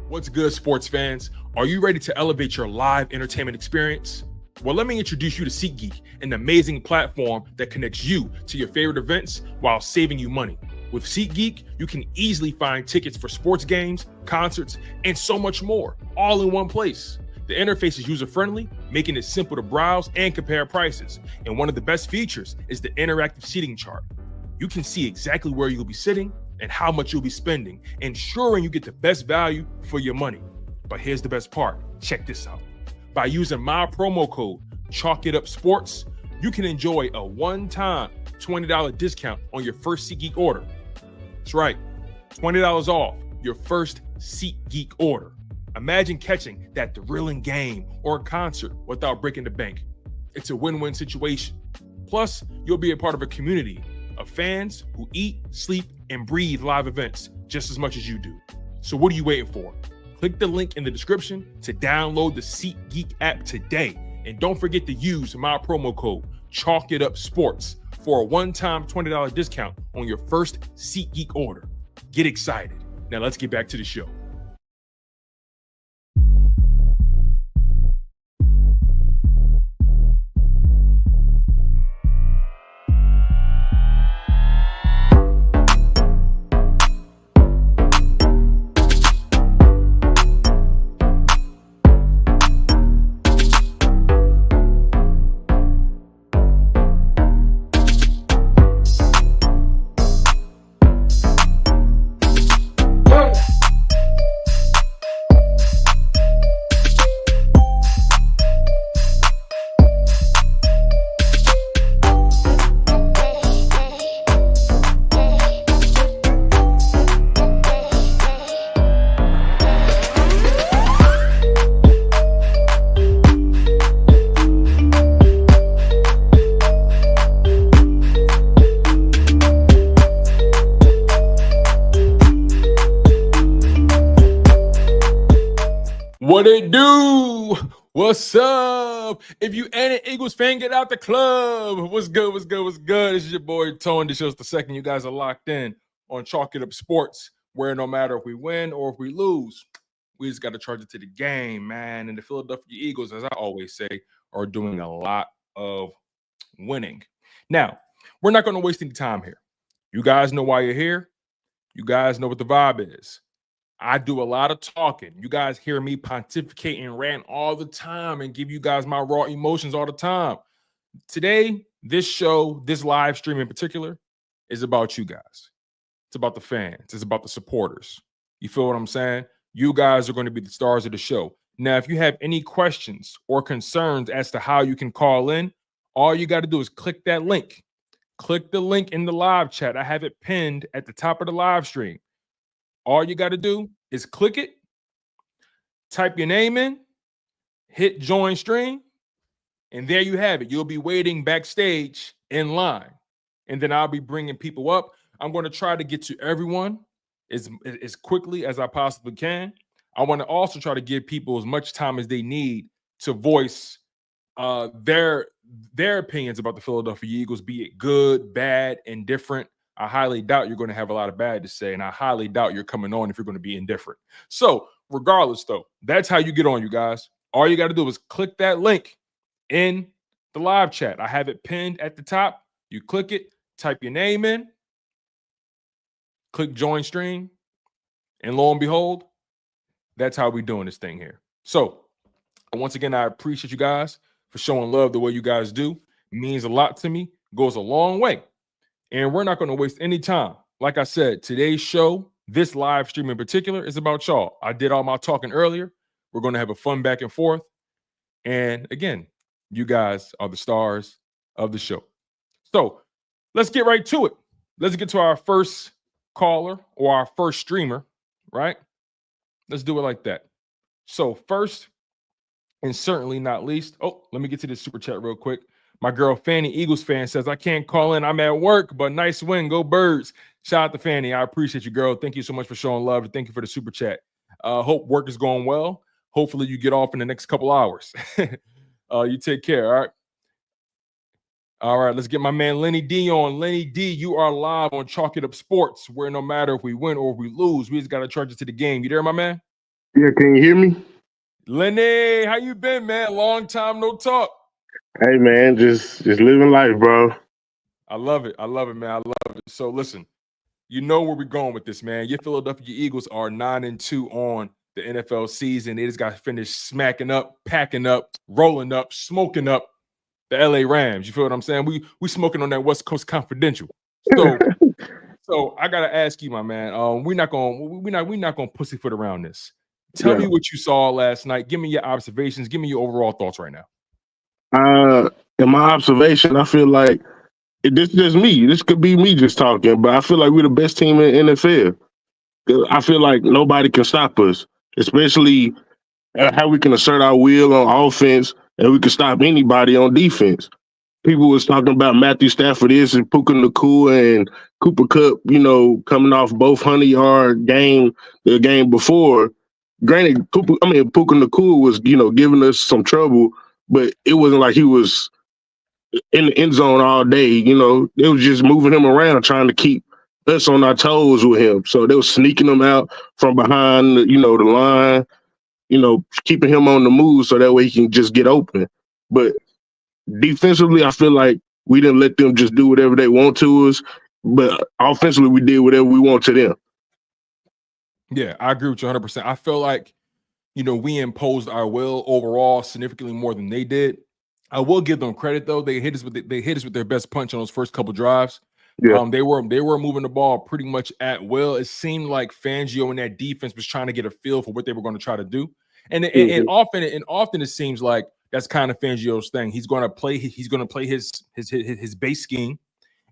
What's good, sports fans? Are you ready to elevate your live entertainment experience? Well, let me introduce you to SeatGeek, an amazing platform that connects you to your favorite events while saving you money. With SeatGeek, you can easily find tickets for sports games, concerts, and so much more, all in one place. The interface is user-friendly, making it simple to browse and compare prices. And one of the best features is the interactive seating chart. You can see exactly where you'll be sitting and how much you'll be spending, ensuring you get the best value for your money. But here's the best part. Check this out. By using my promo code, ChalkItUpSports, you can enjoy a one-time $20 discount on your first SeatGeek order. That's right, $20 off your first SeatGeek order. Imagine catching that thrilling game or concert without breaking the bank. It's a win-win situation. Plus, you'll be a part of a community of fans who eat, sleep, and breathe live events just as much as you do. So what are you waiting for? Click the link in the description to download the SeatGeek app today. And don't forget to use my promo code ChalkItUpSports for a one-time $20 discount on your first SeatGeek order. Get excited. Now let's get back to the show. What it do? What's up? If you ain't an Eagles fan, get out the club. What's good? What's good? What's good? This is your boy Tone DeShields II. You guys are locked in on Chalk It Up Sports, where no matter if we win or if we lose, we just got to charge it to the game, man. And the Philadelphia Eagles, as I always say, are doing a lot of winning. Now, we're not going to waste any time here. You guys know why you're here. You guys know what the vibe is. I do a lot of talking. You guys hear me pontificate and rant all the time and give you guys my raw emotions all the time. Today, this show, this live stream in particular, is about you guys. It's about the fans. It's about the supporters. You feel what I'm saying? You guys are going to be the stars of the show. Now, if you have any questions or concerns as to how you can call in, all you got to do is click that link. Click the link in the live chat. I have it pinned at the top of the live stream. All you got to do is click it, type your name in, hit join stream, and there you have it. You'll be waiting backstage in line, and then I'll be bringing people up. I'm going to try to get to everyone as quickly as I possibly can. I want to also try to give people as much time as they need to voice their opinions about the Philadelphia Eagles, be it good, bad, indifferent. I highly doubt you're going to have a lot of bad to say, and I highly doubt you're coming on if you're going to be indifferent. So regardless, though, that's how you get on, you guys. All you got to do is click that link in the live chat. I have it pinned at the top. You click it, type your name in, click join stream, and lo and behold, that's how we're doing this thing here. So once again, I appreciate you guys for showing love the way you guys do. It means a lot to me, goes a long way. And we're not going to waste any time. Like I said, today's show, this live stream in particular, is about y'all. I did all my talking earlier. We're going to have a fun back and forth. And again, you guys are the stars of the show. So let's get right to it. Let's get to our first caller or our first streamer, right? Let's do it like that. So first, and certainly not least, let me get to this super chat real quick. My girl Fanny, Eagles fan, says, I can't call in. I'm at work, but nice win. Go Birds. Shout out to Fanny. I appreciate you, girl. Thank you so much for showing love. And thank you for the super chat. Hope work is going well. Hopefully you get off in the next couple hours. You take care, all right? All right, let's get my man Lenny D on. Lenny D, you are live on Chalk It Up Sports, where no matter if we win or if we lose, we just got to charge it to the game. You there, my man? Yeah, can you hear me? Lenny, how you been, man? Long time no talk. Hey man, just living life, bro. I love it. I love it, man. I love it. So listen, you know where we're going with this, man. Your Philadelphia Eagles are 9-2 on the NFL season. They just got finished smacking up, packing up, rolling up, smoking up the LA Rams. You feel what I'm saying? We smoking on that West Coast Confidential. So I gotta ask you, my man. We're not gonna pussyfoot around this. Tell me what you saw last night. Give me your observations. Give me your overall thoughts right now. In my observation, I feel like this is just me. This could be me just talking, but I feel like we're the best team in NFL. I feel like nobody can stop us, especially how we can assert our will on offense and we can stop anybody on defense. People was talking about Matthew Stafford and Puka Nakua and Cooper Kupp, coming off both 100-yard the game before. Granted, Puka Nakua was, giving us some trouble, but it wasn't like he was in the end zone all day. They was just moving him around, trying to keep us on our toes with him. So they were sneaking him out from behind, the line, keeping him on the move so that way he can just get open. But defensively, I feel like we didn't let them just do whatever they want to us, but offensively, we did whatever we want to them. Yeah, I agree with you 100%. I feel like, we imposed our will overall significantly more than they did. I will give them credit though. They hit us with their best punch on those first couple drives. Yeah. They were moving the ball pretty much at will. It seemed like Fangio and that defense was trying to get a feel for what they were going to try to do. And often it seems like that's kind of Fangio's thing. He's going to play his base scheme,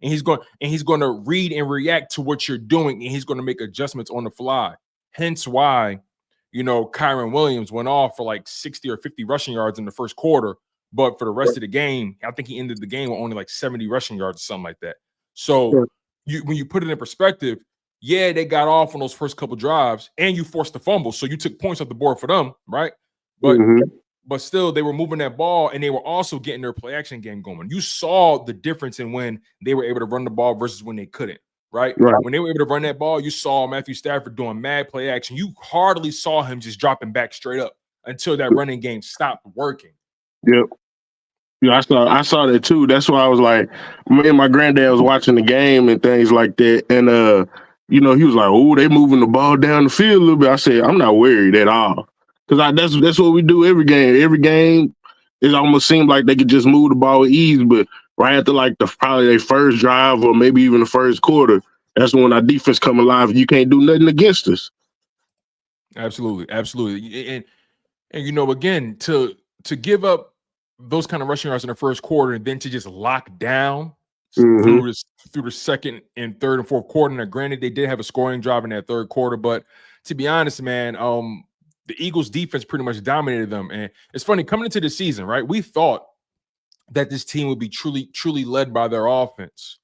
and he's going to read and react to what you're doing, and he's going to make adjustments on the fly. Hence why, Kyron Williams went off for like 60 or 50 rushing yards in the first quarter, but for the rest of the game, I think he ended the game with only like 70 rushing yards or something like that. So when you put it in perspective, yeah, they got off on those first couple drives, and you forced the fumble, so you took points off the board for them, right? But still, they were moving that ball, and they were also getting their play action game going. You saw the difference in when they were able to run the ball versus when they couldn't, right? When they were able to run that ball, you saw Matthew Stafford doing mad play action. You hardly saw him just dropping back straight up until that running game stopped working. Yep. Yeah, I saw that too. That's why I was like, me and my granddad was watching the game and things like that. And he was like, "Oh, they moving the ball down the field a little bit." I said, "I'm not worried at all." Because that's what we do every game. Every game, it almost seemed like they could just move the ball with ease. But right after like probably their first drive or maybe even the first quarter, that's when our defense come alive. You can't do nothing against us. Absolutely. And again, to give up those kind of rushing yards in the first quarter and then to just lock down through the second and third and fourth quarter. Now, granted, they did have a scoring drive in that third quarter, but to be honest, man, the Eagles defense pretty much dominated them. And it's funny, coming into the season, right? We thought that this team would be truly led by their offense.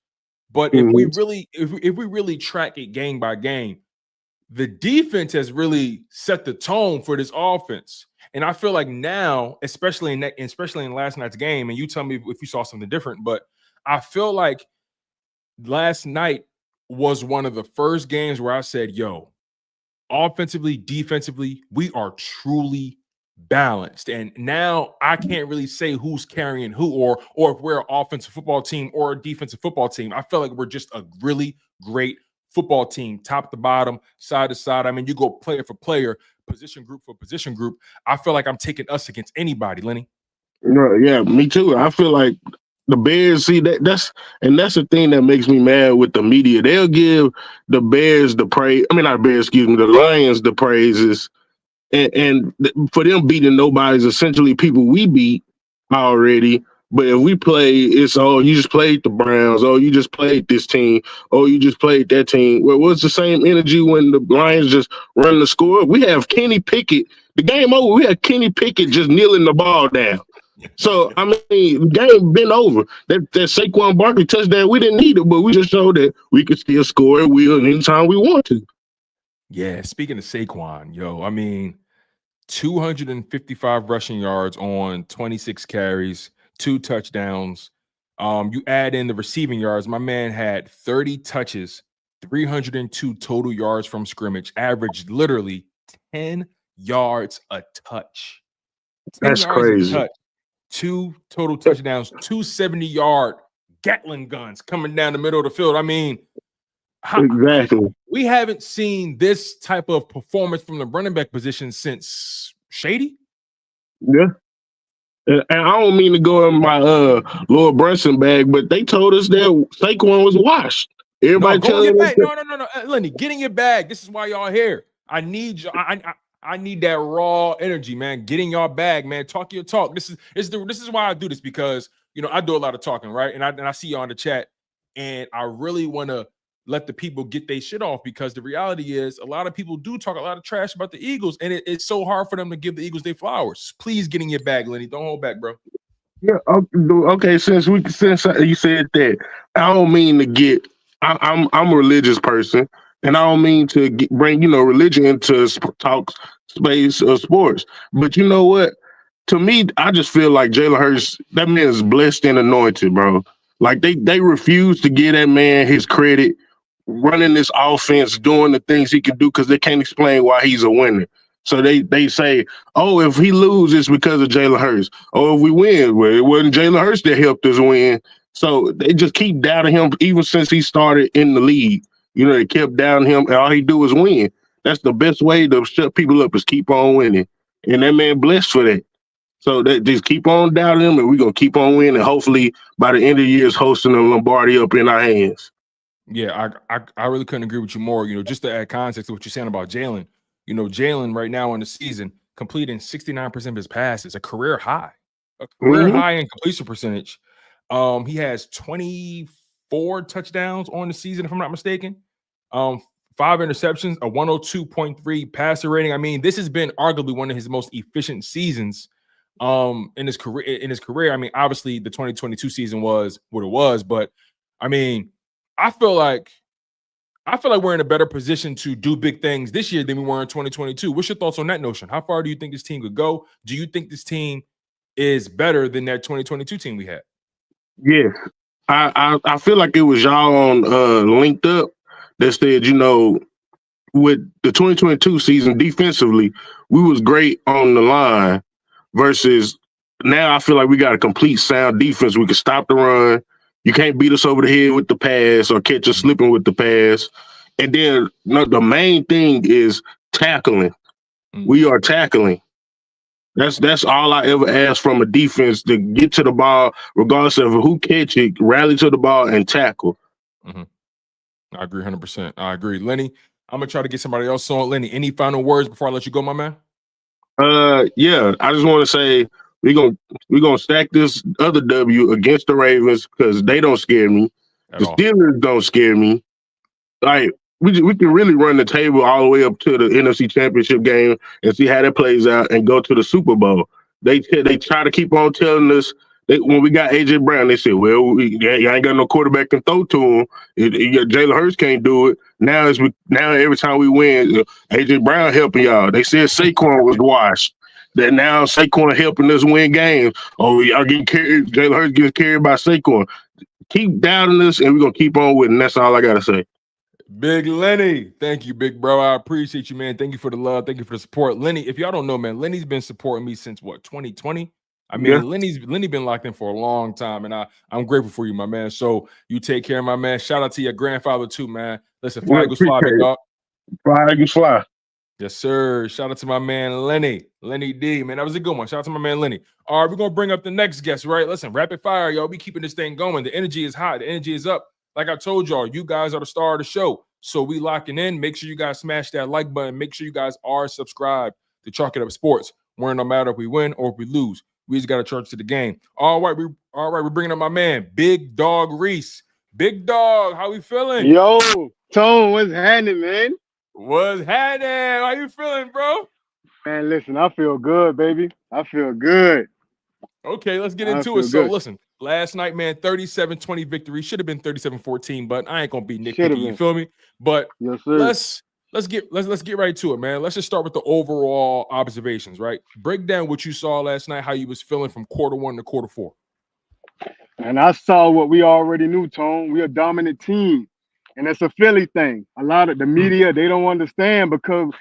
But if we really track it game by game, the defense has really set the tone for this offense. And I feel like now, especially in last night's game, and you tell me if you saw something different, but I feel like last night was one of the first games where I said, yo, offensively, defensively, we are truly balanced. And now I can't really say who's carrying who or if we're an offensive football team or a defensive football team. I feel like we're just a really great football team, top to bottom, side to side. I mean, you go player for player, position group for position group. I feel like I'm taking us against anybody, Lenny. Yeah, me too. I feel like the Bears, that's the thing that makes me mad with the media. They'll give the Bears the praise. I mean, not Bears, excuse me, the Lions the praises, and for them beating nobody's essentially people we beat already. But if we play, it's you just played the Browns, you just played this team, you just played that team. Well, what's the same energy when the Lions just run the score? We have Kenny Pickett. The game over. We have Kenny Pickett just kneeling the ball down. So, I mean, the game been over. That Saquon Barkley touchdown, we didn't need it, but we just showed that we could still score at will anytime we want to. Yeah, speaking of Saquon, yo, I mean, 255 rushing yards on 26 carries, 2 touchdowns. You add in the receiving yards, my man had 30 touches, 302 total yards from scrimmage, averaged literally 10 yards a touch. 10 That's yards a crazy. touch. 2 total touchdowns, 270-yard Gatling guns coming down the middle of the field. I mean, Exactly. we haven't seen this type of performance from the running back position since Shady. Yeah. And I don't mean to go in my Lord Brunson bag, but they told us that Saquon was washed. Everybody Go in your telling us bag. No. Lenny, get in your bag. This is why y'all here. I need you. I need that raw energy, man. Get in your bag, man. Talk your talk. This is why I do this, because I do a lot of talking, right? And I see you on the chat, and I really want to let the people get their shit off, because the reality is a lot of people do talk a lot of trash about the Eagles, and it's so hard for them to give the Eagles their flowers. Please get in your bag, Lenny. Don't hold back, bro. Yeah. Okay. Since you said that, I don't mean to get. I'm a religious person, and I don't mean to bring religion into talk space of sports. But you know what? To me, I just feel like Jalen Hurts, that man is blessed and anointed, bro. Like they refuse to give that man his credit running this offense, doing the things he can do, because they can't explain why he's a winner. So they say, oh, if he loses, it's because of Jalen Hurts. Oh, if we win, well, it wasn't Jalen Hurts that helped us win. So they just keep doubting him even since he started in the league. They kept doubting him, and all he do is win. That's the best way to shut people up, is keep on winning. And that man blessed for that. So that just keep on doubting him, and we're gonna keep on winning. Hopefully, by the end of the year, is hosting the Lombardi up in our hands. Yeah, I really couldn't agree with you more. Just to add context to what you're saying about Jalen. Jalen right now in the season completing 69% of his passes, a career high in completion percentage. He has 24 touchdowns on the season, if I'm not mistaken. 5 interceptions, a 102.3 passer rating. I mean, this has been arguably one of his most efficient seasons in his career. I mean, obviously the 2022 season was what it was, but I mean, I feel like we're in a better position to do big things this year than we were in 2022. What's your thoughts on that notion? How far do you think this team could go? Do you think this team is better than that 2022 team we had? Yes. I feel like it was y'all on Linked Up that said, with the 2022 season defensively, we was great on the line, versus now I feel like we got a complete sound defense. We can stop the run. You can't beat us over the head with the pass or catch us slipping with the pass. And then the main thing is tackling. We are tackling. That's all I ever ask from a defense, to get to the ball, regardless of who catch it, rally to the ball and tackle. Mm-hmm. I agree 100%. I agree. Lenny, I'm going to try to get somebody else on. Lenny, any final words before I let you go, my man? Yeah, I just want to say we're gonna stack this other W against the Ravens, because they don't scare me. The Steelers don't scare me. Like, we can really run the table all the way up to the NFC Championship game and see how that plays out and go to the Super Bowl. They try to keep on telling us when we got AJ Brown, they said, well, you ain't got no quarterback can throw to him. Jalen Hurts can't do it. Now every time we win, AJ Brown helping y'all. They said Saquon was washed. That now Saquon helping us win games. Oh, y'all getting carried. Jalen Hurts gets carried by Saquon. Keep doubting us, and we're gonna keep on winning. That's all I gotta say. Big Lenny, thank you, big bro. I appreciate you, man. Thank you for the love. Thank you for the support. Lenny, if y'all don't know, man, Lenny's been supporting me since 2020? I mean, yeah. Lenny been locked in for a long time, and I'm grateful for you, my man. So you take care, my man. Shout out to your grandfather too, man. Listen, fly Eagles fly, big dog. Fly Eagles fly. Yes, sir. Shout out to my man Lenny D, man. That was a good one. Shout out to my man Lenny. All right, we're gonna bring up the next guest, right? Listen, rapid fire, y'all. We keeping this thing going. The energy is high. The energy is up. Like I told y'all, you guys are the star of the show. So we locking in. Make sure you guys smash that like button. Make sure you guys are subscribed to Chalk It Up Sports. Where no matter if we win or if we lose, we just got to charge to the game. All right, we're bringing up my man, Big Dog Reese. Big Dog, how we feeling? Yo, Tone, what's happening, man? What's happening? How you feeling, bro? Man, listen, I feel good, baby. I feel good. Okay, let's get into it. So, listen, last night, man, 37-20 victory. Should have been 37-14, but I ain't gonna be nitpicky. You feel me? But yes, let's get right to it, man. Let's just start with the overall observations, right? Break down what you saw last night, how you was feeling from quarter 1 to quarter 4. And I saw what we already knew, Tone. We're a dominant team, and it's a Philly thing. A lot of the media, they don't understand, because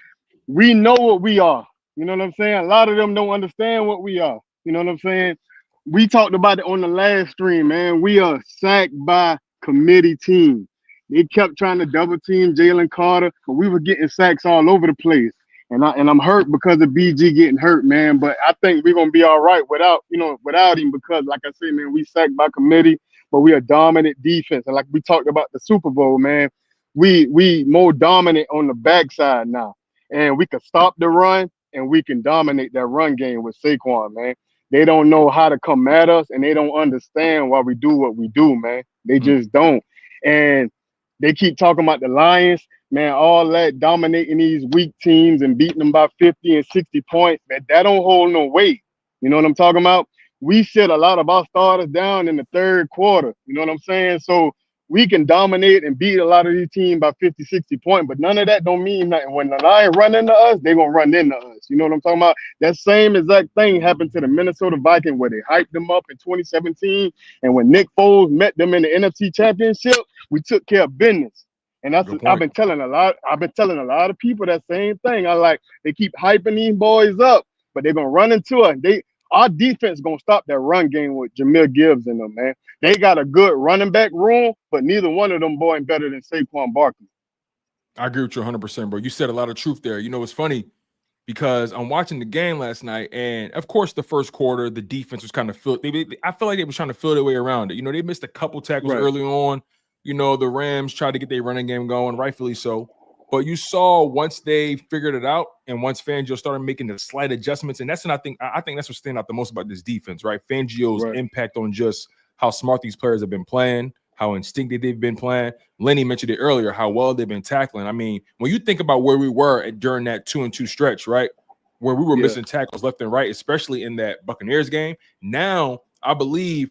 we know what we are. You know what I'm saying? A lot of them don't understand what we are. You know what I'm saying? We talked about it on the last stream, man. We are sacked by committee team. They kept trying to double team Jalen Carter, but we were getting sacks all over the place. And I'm hurt because of BG getting hurt, man. But I think we're gonna be all right without him because, like I said, man, we sacked by committee, but we are dominant defense. And like we talked about the Super Bowl, man, we more dominant on the backside now, and we can stop the run and we can dominate that run game with Saquon, man. They don't know how to come at us, and they don't understand why we do what we do, man. They just don't. And they keep talking about the Lions, man, all that dominating these weak teams and beating them by 50 and 60 points, man, that don't hold no weight. You know what I'm talking about? We sit a lot of our starters down in the third quarter. You know what I'm saying? So we can dominate and beat a lot of these teams by 50, 60 points, but none of that don't mean nothing. When the Lions run into us, they're going to run into us. You know what I'm talking about? That same exact thing happened to the Minnesota Vikings where they hyped them up in 2017, and when Nick Foles met them in the NFC Championship, we took care of business. And that's I've been telling a lot of people that same thing. They keep hyping these boys up, but they're gonna run into us. Our defense gonna stop that run game with Jameer Gibbs in them, man. They got a good running back room, but neither one of them boys better than Saquon Barkley. I agree with you 100%, bro. You said a lot of truth there. You know, it's funny because I'm watching the game last night, and of course, the first quarter, the defense was kind of filled. I feel like they were trying to fill their way around it. You know, they missed a couple tackles early on. You know, the Rams tried to get their running game going, rightfully so. But you saw once they figured it out, and once Fangio started making the slight adjustments, and that's what I think that's what stands out the most about this defense, right? Fangio's impact on just how smart these players have been playing, how instinctive they've been playing. Lenny mentioned it earlier, how well they've been tackling. I mean, when you think about where we were during that 2-2 stretch, right, where we were missing tackles left and right, especially in that Buccaneers game, now I believe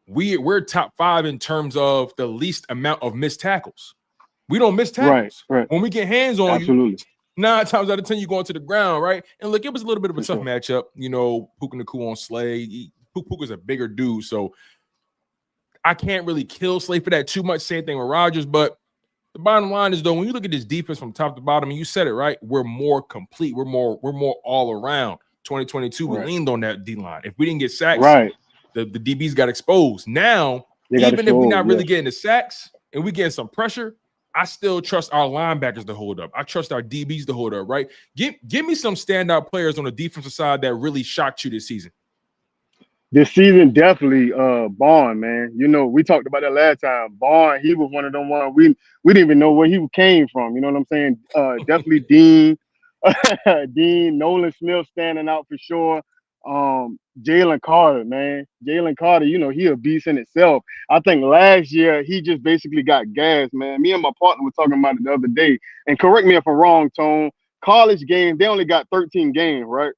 we're top 5 in terms of the least amount of missed tackles. We don't miss tackles. Right. When we get hands on you, 9 times out of 10, you're going to the ground, right? And look, it was a little bit of a tough matchup. You know, Puka Nacua on Slay. Puka's a bigger dude, so I can't really kill Slay for that too much. Same thing with Rodgers, but the bottom line is, though, when you look at this defense from top to bottom, and you said it right, we're more complete. We're more all around. 2022, we leaned on that D line. If we didn't get sacks, the DBs got exposed. Now, even if we're not really getting the sacks and we getting some pressure, I still trust our linebackers to hold up. I trust our DBs to hold up, right? Give me some standout players on the defensive side that really shocked you this season. This season, definitely Bond, man. You know, we talked about that last time. Bond, he was one of them ones we didn't even know where he came from. You know what I'm saying? Definitely Dean, Nolan Smith standing out for sure. Jalen Carter, man. Jalen Carter, you know, he a beast in itself. I think last year he just basically got gas, man. Me and my partner were talking about it the other day. And correct me if I'm wrong, Tone. College games, they only got 13 games, right?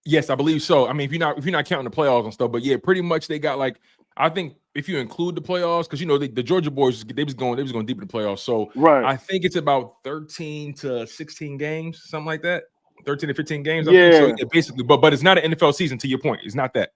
Yes, I believe so. I mean, if you're not counting the playoffs and stuff, but yeah, pretty much they got like, I think if you include the playoffs, because you know the Georgia boys they was going deep in the playoffs. So I think it's about 13 to 16 games, something like that. 13 to 15 games. I think so. Yeah, basically, but it's not an NFL season. To your point, it's not that.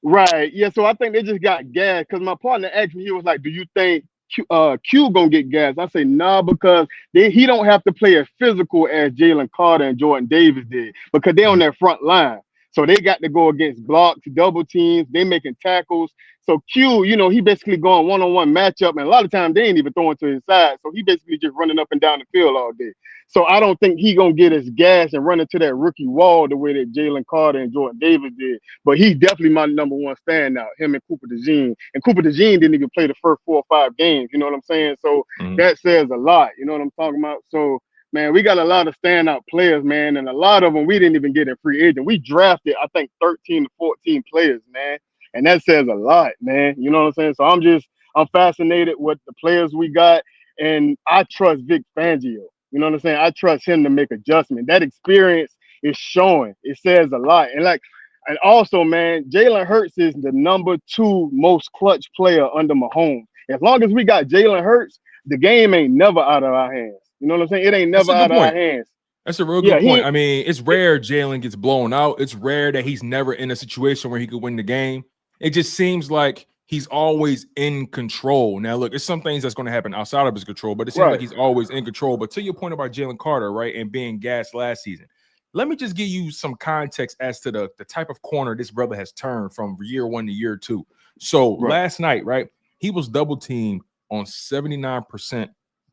Right. Yeah. So I think they just got gas because my partner asked me, he was like, "Do you think Q gonna get gas?" I say, "Nah," because he don't have to play as physical as Jalen Carter and Jordan Davis did because they're on their front line. So they got to go against blocks, double teams. They making tackles. So Q, you know, he basically going one-on-one matchup, and a lot of times they ain't even throwing to his side. So he basically just running up and down the field all day. So I don't think he gonna get his gas and run into that rookie wall the way that Jalen Carter and Jordan Davis did. But he's definitely my number one standout, him and Cooper DeJean. And Cooper DeJean didn't even play the first 4 or 5 games. You know what I'm saying? So that says a lot. You know what I'm talking about? So man, we got a lot of standout players, man, and a lot of them we didn't even get in free agent. We drafted, I think, 13 to 14 players, man, and that says a lot, man. You know what I'm saying? So I'm fascinated with the players we got, and I trust Vic Fangio. You know what I'm saying? I trust him to make adjustments. That experience is showing. It says a lot, and also, man, Jalen Hurts is the number 2 most clutch player under Mahomes. As long as we got Jalen Hurts, the game ain't never out of our hands. You know what I'm saying? It ain't never out of our hands. That's a real good point. I mean, it's rare Jalen gets blown out. It's rare that he's never in a situation where he could win the game. It just seems like he's always in control. Now, look, it's some things that's going to happen outside of his control, but it seems like he's always in control. But to your point about Jalen Carter, right, and being gassed last season, let me just give you some context as to the type of corner this brother has turned from year 1 to year 2. So last night, right, he was double teamed on 79%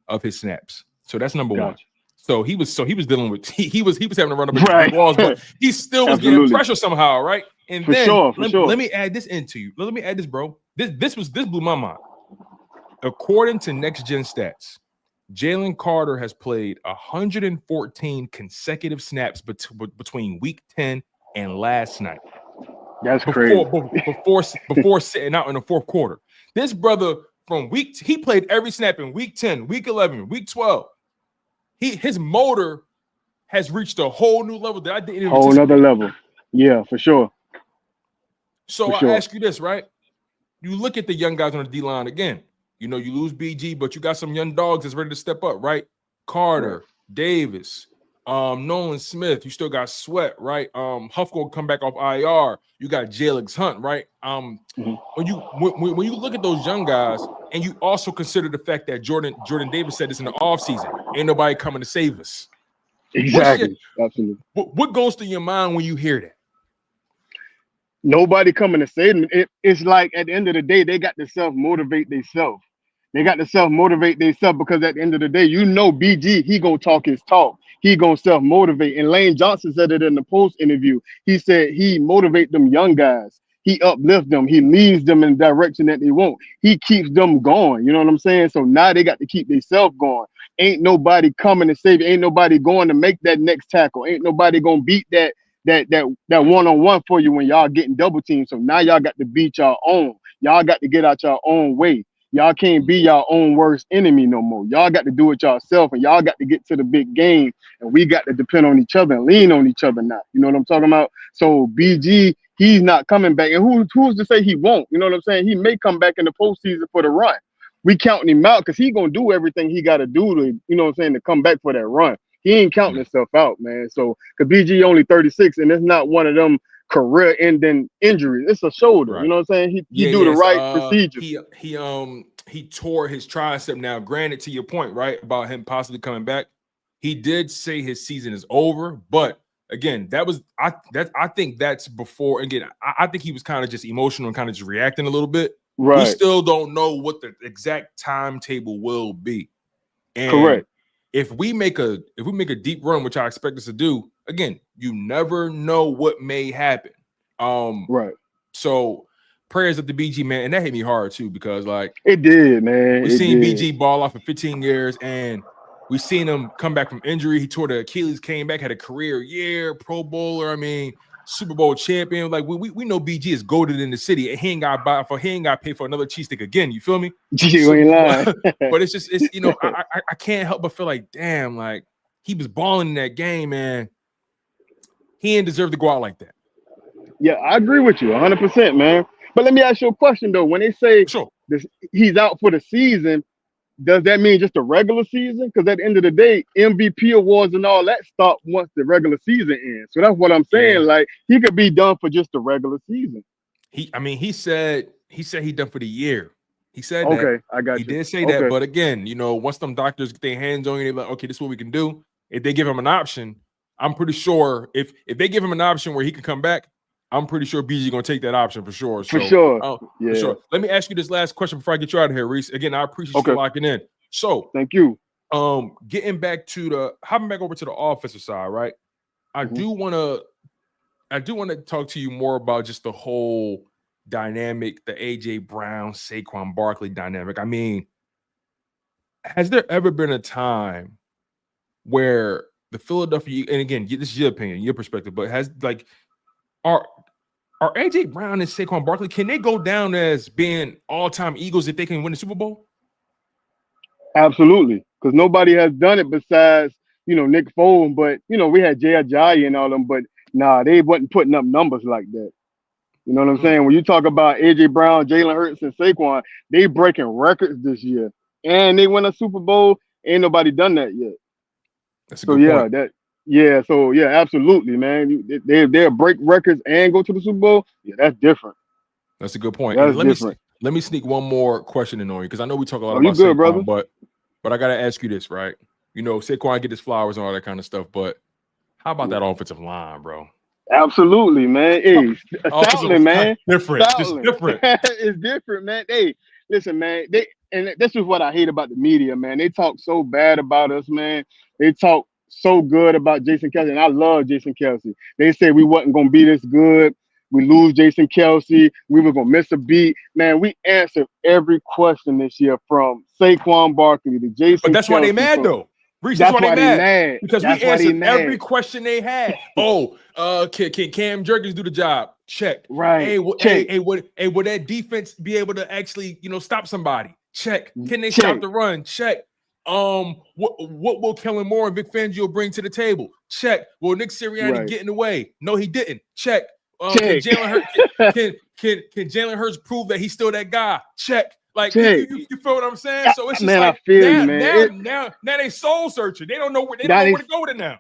of his snaps. So that's number one. So he was dealing with he was having to run up against brick walls, but he still was getting pressure somehow, right? And let me add this into you. Let me add this, bro. This blew my mind. According to Next Gen Stats, Jalen Carter has played 114 consecutive snaps between week 10 and last night. That's crazy. Before sitting out in the fourth quarter. This brother he played every snap in week 10, week 11, week 12. His motor has reached a whole new level that I didn't even whole another level. Yeah, for sure. So I ask you this, right? You look at the young guys on the D-line again. You know, you lose BG, but you got some young dogs that's ready to step up, right? Carter, Davis, Nolan Smith. You still got Sweat, right? Huff will come back off IR. You got Jalen Hunt, right? When you look at those young guys, and you also consider the fact that Jordan Davis said this in the offseason, ain't nobody coming to save us. Exactly. Absolutely. What goes through your mind when you hear that? Nobody coming to save them. It's like at the end of the day, they got to self-motivate themselves. They got to self-motivate themselves because at the end of the day, you know BG, he gonna talk his talk. He gonna self-motivate. And Lane Johnson said it in the post interview. He said he motivate them young guys. He uplift them. He leads them in the direction that they want. He keeps them going. You know what I'm saying? So now they got to keep themselves going. Ain't nobody coming to save you. Ain't nobody going to make that next tackle. Ain't nobody gonna beat that one-on-one for you when y'all getting double teamed. So now y'all got to beat y'all own. Y'all got to get out your own way. Y'all can't be your own worst enemy no more. Y'all got to do it yourself, and y'all got to get to the big game. And we got to depend on each other and lean on each other now. You know what I'm talking about? So BG, he's not coming back. And who's to say he won't? You know what I'm saying? He may come back in the postseason for the run. We counting him out because he gonna do everything he got to do to, you know what I'm saying, to come back for that run. He ain't counting himself out, man. So, because BG only 36, and it's not one of them career-ending injuries. It's a shoulder. Right. You know what I'm saying? He do the right procedure. He tore his tricep. Now, granted, to your point, right, about him possibly coming back, he did say his season is over. But again, I think that's before. Again, I think he was kind of just emotional and kind of just reacting a little bit. Right. We still don't know what the exact timetable will be. And correct. If we make a deep run, which I expect us to do, again, you never know what may happen. Right. So prayers up to BG, man, and that hit me hard too because like it did, man. We seen BG ball off for 15 years, and we seen him come back from injury. He tore the Achilles, came back, had a career year, Pro Bowler. I mean, Super Bowl champion. Like we know BG is goated in the city, and he ain't got to pay for another cheese stick again. You feel me? You ain't lying. But it's you know, I can't help but feel like, damn, like he was balling in that game, man. He didn't deserve to go out like that. Yeah, I agree with you 100%, man. But let me ask you a question though. When they say he's out for the season, does that mean just the regular season? Because at the end of the day, MVP awards and all that stop once the regular season ends. So that's what I'm saying. Yeah. Like he could be done for just the regular season. He said he done for the year. He said that. I got you. He did say that, but again, you know, once them doctors get their hands on you, they're like, okay, this is what we can do. If they give him an option, I'm pretty sure if they give him an option where he can come back, I'm pretty sure BG gonna take that option for sure. For sure. For sure. Let me ask you this last question before I get you out of here, Reese. Again, I appreciate you locking in. So thank you. Hopping back over to the offensive side, right? I do want to talk to you more about just the whole dynamic, the AJ Brown, Saquon Barkley dynamic. I mean, has there ever been a time where the Philadelphia, and again, this is your opinion, your perspective, but are AJ Brown and Saquon Barkley, can they go down as being all-time Eagles if they can win the Super Bowl? Absolutely, because nobody has done it besides, you know, Nick Foles, but, you know, we had Jay Ajayi and all them, but nah, they wasn't putting up numbers like that. You know what I'm saying? When you talk about AJ Brown, Jalen Hurts, and Saquon, they breaking records this year, and they win a Super Bowl. Ain't nobody done that yet. That's a good point. Absolutely, man. They'll break records and go to the Super Bowl. Yeah, that's different. That's a good point. That's different. Let me sneak one more question in on you because I know we talk a lot about good, Saquon, but I gotta ask you this, right? You know, Saquon get his flowers and all that kind of stuff, but How about that offensive line, bro? Absolutely, man. Hey, Stoutland, man. Different, just Stoutland. different. It's different, man. Hey, listen, man. And this is what I hate about the media, man. They talk so bad about us, man. They talk so good about Jason Kelce, and I love Jason Kelce. They said we wasn't gonna be this good. We lose Jason Kelce. We were gonna miss a beat. Man, we answered every question this year from Saquon Barkley to Jason But that's Kelce. why they mad though. Reese, That's why they mad. Because that's we answered every question they had. Can Cam Jerkins do the job? Check. Right. Hey, would that defense be able to actually, stop somebody? Check. Can they stop the run? Check. What will Kellen Moore and Vic Fangio bring to the table? Check. Will Nick Sirianni get in the way? No, he didn't. Check. Can Jalen Hurts prove that he's still that guy? Check. Like you feel what I'm saying? So it's just I feel you, man. Now they soul searching. They don't know where to go with it now.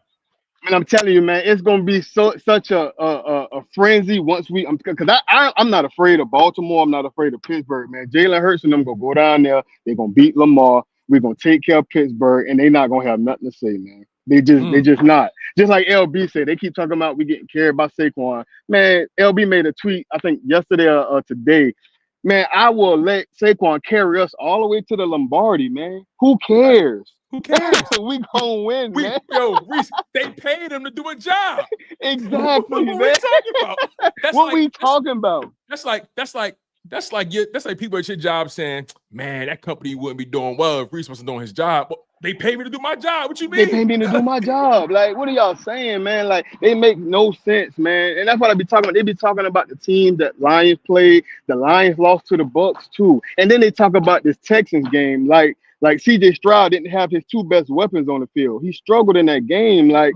And I'm telling you, man, it's gonna be such a frenzy once we because I'm not afraid of Baltimore. I'm not afraid of Pittsburgh, man. Jalen Hurts and them gonna go down there. They're gonna beat Lamar. We're gonna take care of Pittsburgh, and they're not gonna have nothing to say, man. They just not. Just like LB said, they keep talking about we getting cared about Saquon. Man, LB made a tweet, I think yesterday or today. Man, I will let Saquon carry us all the way to the Lombardi, man. Who cares? Who cares? We gonna win, man. Reese, they paid him to do a job. Exactly, what man. we talking about? That's like people at your job saying, "Man, that company wouldn't be doing well if Reese wasn't doing his job." Well, they pay me to do my job. What you mean? They pay me to do my job. Like, what are y'all saying, man? Like, they make no sense, man. And that's what I be talking about. They be talking about the team that Lions played. The Lions lost to the Bucks too. And then they talk about this Texans game. Like CJ Stroud didn't have his two best weapons on the field. He struggled in that game. Like,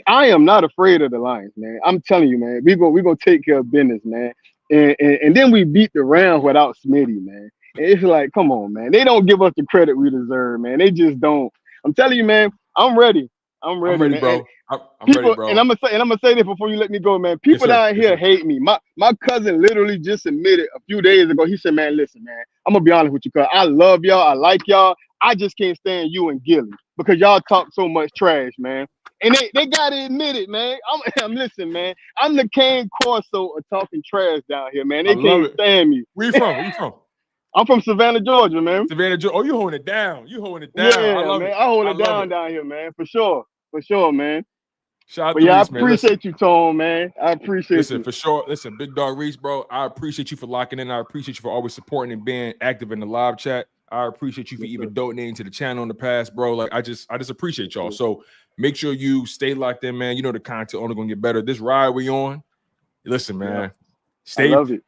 I am not afraid of the Lions, man. I'm telling you, man. We gonna take care of business, man. And then we beat the Rams without Smitty, man. And it's like, come on, man. They don't give us the credit we deserve, man. They just don't. I'm telling you, man. I'm ready. I'm ready, man. Bro. I'm ready, bro. And I'm gonna say this before you let me go, man. People down here hate me. My cousin literally just admitted a few days ago. He said, "Man, listen, man. I'm gonna be honest with you, cuz I love y'all. I like y'all. I just can't stand you and Gilly because y'all talk so much trash, man." And they gotta admit it, man. I'm listen, man. I'm the Kane Corso of talking trash down here, man. They can't stand me. Where you from? I'm from Savannah, Georgia, man. Savannah, Georgia. Oh, you holding it down. Yeah, I love man. it. I hold it down here, man. For sure, man. Shout out to Reese, man. I appreciate you, Tone, man. I appreciate you. For sure. Listen, Big Dog Reese, bro. I appreciate you for locking in. I appreciate you for always supporting and being active in the live chat. I appreciate you for even donating to the channel in the past, bro. Like I just appreciate y'all. So make sure you stay locked in, man. You know the content only gonna get better. This ride we on. Listen, man. I love it.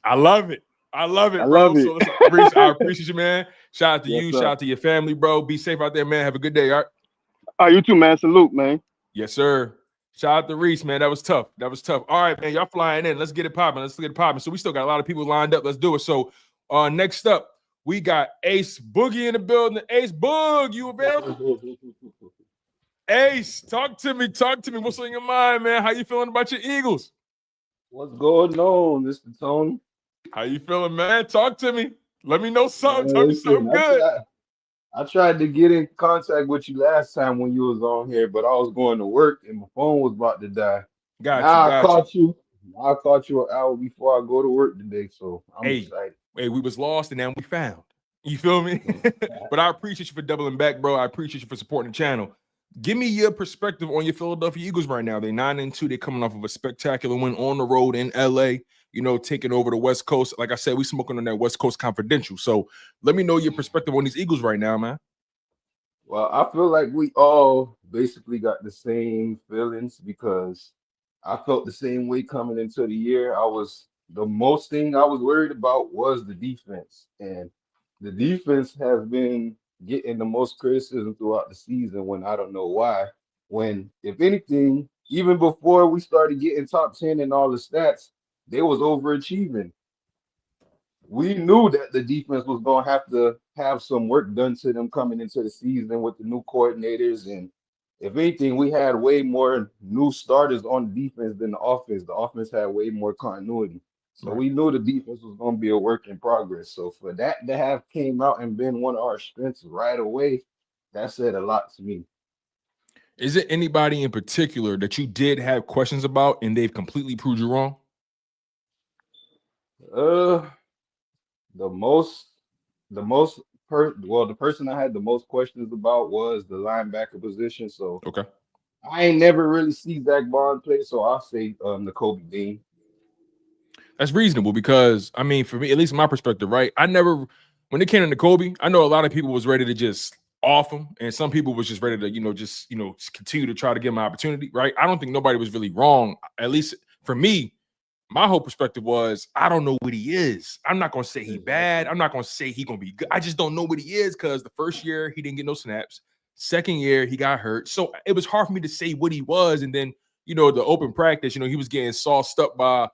I love it. I love it, bro. So listen, Reese, I appreciate you, man. Shout out to you. Shout out to your family, bro. Be safe out there, man. Have a good day, all right? All right, you too, man. Salute, man. Yes, sir. Shout out to Reese, man. That was tough. All right, man. Y'all flying in. Let's get it popping. So we still got a lot of people lined up. Let's do it. So next up, we got Ace Boogie in the building. Ace Boog, you available? Ace, talk to me. What's on your mind, man? How you feeling about your Eagles? What's going on, Mr. Tony? How you feeling, man? Talk to me. Let me know something. Tell me something good. I tried to get in contact with you last time when you was on here, but I was going to work and my phone was about to die. I caught you an hour before I go to work today, so I'm excited. Hey, we was lost and now we found. You feel me? But I appreciate you for doubling back, bro. I appreciate you for supporting the channel. Give me your perspective on your Philadelphia Eagles right now. They're 9-2. They're coming off of a spectacular win on the road in LA. Taking over the West Coast. Like I said, we smoking on that West Coast Confidential. So let me know your perspective on these Eagles right now, man. Well, I feel like we all basically got the same feelings because I felt the same way coming into the year. The most thing I was worried about was the defense. And the defense has been getting the most criticism throughout the season when I don't know why. When, if anything, even before we started getting top 10 in all the stats, they was overachieving. We knew that the defense was going to have some work done to them coming into the season with the new coordinators. And if anything, we had way more new starters on the defense than the offense. The offense had way more continuity. So we knew the defense was going to be a work in progress. So for that to have came out and been one of our strengths right away, that said a lot to me. Is it anybody in particular that you did have questions about and they've completely proved you wrong? The person I had the most questions about was the linebacker position. So Okay. I ain't never really see Zach Bond play, so I'll say Nakobe Dean. That's reasonable because, I mean, for me, at least my perspective, right? When it came to Nakobe, I know a lot of people was ready to just off him, and some people was just ready to, just continue to try to give him an opportunity, right? I don't think nobody was really wrong. At least for me, my whole perspective was I don't know what he is. I'm not gonna say he bad. I'm not gonna say he gonna be good. I just don't know what he is because the first year he didn't get no snaps. Second year he got hurt, so it was hard for me to say what he was. And then the open practice, he was getting sauced up by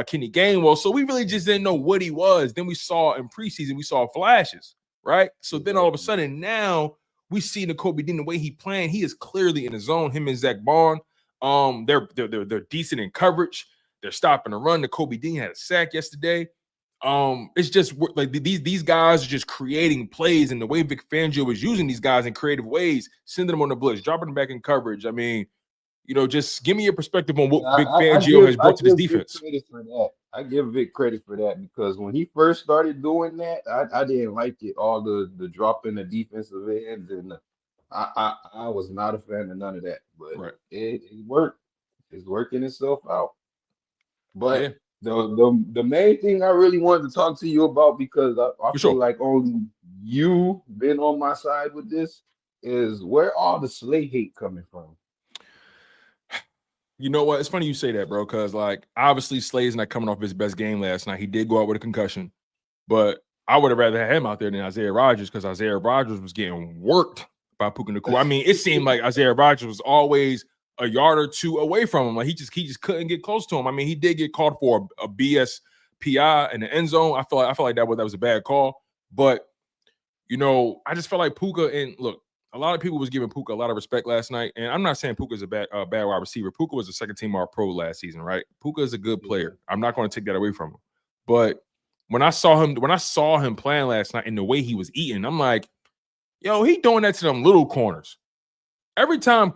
Kenny Gainwell, so we really just didn't know what he was. Then we saw in preseason, we saw flashes, right? So then all of a sudden now we see Nakobe Dean the way he playing. He is clearly in the zone. Him and Zach Bond, they're decent in coverage. They're stopping the run. Nakobe Dean had a sack yesterday. It's just like these guys are just creating plays, and the way Vic Fangio is using these guys in creative ways, sending them on the blitz, dropping them back in coverage. I mean, just give me your perspective on what Vic Fangio has brought to this defense. I give Vic credit for that because when he first started doing that, I didn't like it. All the dropping the defensive ends, and I was not a fan of none of that. But it worked. It's working itself out. But the main thing I really wanted to talk to you about, because I feel like only you been on my side with this, is where all the Slay hate coming from. You know what? It's funny you say that, bro, because obviously Slay's not coming off his best game last night. He did go out with a concussion, but I would have rather had him out there than Isaiah Rodgers because Isaiah Rodgers was getting worked by Puka Nacua. I mean, it seemed like Isaiah Rodgers was always a yard or two away from him. Like he just couldn't get close to him. I mean, he did get called for a BS PI in the end zone. I feel like that was a bad call. But I just felt like Puka, and look, a lot of people was giving Puka a lot of respect last night. And I'm not saying Puka's a bad wide receiver. Puka was a second-team All-Pro last season, right? Puka is a good player. I'm not going to take that away from him. But when I saw him playing last night and the way he was eating, I'm like, yo, he doing that to them little corners. Every time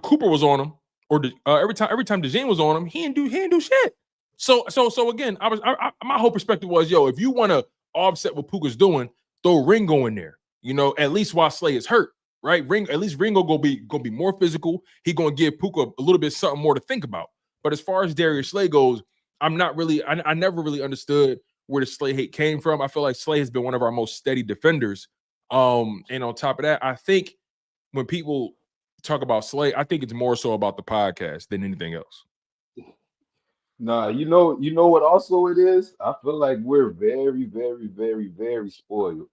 Cooper was on him, or every time DeJean was on him, he didn't do shit. So again, my whole perspective was, yo, if you want to offset what Puka's doing, throw Ringo in there. At least while Slay is hurt, right? Ringo gonna be more physical. He gonna give Puka a little bit something more to think about. But as far as Darius Slay goes, I never really understood where the Slay hate came from. I feel like Slay has been one of our most steady defenders. And on top of that, I think when people talk about Slay, I think it's more so about the podcast than anything else. Nah, you know what also it is? I feel like we're very, very, very, very spoiled.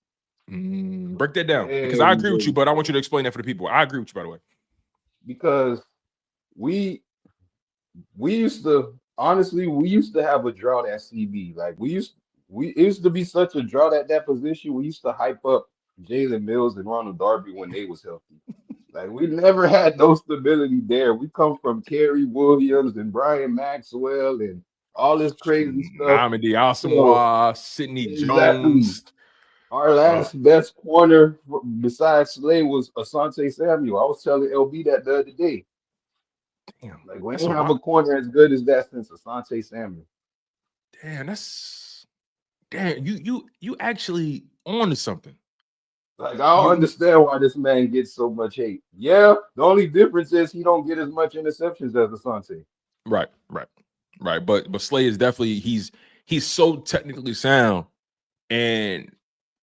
Break that down, because I agree with you, but I want you to explain that for the people. I agree with you, by the way. Because we used to have a drought at CB. Like it used to be such a drought at that position. We used to hype up Jalen Mills and Ronald Darby when they was healthy. Like we never had no stability there. We come from Kerry Williams and Brian Maxwell and all this crazy stuff. Namadi Asamoah, Sidney Jones. Our last best corner besides Slay was Asante Samuel. I was telling LB that the other day. Damn, like we don't have a corner as good as that since Asante Samuel. Damn, you actually on to something. Like I don't understand why this man gets so much hate. Yeah, the only difference is he don't get as much interceptions as Asante. Right. But Slay is definitely he's so technically sound, and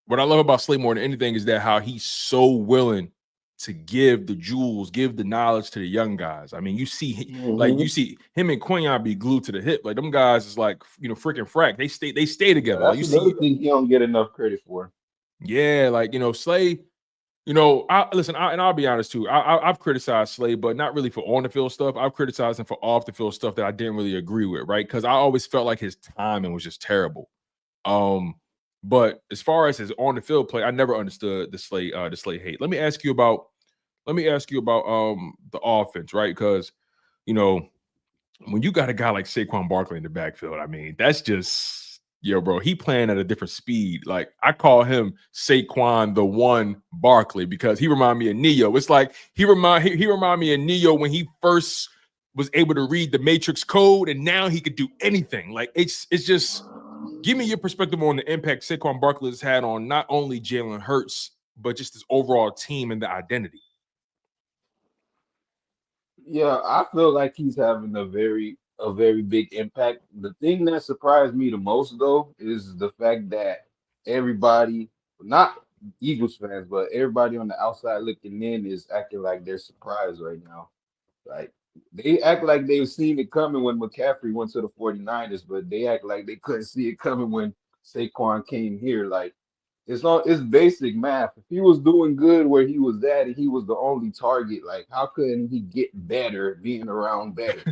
what I love about Slay more than anything is that how he's so willing to give the jewels, give the knowledge to the young guys. I mean, you see him and Quinyon be glued to the hip. Like them guys is like freaking frack. They stay together. Yeah, that's another thing he don't get enough credit for. Yeah, Slay. I'll be honest too. I've criticized Slay, but not really for on the field stuff. I've criticized him for off the field stuff that I didn't really agree with, right? Because I always felt like his timing was just terrible. But as far as his on the field play, I never understood the Slay hate. Let me ask you about the offense, right? Because when you got a guy like Saquon Barkley in the backfield, I mean, that's just Yo, bro, he playing at a different speed. Like, I call him Saquon the One Barkley because he remind me of Neo. It's like he remind me of Neo when he first was able to read the Matrix code, and now he could do anything. Like, it's just give me your perspective on the impact Saquon Barkley has had on not only Jalen Hurts, but just his overall team and the identity. Yeah, I feel like he's having a very big impact. The thing that surprised me the most though is the fact that everybody, not Eagles fans, but everybody on the outside looking in is acting like they're surprised right now. Like they act like they've seen it coming when McCaffrey went to the 49ers, but they act like they couldn't see it coming when Saquon came here. Like it's basic math. If he was doing good where he was at and he was the only target, like how couldn't he get better being around better?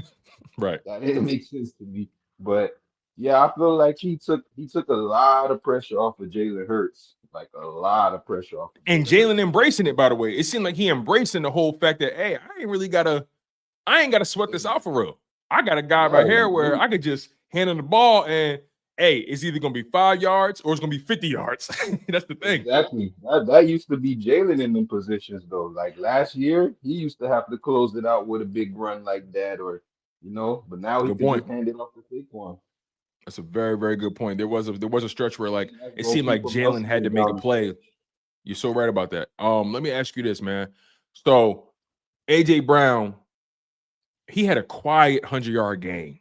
Right. That didn't make sense to me. But yeah, I feel like he took a lot of pressure off of Jalen Hurts. Like a lot of pressure off of And Jalen Jalen Hurts. embracing it, by the way. It seemed like he embracing the whole fact that, hey, I ain't gotta sweat this out for real. I got a guy right here where I could just hand him the ball and hey, it's either gonna be 5 yards or it's gonna be 50 yards. That's the thing. Exactly. That used to be Jalen in them positions though. Like last year, he used to have to close it out with a big run like that, or but now he Good can point. just hand it off to Saquon. That's a very, very good point. There was a stretch where like And that's it gonna seemed like keep him Jalen had hustling to make a down the play. stretch. You're so right about that. Let me ask you this, man. So AJ Brown, he had a quiet 100-yard game,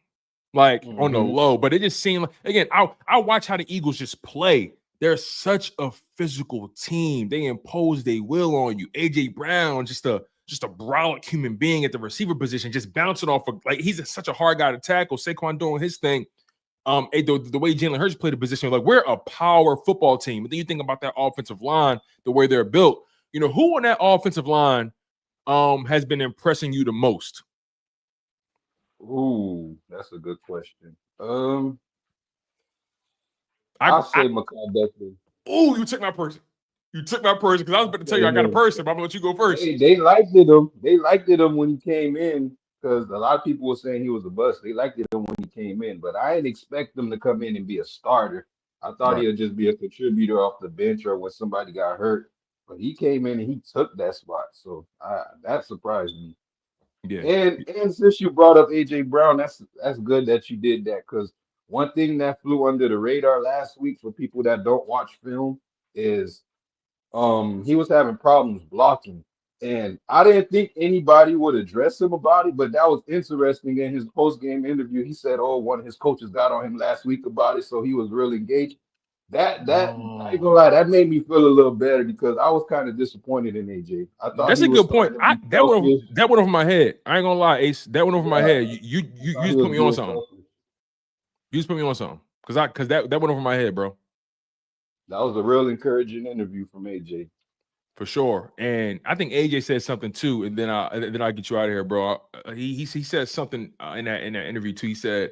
like on the Hmm. low, but it just seemed like again, I watch how the Eagles just play. They're such a physical team. They impose their will on you. AJ Brown, just a brolic human being at the receiver position, just bouncing off of like such a hard guy to tackle. Saquon doing his thing. The way Jalen Hurts played the position, like we're a power football team. But then you think about that offensive line, the way they're built. You know, who on that offensive line has been impressing you the most? Ooh, that's a good question. I, I'll I say Makai Beckley. oh, you took my person. You took my person because I was I'll about to tell you say I got a him. person, but I'm gonna let you go first. They liked it him. They liked it him when he came in because a lot of people were saying he was a bust. They liked it him when he came in, but I didn't expect him to come in and be a starter. I thought Right. he'd just be a contributor off the bench or when somebody got hurt. But he came in and he took that spot, so that surprised me. Yeah. And since you brought up AJ Brown, that's good that you did that because one thing that flew under the radar last week for people that don't watch film is he was having problems blocking. And I didn't think anybody would address him about it, but that was interesting in his post-game interview. He said, oh, one of his coaches got on him last week about it, so he was really engaged. That I ain't Oh, gonna lie, that made me feel a little better because I was kind of disappointed in AJ. I thought that's he a was good point. starting to be selfish. That went over my head. I ain't gonna lie, Ace. That went over my Yeah, head. I You thought he just put was me on being something. selfish. You just put me on something. Cause that went over my head, bro. That was a real encouraging interview from AJ. For sure. And I think AJ said something too, and then I'll get you out of here, bro. He said something in that interview too. He said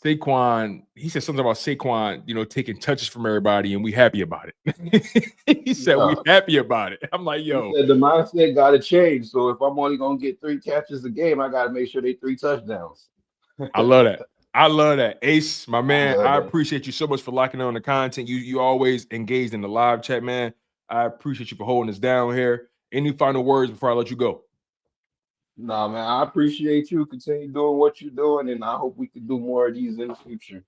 he said something about Saquon, taking touches from everybody, and we happy about it. He said we Yeah. happy about it. I'm like, He yo, said the mindset got to change. So if I'm only gonna get 3 catches a game, I got to make sure they 3 touchdowns. I love that. I love that. Ace, my I man, love I that. appreciate you so much for locking on the content. You always engaged in the live chat, man. I appreciate you for holding us down here. Any final words before I let you go? Nah, man, I appreciate you. Continue doing what you're doing, and I hope we can do more of these in the future.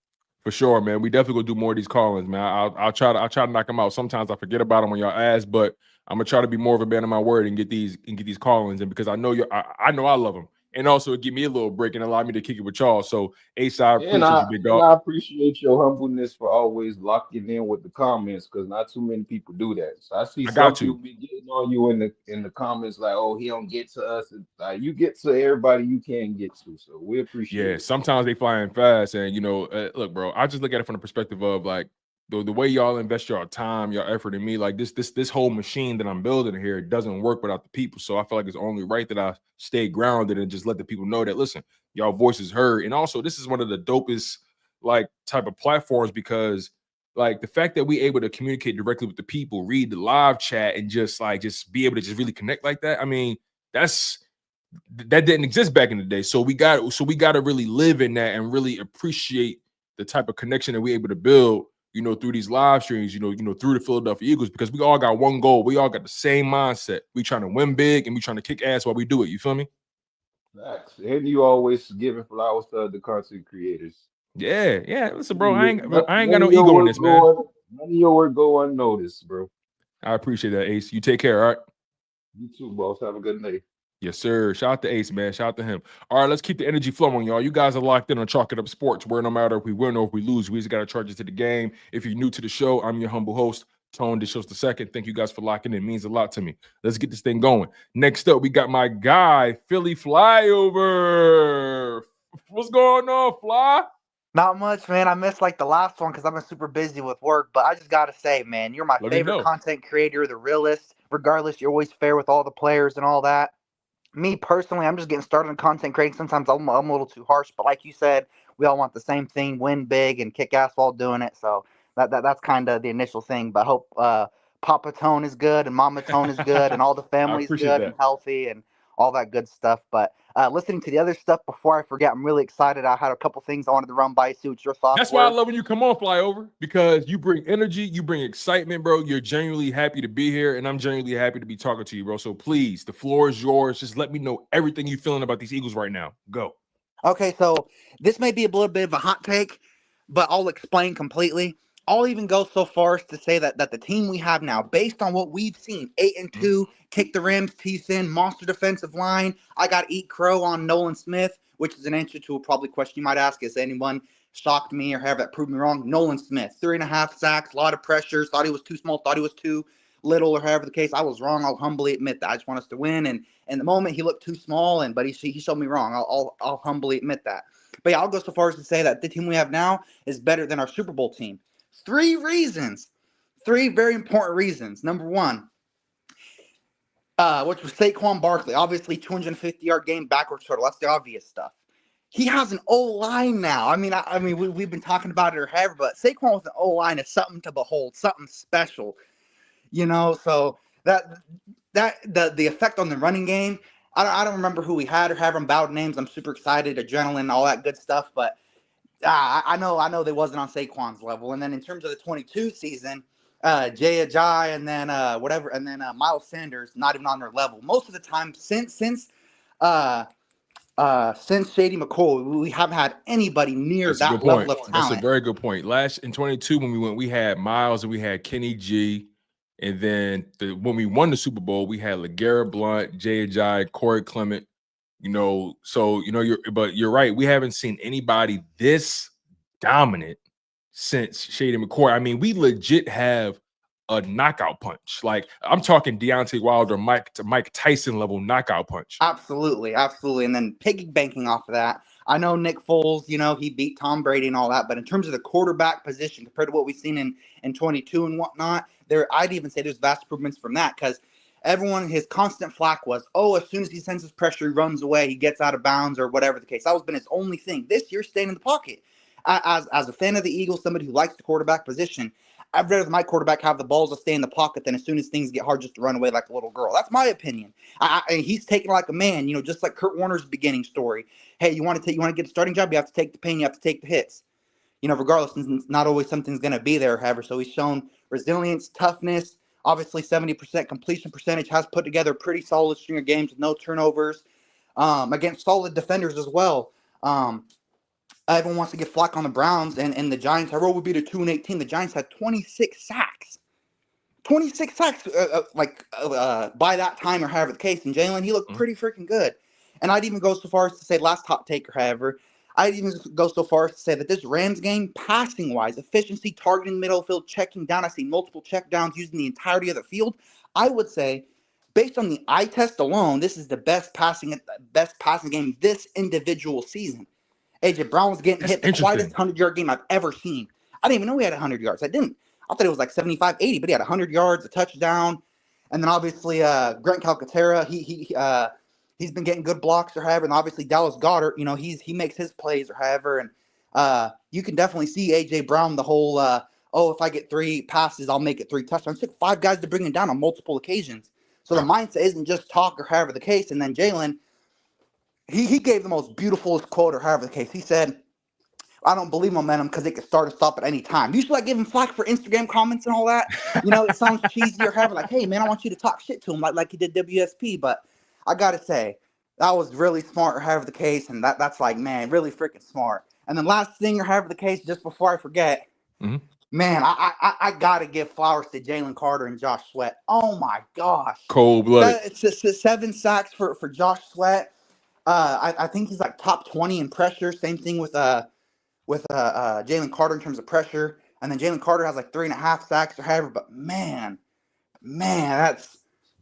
For sure, man. We definitely gonna do more of these call-ins, man. I'll try to knock them out. Sometimes I forget about them on your ass, but I'm gonna try to be more of a man of my word and get these call-ins in because I know I know I love them. And also it give me a little break and allow me to kick it with y'all. So Ace, I And appreciate I you, big and dog. I appreciate your humbleness for always locking in with the comments because not too many people do that. So I see I some got people you. be getting on you in the comments like, "Oh, he don't get to us." And, you get to everybody you can get to, so we appreciate Yeah, it. sometimes they flying fast, and look, bro. I just look at it from the perspective of like the way y'all invest your time, your effort in me. Like this whole machine that I'm building here doesn't work without the people. So I feel like it's only right that I stay grounded and just let the people know that listen, y'all voice is heard. And also, this is one of the dopest like type of platforms because like the fact that we able to communicate directly with the people, read the live chat, and just be able to just really connect like that. I mean, that didn't exist back in the day. So we got to really live in that and really appreciate the type of connection that we're able to build, through these live streams, through the Philadelphia Eagles, because we all got one goal. We all got the same mindset. We trying to win big and we trying to kick ass while we do it. You feel me? Facts. And you always giving flowers to the content creators. Yeah. Listen, bro, I ain't got None no of your ego in work this, man. None of your work go unnoticed, bro. I appreciate that, Ace. You take care, all right? You too, boss. Have a good day. Yes, sir. Shout out to Ace, man. Shout out to him. All right, let's keep the energy flowing, y'all. You guys are locked in on Chalk It Up Sports, where no matter if we win or if we lose, we just got to charge it to the game. If you're new to the show, I'm your humble host, Tone DeShields II. Thank you guys for locking in. It means a lot to me. Let's get this thing going. Next up, we got my guy, Philly Flyover. What's going on, Fly? Not much, man. I missed the last one because I've been super busy with work. But I just got to say, man, you're my favorite content creator, the realist. Regardless, you're always fair with all the players and all that. Me personally, I'm just getting started in content creating. Sometimes I'm a little too harsh, but like you said, we all want the same thing: win big and kick ass while doing it. So that's kind of the initial thing. But I hope Papa Tone is good and Mama Tone is good and all the family's good and healthy and all that good stuff. But listening to the other stuff before I forget, I'm really excited. I had a couple things I wanted to run by you, see what your thoughts That's were. why I love when you come on, Flyover, because you bring energy, you bring excitement, bro. You're genuinely happy to be here, and I'm genuinely happy to be talking to you, bro. So please, the floor is yours. Just let me know everything you're feeling about these Eagles right now. Go. Okay, so this may be a little bit of a hot take, but I'll explain completely. I'll even go so far as to say that the team we have now, based on what we've seen, 8-2, kick the Rams, teeth in, monster defensive line. I got to eat crow on Nolan Smith, which is an answer to a probably question you might ask. Has anyone shocked me or have that proved me wrong? Nolan Smith, 3.5 sacks, a lot of pressures, thought he was too small, thought he was too little, or however the case. I was wrong. I'll humbly admit that. I just want us to win. And in the moment, he looked too small, but he showed me wrong. I'll humbly admit that. But yeah, I'll go so far as to say that the team we have now is better than our Super Bowl team. 3 reasons. 3 very important reasons. Number 1, which was Saquon Barkley. Obviously, 250-yard game, backwards turtle. That's the obvious stuff. He has an O-line now. I mean, we've been talking about it or however, but Saquon with an O-line is something to behold, something special. So the effect on the running game, I don't remember who we had or have them bowed names. I'm super excited, adrenaline, all that good stuff, but I know they wasn't on Saquon's level. And then in terms of the 22 season, Jay Ajayi and then Miles Sanders not even on their level. Most of the time since Shady McCoy, we haven't had anybody near that level of talent. That's a very good point. Last in 22 when we went, we had Miles and we had Kenny G. And then when we won the Super Bowl, we had LeGarrette Blount, Jay Ajayi, Corey Clement. You're right. We haven't seen anybody this dominant since Shady McCoy. I mean, we legit have a knockout punch. Like, I'm talking Deontay Wilder, Mike Tyson level knockout punch. Absolutely. And then piggybacking off of that, I know Nick Foles, he beat Tom Brady and all that, but in terms of the quarterback position compared to what we've seen in 22 and whatnot, I'd even say there's vast improvements from that, because his constant flack was, as soon as he senses pressure, he runs away, he gets out of bounds or whatever the case. That was been his only thing. This year, staying in the pocket. As a fan of the Eagles, somebody who likes the quarterback position, I'd rather my quarterback have the balls to stay in the pocket than as soon as things get hard just to run away like a little girl. That's my opinion. And he's taking it like a man, just like Kurt Warner's beginning story. Hey, you want to get a starting job, you have to take the pain, you have to take the hits. Regardless, not always something's going to be there, however. So he's shown resilience, toughness. Obviously, 70% completion percentage, has put together a pretty solid string of games with no turnovers against solid defenders as well. Everyone wants to get flack on the Browns and the Giants. However, we beat a 2-8 team. The Giants had 26 sacks. 26 sacks by that time or however the case. And Jalen, he looked pretty freaking good. And I'd even go so far as to say, last hot take, however, I'd even go so far as to say that this Rams game, passing-wise, efficiency, targeting middle field, checking down, I see multiple check downs using the entirety of the field. I would say, based on the eye test alone, this is the best passing game this individual season. AJ Brown was getting hit the quietest 100-yard game I've ever seen. I didn't even know he had 100 yards. I didn't. I thought it was like 75, 80, but he had 100 yards, a touchdown. And then obviously Grant Calcaterra, he's been getting good blocks or however. And obviously Dallas Goedert, he makes his plays or however. And you can definitely see AJ Brown, the whole, if I get 3 passes, I'll make it 3 touchdowns. It took 5 guys to bring him down on multiple occasions. So the mindset isn't just talk or however the case. And then Jalen, he gave the most beautiful quote or however the case. He said, I don't believe momentum because it can start or stop at any time. Usually I give him flack for Instagram comments and all that. You know, it sounds cheesy or having like, hey, man, I want you to talk shit to him like he did WSP. But I got to say, that was really smart or however the case. And that's like, man, really freaking smart. And then last thing or however the case, just before I forget, man, I got to give flowers to Jalen Carter and Josh Sweat. Oh, my gosh. Cold-blooded. It's 7 sacks for Josh Sweat. I think he's like top 20 in pressure. Same thing with Jalen Carter in terms of pressure. And then Jalen Carter has like 3.5 sacks or however. But man,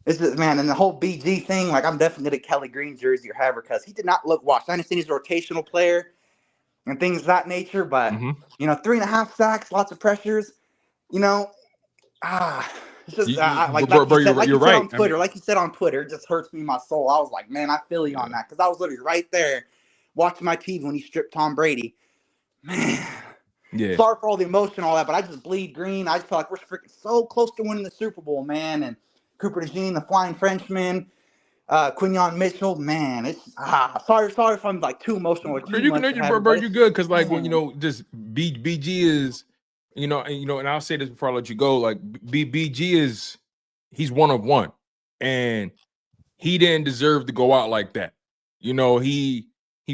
it's just, man, and the whole BG thing, like I'm definitely going to Kelly Green jersey or however because he did not look washed. I understand he's a rotational player and things of that nature, but, 3.5 sacks, lots of pressures, it's just like you said on Twitter, like you said on Twitter, it just hurts me in my soul. I was like, man, I feel you on that because I was literally right there watching my TV when he stripped Tom Brady. Man, sorry for all the emotion and all that, but I just bleed green. I just feel like we're freaking so close to winning the Super Bowl, man. And Cooper DeJean, the Flying Frenchman, Quinyon Mitchell, man. It's sorry if I'm like too emotional. You're good because like when just BG is, and I'll say this before I let you go. Like BG is, he's one of one, and he didn't deserve to go out like that. He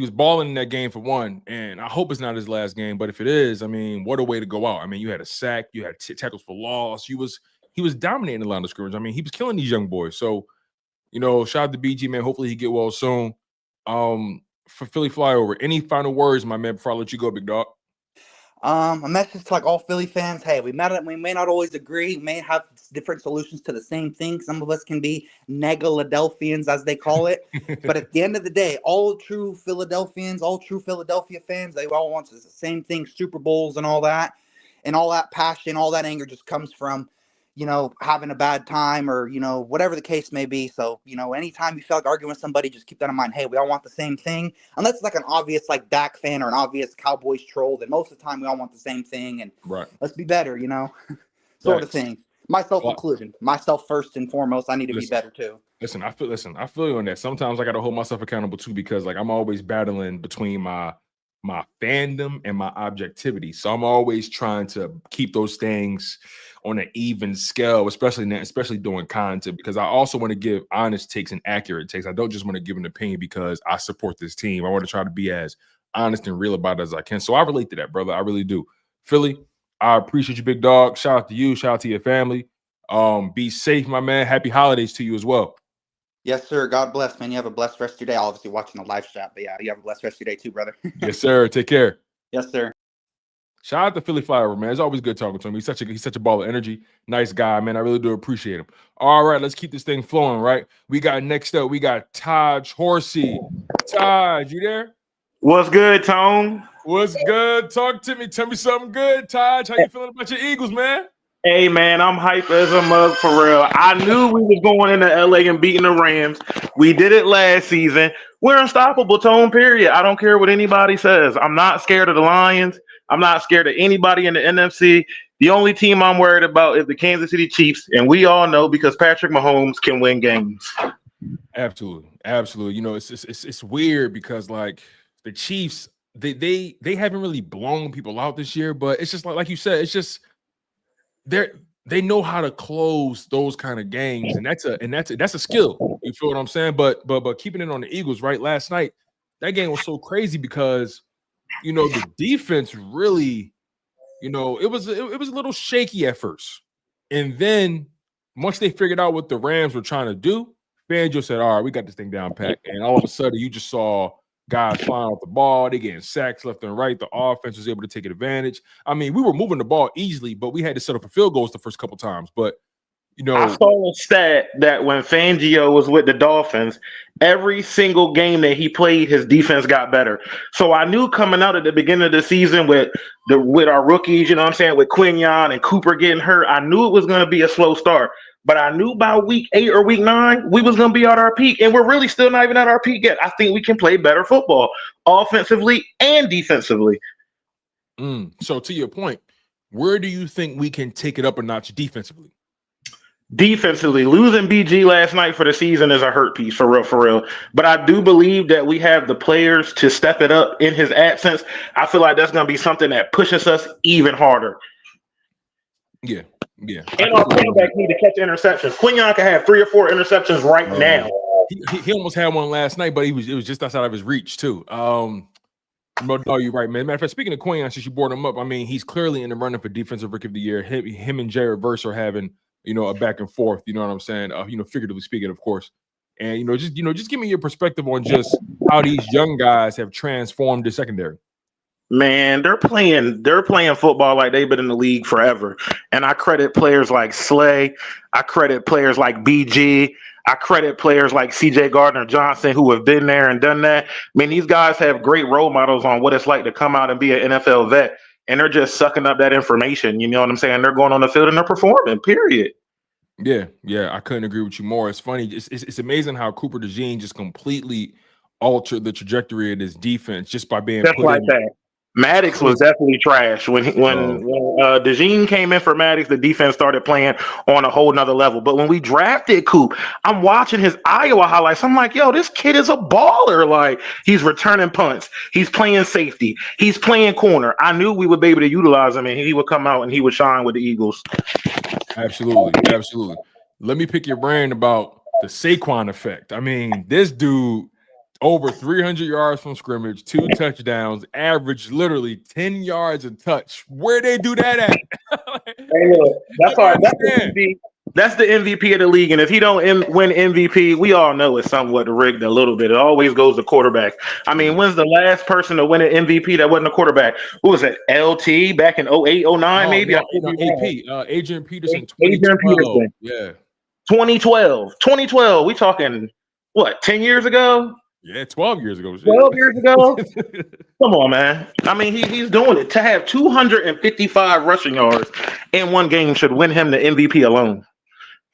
was balling in that game for one, and I hope it's not his last game. But if it is, I mean, what a way to go out. I mean, you had a sack, you had tackles for loss. He was dominating the line of scrimmage. I mean, he was killing these young boys. So, shout out to BG, man. Hopefully he get well soon. For Philly Flyover, any final words, my man, before I let you go, big dog? A message to like all Philly fans. Hey, we may not always agree. We may have different solutions to the same thing. Some of us can be Negaladelphians, as they call it. But at the end of the day, all true Philadelphians, all true Philadelphia fans, they all want the same thing, Super Bowls and all that. And all that passion, all that anger just comes from, having a bad time or, whatever the case may be. So, anytime you feel like arguing with somebody, just keep that in mind. Hey, we all want the same thing. Unless it's like an obvious like Dak fan or an obvious Cowboys troll, then most of the time we all want the same thing. And let's be better, sort of thing. Myself included. Myself first and foremost. I need to be better too. Listen, I feel you on that. Sometimes I got to hold myself accountable too because like I'm always battling between my fandom and my objectivity. So I'm always trying to keep those things on an even scale, especially doing content, because I also want to give honest takes and accurate takes. I don't just want to give an opinion because I support this team. I want to try to be as honest and real about it as I can. So I relate to that, brother. I really do. Philly, I appreciate you, big dog. Shout out to you. Shout out to your family. Be safe, my man. Happy holidays to you as well. Yes, sir. God bless, man. You have a blessed rest of your day. Obviously watching the live chat, but yeah, you have a blessed rest of your day too, brother. Yes, sir. Take care. Yes, sir. Shout out to Philly Flyover, man. It's always good talking to him. He's such a ball of energy. Nice guy, man. I really do appreciate him. All right, let's keep this thing flowing, right? We got next up, we got Taj Horsey. Taj, you there? What's good, Tone? What's good? Talk to me. Tell me something good, Taj. How you feeling about your Eagles, man? Hey, man, I'm hype as a mug for real. I knew we was going into LA and beating the Rams. We did it last season. We're unstoppable, Tone, period. I don't care what anybody says. I'm not scared of the Lions. I'm not scared of anybody in the NFC. The only team I'm worried about is the Kansas City Chiefs, and we all know because Patrick Mahomes can win games. Absolutely. It's weird because like the Chiefs, they haven't really blown people out this year, but it's just like you said, it's just they know how to close those kind of games, and that's a skill. You feel what I'm saying? But keeping it on the Eagles, right? Last night, that game was so crazy because the defense really, it was a little shaky at first, and then once they figured out what the Rams were trying to do, Fangio said, "All right, we got this thing down pat," and all of a sudden, you just saw guys flying off the ball. They getting sacks left and right. The offense was able to take advantage. I mean, we were moving the ball easily, but we had to settle for field goals the first couple times. But I saw a stat that when Fangio was with the Dolphins, every single game that he played, his defense got better. So I knew coming out at the beginning of the season with our rookies, with Quinyon and Cooper getting hurt, I knew it was going to be a slow start. But I knew by week 8 or week 9, we was going to be at our peak, and we're really still not even at our peak yet. I think we can play better football, offensively and defensively. So to your point, where do you think we can take it up a notch defensively? defensively, losing BG last night for the season is a hurt piece for real, for real. But I do believe that we have the players to step it up in his absence. I feel like that's going to be something that pushes us even harder. Yeah. And our quarterback need to catch interceptions. Quinyon can have 3 or 4 interceptions right now. He almost had one last night, but it was just outside of his reach too. No, you're right, man. Matter of fact, speaking of Quinyon, since you brought him up, I mean, he's clearly in the running for defensive rookie of the year. Him and Jared Verse are having, a back and forth. You know what I'm saying? Figuratively speaking, of course. And just give me your perspective on just how these young guys have transformed the secondary. Man, they're playing football like they've been in the league forever. And I credit players like Slay. I credit players like BG. I credit players like CJ Gardner Johnson who have been there and done that. I mean, these guys have great role models on what it's like to come out and be an NFL vet. And they're just sucking up that information. You know what I'm saying? They're going on the field and they're performing, period. Yeah, I couldn't agree with you more. It's funny. It's amazing how Cooper DeJean just completely altered the trajectory of this defense just by being just put like in. that. Maddox was definitely trash when DeJean came in for Maddox. The defense started playing on a whole nother level. But when we drafted Coop, I'm watching his Iowa highlights. I'm like, yo, this kid is a baller. Like, he's returning punts, he's playing safety, he's playing corner. I knew we would be able to utilize him, and he would come out and he would shine with the Eagles. Absolutely. Let me pick your brain about the Saquon effect. I mean, this dude. Over 300 yards from scrimmage, 2 touchdowns, average literally 10 yards a touch. Where they do that at? That's the MVP of the league. And if he don't win MVP, we all know it's somewhat rigged a little bit. It always goes to quarterback. I mean, when's the last person to win an MVP that wasn't a quarterback? Who was it? LT back in 08, 09 maybe? AP. Adrian Peterson. Adrian Peterson. Yeah. 2012. We talking, what, 10 years ago? Yeah, 12 years ago. 12 years ago? Come on, man. I mean, he's doing it. To have 255 rushing yards in one game should win him the MVP alone.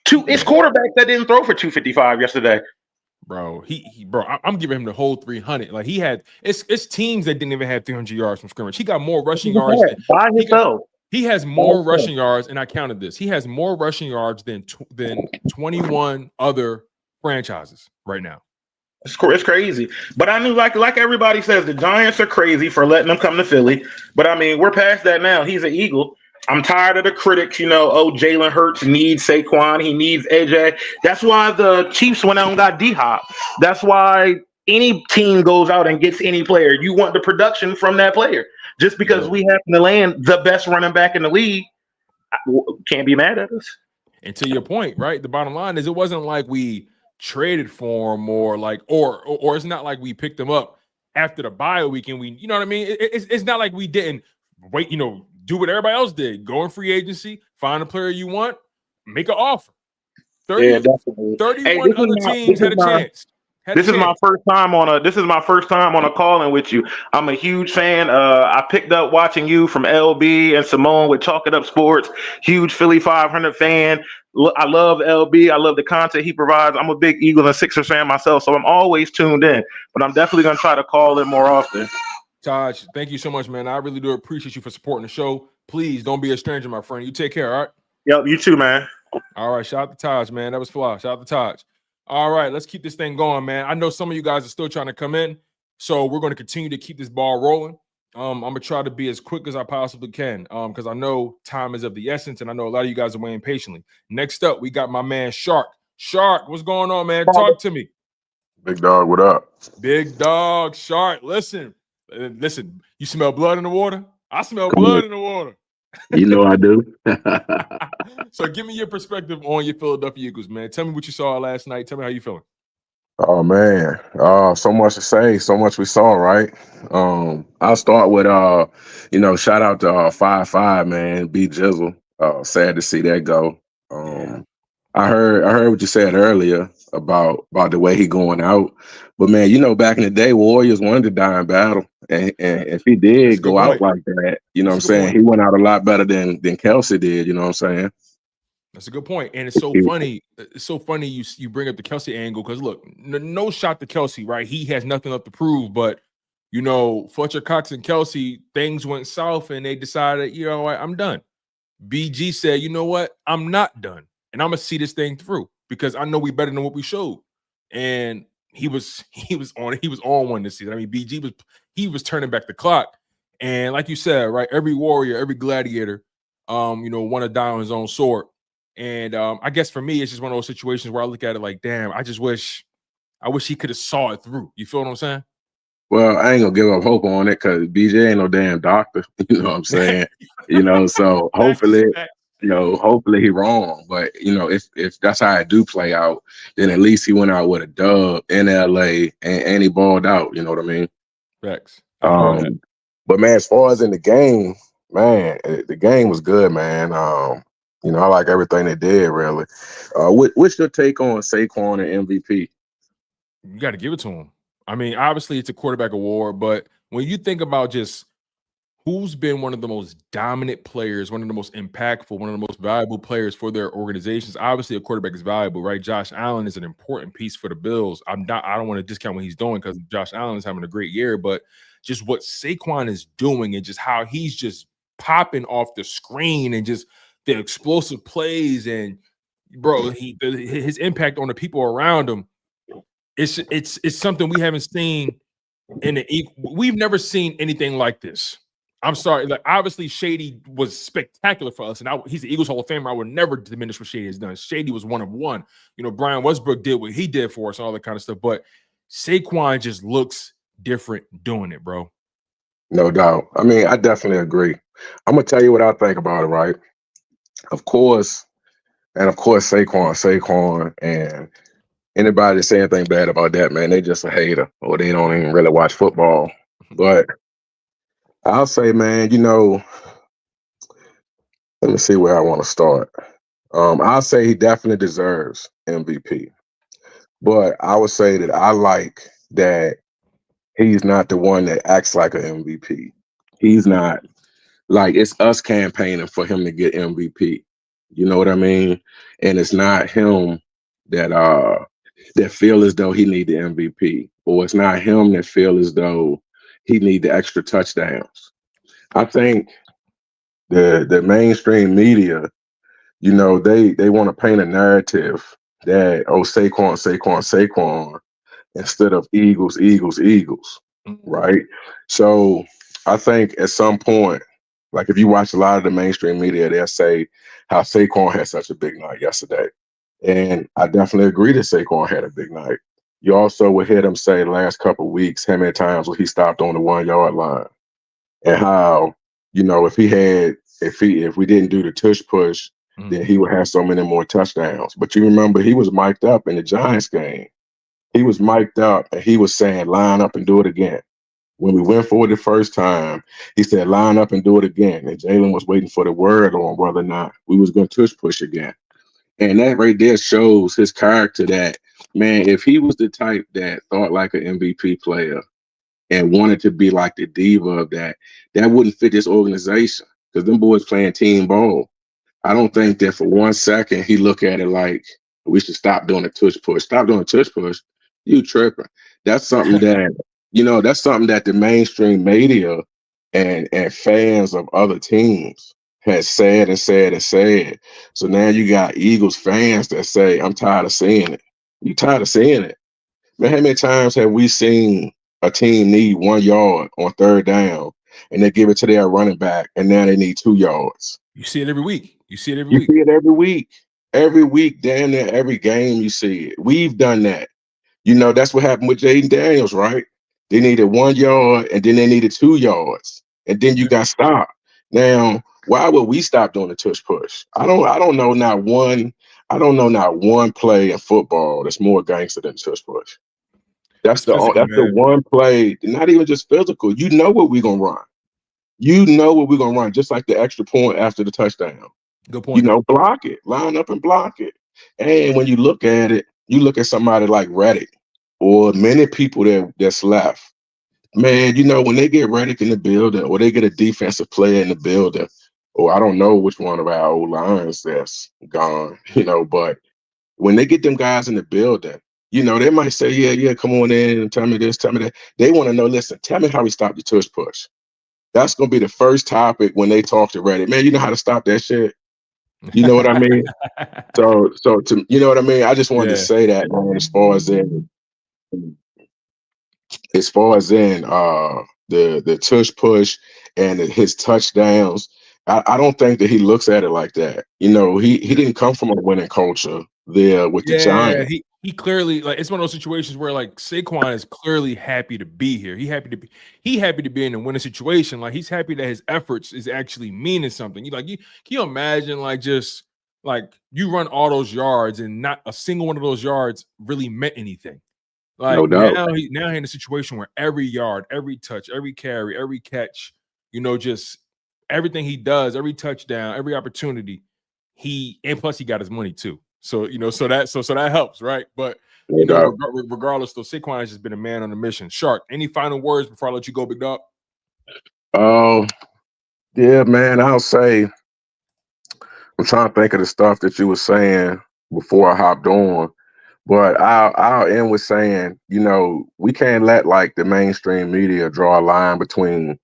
It's quarterbacks that didn't throw for 255 yesterday. Bro, I'm giving him the whole 300. Like, it's teams that didn't even have 300 yards from scrimmage. He got more rushing yards. By himself. He has more rushing yards, and I counted this. He has more rushing yards than 21 other franchises right now. It's crazy. But I mean, like everybody says, the Giants are crazy for letting him come to Philly. But I mean, we're past that now. He's an Eagle. I'm tired of the critics, Jalen Hurts needs Saquon. He needs AJ. That's why the Chiefs went out and got D-Hop. That's why any team goes out and gets any player. You want the production from that player. Just because we happen to land the best running back in the league, can't be mad at us. And to your point, right? The bottom line is it wasn't like we traded for him or it's not like we picked him up after the bye week and we, you know what I mean? It's not like we didn't wait, do what everybody else did. Go in free agency, find a player you want, make an offer. 31 other teams had a chance. This is my first time on a call-in with you. I'm a huge fan. I picked up watching you from LB and Simone with Chalk It Up Sports. Huge Philly 500 fan. I love LB. I love the content he provides. I'm a big Eagles and Sixers fan myself, so I'm always tuned in. But I'm definitely going to try to call in more often. Taj, thank you so much, man. I really do appreciate you for supporting the show. Please don't be a stranger, my friend. You take care, all right? Yep, you too, man. All right, shout out to Taj, man. That was fly. Shout out to Taj. All right, let's keep this thing going, man. I know some of you guys are still trying to come in, so we're going to continue to keep this ball rolling. I'm going to try to be as quick as I possibly can because I know time is of the essence, and I know a lot of you guys are waiting patiently. Next up, we got my man, Shark. Shark, what's going on, man? Talk to me. Big dog, what up? Big dog, Shark. Listen, you smell blood in the water? I smell blood in the water. You know I do. So give me your perspective on your Philadelphia Eagles, man. Tell me what you saw last night. Tell me how you feeling. Oh man, so much to say, so much we saw, right? I'll start with shout out to 5-5, man, B Jizzle. Sad to see that go. I heard what you said earlier about the way he going out. But man, back in the day, Warriors wanted to die in battle. And if he did go out like that, you know what I'm saying? He went out a lot better than Kelsey did, you know what I'm saying? That's a good point. And it's so funny. It's so funny you bring up the Kelsey angle because, look, no shot to Kelsey, right? He has nothing left to prove. But, Fletcher Cox and Kelsey, things went south and they decided, I'm done. BG said, you know what? I'm not done. and I'm gonna see this thing through because I know we better than what we showed. And he was on one this season. I mean, BG was turning back the clock. And like you said, right, every warrior, every gladiator, want to die on his own sword. And I guess for me, it's just one of those situations where I look at it like, damn, I wish he could have saw it through. You feel what I'm saying? Well, I ain't gonna give up hope on it because BJ ain't no damn doctor. You know what I'm saying? So hopefully, hopefully he wrong. But if that's how it do play out, then at least he went out with a dub in LA and he balled out. You know what I mean? Facts. But man, as far as in the game, man, the game was good, man. I like everything they did, really. What's your take on Saquon and MVP? You got to give it to him. I mean, obviously it's a quarterback award, but when you think about just who's been one of the most dominant players, one of the most impactful, one of the most valuable players for their organizations, obviously a quarterback is valuable, right? Josh Allen is an important piece for the Bills. I don't want to discount what he's doing because Josh Allen is having a great year, but just what Saquon is doing and just how he's just popping off the screen and just the explosive plays and bro, his impact on the people around him. It's something we haven't seen we've never seen anything like this. I'm sorry, like obviously Shady was spectacular for us, and he's the Eagles Hall of Famer. I would never diminish what Shady has done. Shady was one of one. Brian Westbrook did what he did for us and all that kind of stuff. But Saquon just looks different doing it, bro. No doubt. I mean, I definitely agree. I'm gonna tell you what I think about it, right? Of course, Saquon, and anybody that say anything bad about that, man, they just a hater or they don't even really watch football. But I'll say, man, let me see where I want to start. I'll say he definitely deserves MVP. But I would say that I like that he's not the one that acts like an MVP. He's not like it's us campaigning for him to get MVP. You know what I mean? And it's not him that feel as though he need the MVP, or it's not him that feel as though he need the extra touchdowns. I think the mainstream media, they want to paint a narrative that Saquon instead of Eagles, right? So I think at some point, like if you watch a lot of the mainstream media, they'll say how Saquon had such a big night yesterday. And I definitely agree that Saquon had a big night. You also would hear them say the last couple of weeks how many times he stopped on the 1 yard line. And how, if we didn't do the tush push, then he would have so many more touchdowns. But you remember he was mic'd up in the Giants game. He was mic'd up and he was saying, line up and do it again. When we went for it the first time, he said, line up and do it again. And Jalen was waiting for the word on whether or not we was going to tush push again. And that right there shows his character that, man, if he was the type that thought like an MVP player and wanted to be like the diva of that wouldn't fit this organization because them boys playing team ball. I don't think that for 1 second he look at it like we should stop doing a tush push. Stop doing a tush push. You tripping. That's something that, that's something that the mainstream media and fans of other teams has said and said and said. So now you got Eagles fans that say, I'm tired of seeing it. You tired of seeing it? Man, how many times have we seen a team need 1 yard on third down and they give it to their running back and now they need 2 yards? You see it every week. You see it every week. Every week, damn near every game you see it. We've done that. That's what happened with Jaden Daniels, right? They needed 1 yard and then they needed 2 yards. And then you got stopped. Now, why would we stop doing the tush push? I don't know not one play in football that's more gangster than tush push. That's the one play, not even just physical. You know what we're gonna run. Just like the extra point after the touchdown. Good point. Block it, line up and block it. And when you look at it, you look at somebody like Reddick or many people that's left. Man, when they get Reddick in the building or they get a defensive player in the building, or I don't know which one of our old lines that's gone, but when they get them guys in the building, they might say, yeah, come on in and tell me this, tell me that. They want to know, listen, tell me how we stop the tush push. That's going to be the first topic when they talk to Reddick. Man, you know how to stop that shit? You know what I mean? So to you know what I mean. I just wanted to Yeah, say that, man, as far as in the tush push and his touchdowns, I don't think that he looks at it like that. You know, he didn't come from a winning culture there with the yeah. Giants. He clearly like it's one of those situations where like Saquon is clearly happy to be here. He happy to be in a winning situation. Like he's happy that his efforts is actually meaning something. Can you imagine like just like you run all those yards and not a single one of those yards really meant anything. No Like doubt. now he in a situation where every yard, every touch, every carry, every catch, just everything he does, every touchdown, every opportunity, and plus he got his money too. So that helps, right? But No doubt. regardless, though, Saquon has just been a man on a mission. Shark, any final words before I let you go, big dog? Um, yeah, man, I'll say I'm trying to think of the stuff that you were saying before I hopped on. But I'll end with saying, we can't let like the mainstream media draw a line between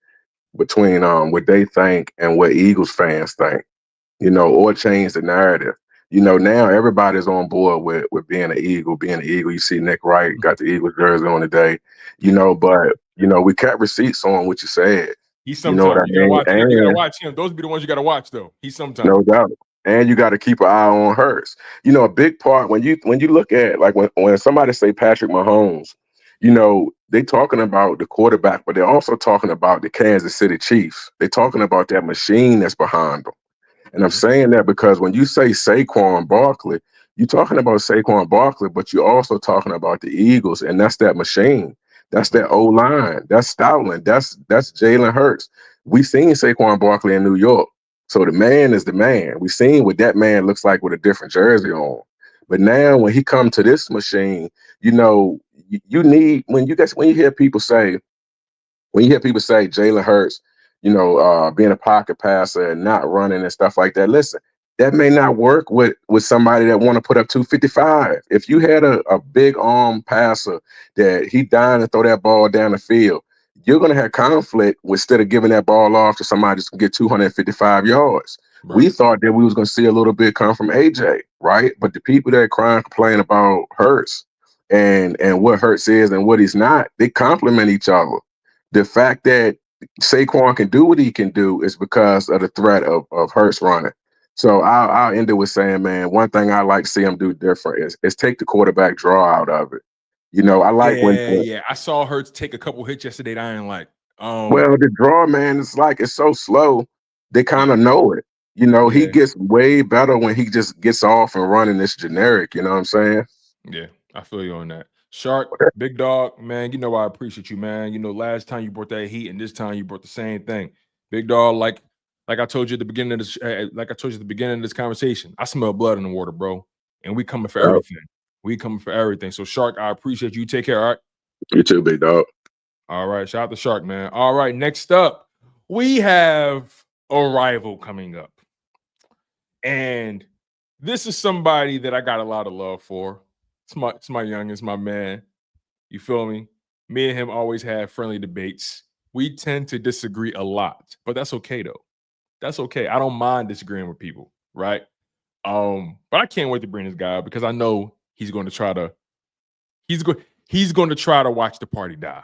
what they think and what Eagles fans think, or change the narrative. Now everybody's on board with being an Eagle, being an Eagle. You see Nick Wright got the Eagles jersey on today, but we kept receipts on what you said. He's You know what sometimes I you gotta mean? watch. You gotta And watch him. Those be the ones you gotta watch, though. He's sometimes. no doubt. And you got to keep an eye on Hurts. A big part when you look at like when somebody say Patrick Mahomes, they talking about the quarterback, but they're also talking about the Kansas City Chiefs. They're talking about that machine that's behind them. And I'm Mhm. saying that because when you say Saquon Barkley, you're talking about Saquon Barkley, but you're also talking about the Eagles, and that's that machine. That's Mhm. that O line. That's Stoutland. That's Jalen Hurts. We seen Saquon Barkley in New York. So the man is the man. We seen what that man looks like with a different jersey on. But now when he come to this machine, you need when you hear people say Jalen Hurts, being a pocket passer and not running and stuff like that. Listen, that may not work with somebody that want to put up 255. If you had a big arm passer that he dying to throw that ball down the field, you're gonna have conflict instead of giving that ball off to somebody that's gonna get 255 yards. Right. We thought that we was gonna see a little bit come from AJ, right? But the people that crying complain about Hurts and what Hurts is and what he's not, they complement each other. The fact that Saquon can do what he can do is because of the threat of Hurts running. So I'll end it with saying, man, one thing I like to see him do different is take the quarterback draw out of it. I like when Yeah. I saw Hurts take a couple hits yesterday that I ain't like. well the draw, man, it's so slow. They kind Yeah, of know it. He yeah, gets way better when he just gets off and running this generic. You know what I'm saying? yeah. I feel you on that. Shark, big dog, man. I appreciate you, man. Last time you brought that heat, and this time you brought the same thing. Big dog, like I told you at the beginning of this, like I told you at the beginning of this conversation, I smell blood in the water, bro. And we coming for Yeah. everything. We coming for everything. So, Shark, I appreciate you. Take care. All right. You too, big dog. All right. Shout out to Shark, man. All right. Next up, we have a rival coming up. And this is somebody that I got a lot of love for. It's my youngest, my man. You feel me? Me and him always have friendly debates. We tend to disagree a lot, but that's okay though. That's okay. I don't mind disagreeing with people, right? But I can't wait to bring this guy up because I know he's going he's going to try to watch the party die.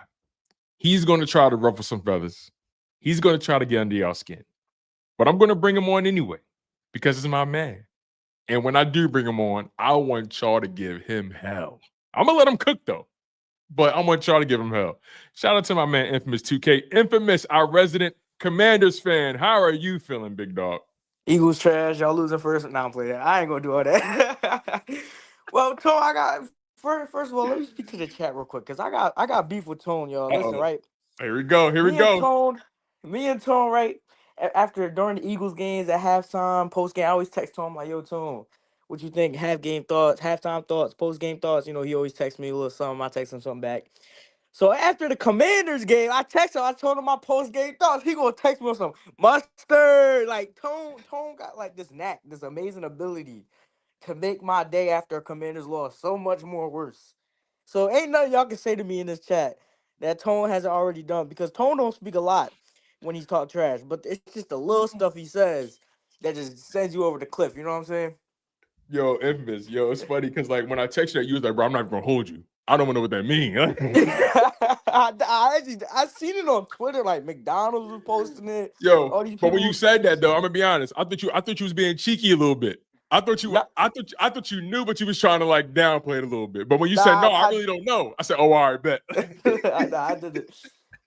He's going to try to ruffle some feathers. He's going to try to get under y'all skin. But I'm going to bring him on anyway because it's my man. And when I do bring him on, I want y'all to give him hell. I'm gonna let him cook though, but I want y'all to give him hell. Shout out to my man Infamous 2K. Infamous, our resident Commanders fan. How are you feeling, big dog? Eagles trash. Y'all losing first. Nah, I'm playing that. I ain't gonna do all that. Well, Tone, I got first of all, let me speak to the chat real quick because I got beef with Tone, y'all. Listen, Uh-oh. right? Here we go. Here we Me and go. Tone, me and Tone, right? After during the Eagles games at halftime, post game, I always text Tone like, "Yo, Tone, what you think? Half game thoughts, halftime thoughts, post game thoughts." He always texts me a little something. I text him something back. So after the Commanders game, I texted him. I told him my post game thoughts. He gonna text me with some mustard. Like Tone got like this knack, this amazing ability to make my day after a Commanders loss so much more worse. So ain't nothing y'all can say to me in this chat that Tone hasn't already done because Tone don't speak a lot when he's talk trash, but it's just the little stuff he says that just sends you over the cliff. You know what I'm saying? Yo, infamous. Yo, it's funny because like when I text you that, you was like, bro, I'm not even gonna hold you. I don't know what that means. I seen it on Twitter. Like McDonald's was posting it. Yo, All these but when people. you said that though, I'm gonna be honest. I thought you was being cheeky a little bit. I thought Nah, you knew, but you was trying to like downplay it a little bit. But when you said nah, no, I really don't know. I said, oh, all right, bet. I did it.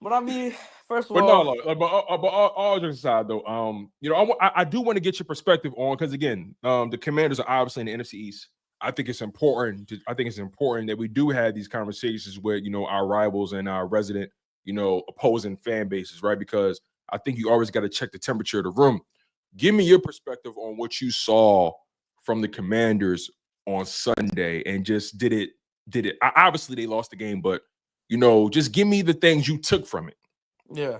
But I mean, first of But no, all, like, but all jokes aside, though, you know, I do want to get your perspective on because again, the Commanders are obviously in the NFC East. I think it's important. I think it's important that we do have these conversations with our rivals and our resident opposing fan bases, right? Because I think you always got to check the temperature of the room. Give me your perspective on what you saw from the Commanders on Sunday, and just did it? Obviously, they lost the game, but just give me the things you took from it. yeah.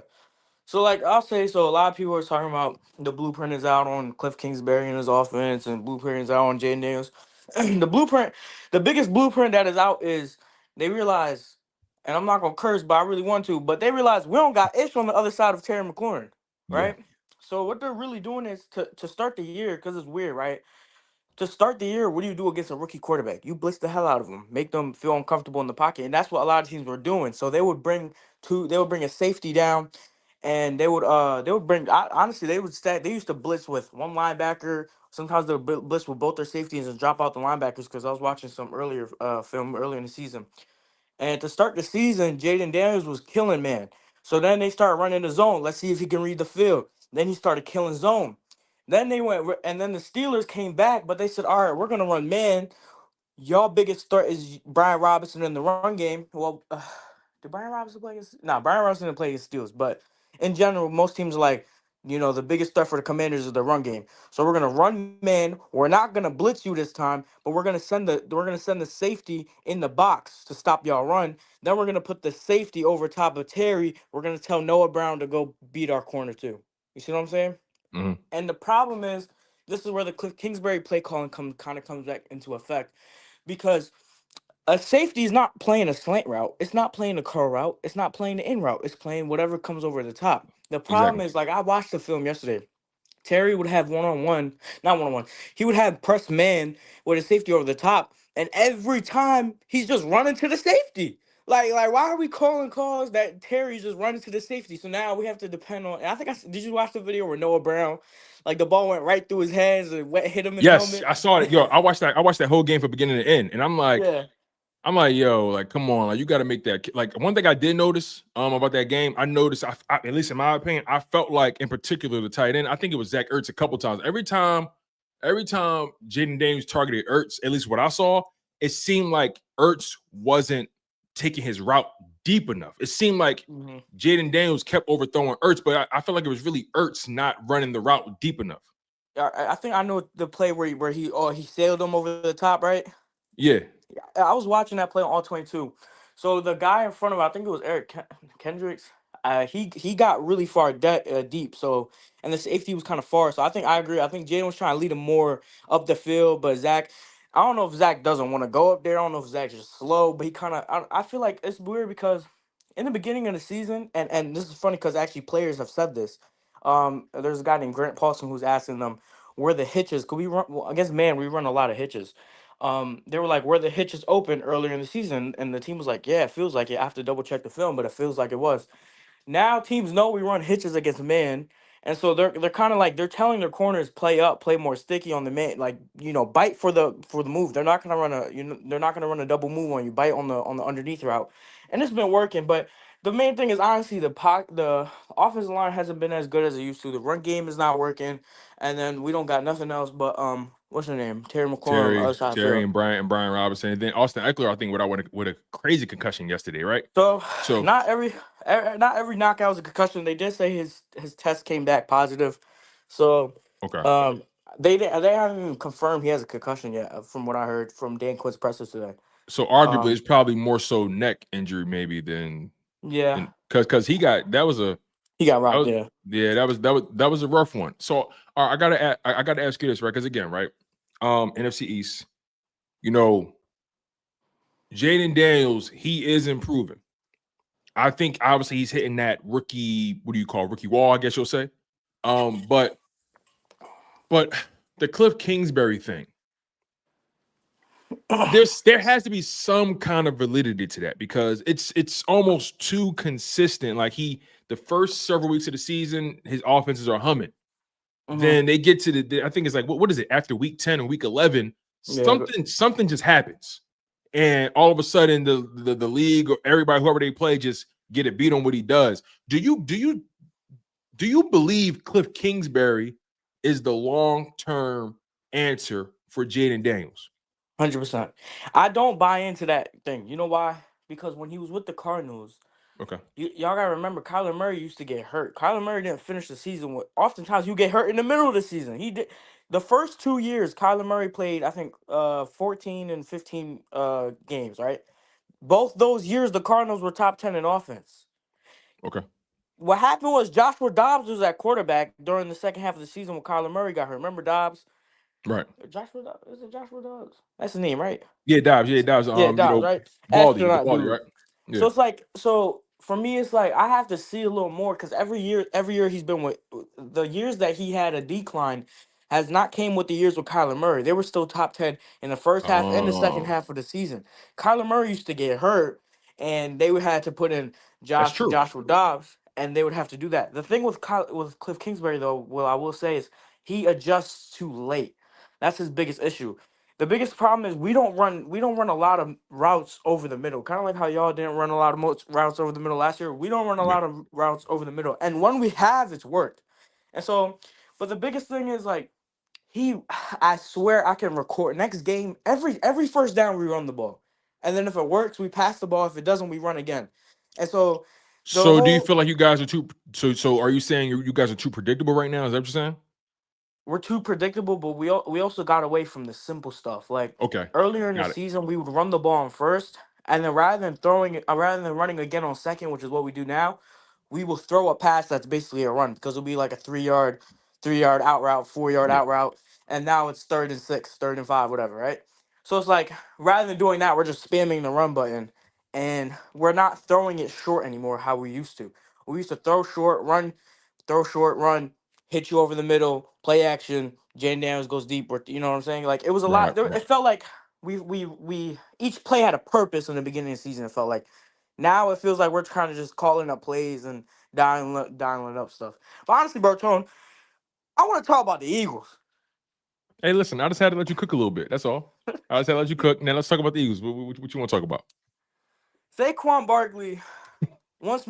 So like I'll say, so a lot of people are talking about the blueprint is out on Cliff Kingsbury and his offense, and blueprint is out on Jaden Daniels. The blueprint, the biggest blueprint that is out is they realize, and I'm not gonna curse, but I really want to, but they realize we don't got Ish on the other side of Terry McLaurin, Yeah. right? So what they're really doing is to start the year, because it's weird, right? To start the year, what do you do against a rookie quarterback? You blitz the hell out of them, make them feel uncomfortable in the pocket, and that's what a lot of teams were doing. So they would bring a safety down, and they would bring. Honestly, they would stack. They used to blitz with one linebacker. Sometimes they would blitz with both their safeties and drop out the linebackers. Because I was watching some earlier film earlier in the season, and to start the season, Jaden Daniels was killing man. So then they started running the zone. Let's see if he can read the field. Then he started killing zone. Then they went, and then the Steelers came back, but they said, "All right, we're gonna run man. Y'all biggest threat is Brian Robinson in the run game." Well, did Brian Robinson play against? No, Brian Robinson didn't play against Steelers, but in general, most teams are like, the biggest threat for the Commanders is the run game. So we're gonna run man. We're not gonna blitz you this time, but we're gonna send the safety in the box to stop y'all run. Then we're gonna put the safety over top of Terry. We're gonna tell Noah Brown to go beat our corner too. You see what I'm saying? Mhm. And the problem is, this is where the Cliff Kingsbury play calling kind of comes back into effect, because a safety is not playing a slant route. It's not playing a curl route. It's not playing the in route. It's playing whatever comes over the top. The problem Exactly. is, like, I watched the film yesterday. Terry would have not one on one. He would have press man with a safety over the top, and every time he's just running to the safety. Like why are we calling calls that Terry's just running to the safety? So now we have to depend on. And I think did you watch the video where Noah Brown, like the ball went right through his hands and hit him in the Yes, helmet? I saw it. Yo, I watched that whole game from beginning to end, and Yeah. I'm like, yo, like, come on, like, you got to make that. Like, one thing I did notice about that game, I noticed, at least in my opinion, I felt like, in particular, the tight end, I think it was Zach Ertz a couple times. Every time Jaden Daniels targeted Ertz, at least what I saw, it seemed like Ertz wasn't taking his route deep enough. It seemed like Mhm. Jaden Daniels kept overthrowing Ertz, but I feel like it was really Ertz not running the route deep enough. I think I know the play where he sailed him over the top, right? Yeah. I was watching that play on all 22. So the guy in front of him, I think it was Eric Kendricks. He got really far deep. So, and the safety was kind of far. So I agree. I think Jaden was trying to lead him more up the field, but Zach, I don't know if Zach doesn't want to go up there. I don't know if Zach's just slow, but he kind of. I feel like it's weird because in the beginning of the season, and this is funny because actually players have said this. There's a guy named Grant Paulson who's asking them where the hitches. Could we run against man? We run a lot of hitches. They were like, were the hitches open earlier in the season? And the team was like, yeah, it feels like it. I have to double check the film, but it feels like it was. Now teams know we run hitches against man, and so they're kind of like they're telling their corners play up, play more sticky on the man, like bite for the move. They're not gonna run they're not gonna run a double move on you, bite on the underneath route, and it's been working. But the main thing is honestly the offensive line hasn't been as good as it used to. The run game is not working, and then we don't got nothing else but what's her name, Terry McLaurin on the other side of the Terry field. and Brian Robinson, and then Austin Eckler, I think, with a crazy concussion yesterday, right? So So not every knockout is a concussion. They did say his test came back positive. So okay. um they haven't even confirmed he has a concussion yet, from what I heard from Dan Quinn's presser today. So arguably, Um it's probably more so neck injury maybe than yeah, because he got that was a he got that rocked, was yeah. yeah that was a rough one. So all right, I gotta ask you this, right? Because again, right, NFC East, Jaden Daniels, he is improving. I think obviously he's hitting that rookie, what do you call rookie wall? I guess you'll say. But But the Cliff Kingsbury thing, there has to be some kind of validity to that because it's almost too consistent. Like the first several weeks of the season, his offenses are humming. Then they get to I think it's like what is it after week 10 and week 11? Something just happens, and all of a sudden the league or everybody whoever they play just get a beat on what he does. Do you believe Cliff Kingsbury is the long-term answer for Jaden Daniels? 100%. I don't buy into that thing. You know why? Because when he was with the Cardinals, Okay. y'all gotta remember Kyler Murray used to get hurt. Kyler Murray didn't finish the season with. Oftentimes, you get hurt in the middle of the season. He did. The first 2 years, Kyler Murray played, I think, 14 and 15 games. Right. Both those years, the Cardinals were top 10 in offense. Okay. What happened was Joshua Dobbs was at quarterback during the second half of the season when Kyler Murray got hurt. Remember Dobbs? Right. Is it Joshua Dobbs? That's his name, right? Yeah, Dobbs. Yeah, Dobbs. Yeah, Dobbs, right? Baldy, Astronaut Baldy, dude. right? Yeah. So it's like, so for me, it's like I have to see a little more because every year he's been with the years that he had a decline has not came with the years with Kyler Murray. They were still top 10 in the first half and the second half of the season. Kyler Murray used to get hurt, and they would have to put in That's true. Joshua Dobbs, and they would have to do that. The thing with Cliff Kingsbury, though, well, I will say is he adjusts too late. That's his biggest issue. The biggest problem is we don't run a lot of routes over the middle. Kind of like how y'all didn't run a lot of routes over the middle last year. We don't run a lot of routes over the middle. And when we have, it's worked. And so, but the biggest thing is like I swear I can record next game every first down we run the ball. And then if it works, we pass the ball. If it doesn't, we run again. And so do you feel like you guys are too so are you saying you guys are too predictable right now? Is that what you're saying? We're too predictable, but we also got away from the simple stuff. Like Okay. Earlier in the season, we would run the ball on first, and then rather than running again on second, which is what we do now, we will throw a pass that's basically a run because it'll be like a 3 yard out route, 4 yard out route, and now it's 3rd and 6, 3rd and 5, whatever, right? So it's like rather than doing that, we're just spamming the run button, and we're not throwing it short anymore how we used to. We used to throw short, run, hit you over the middle, play action. Jaden Daniels goes deep. You know what I'm saying? Like it was a lot. It felt like we each play had a purpose in the beginning of the season. It felt like now it feels like we're trying to just calling up plays and dialing up stuff. But honestly, bro, Tone, I want to talk about the Eagles. Hey, listen, I just had to let you cook a little bit. That's all. I just had to let you cook. Now let's talk about the Eagles. What you want to talk about? Saquon Barkley what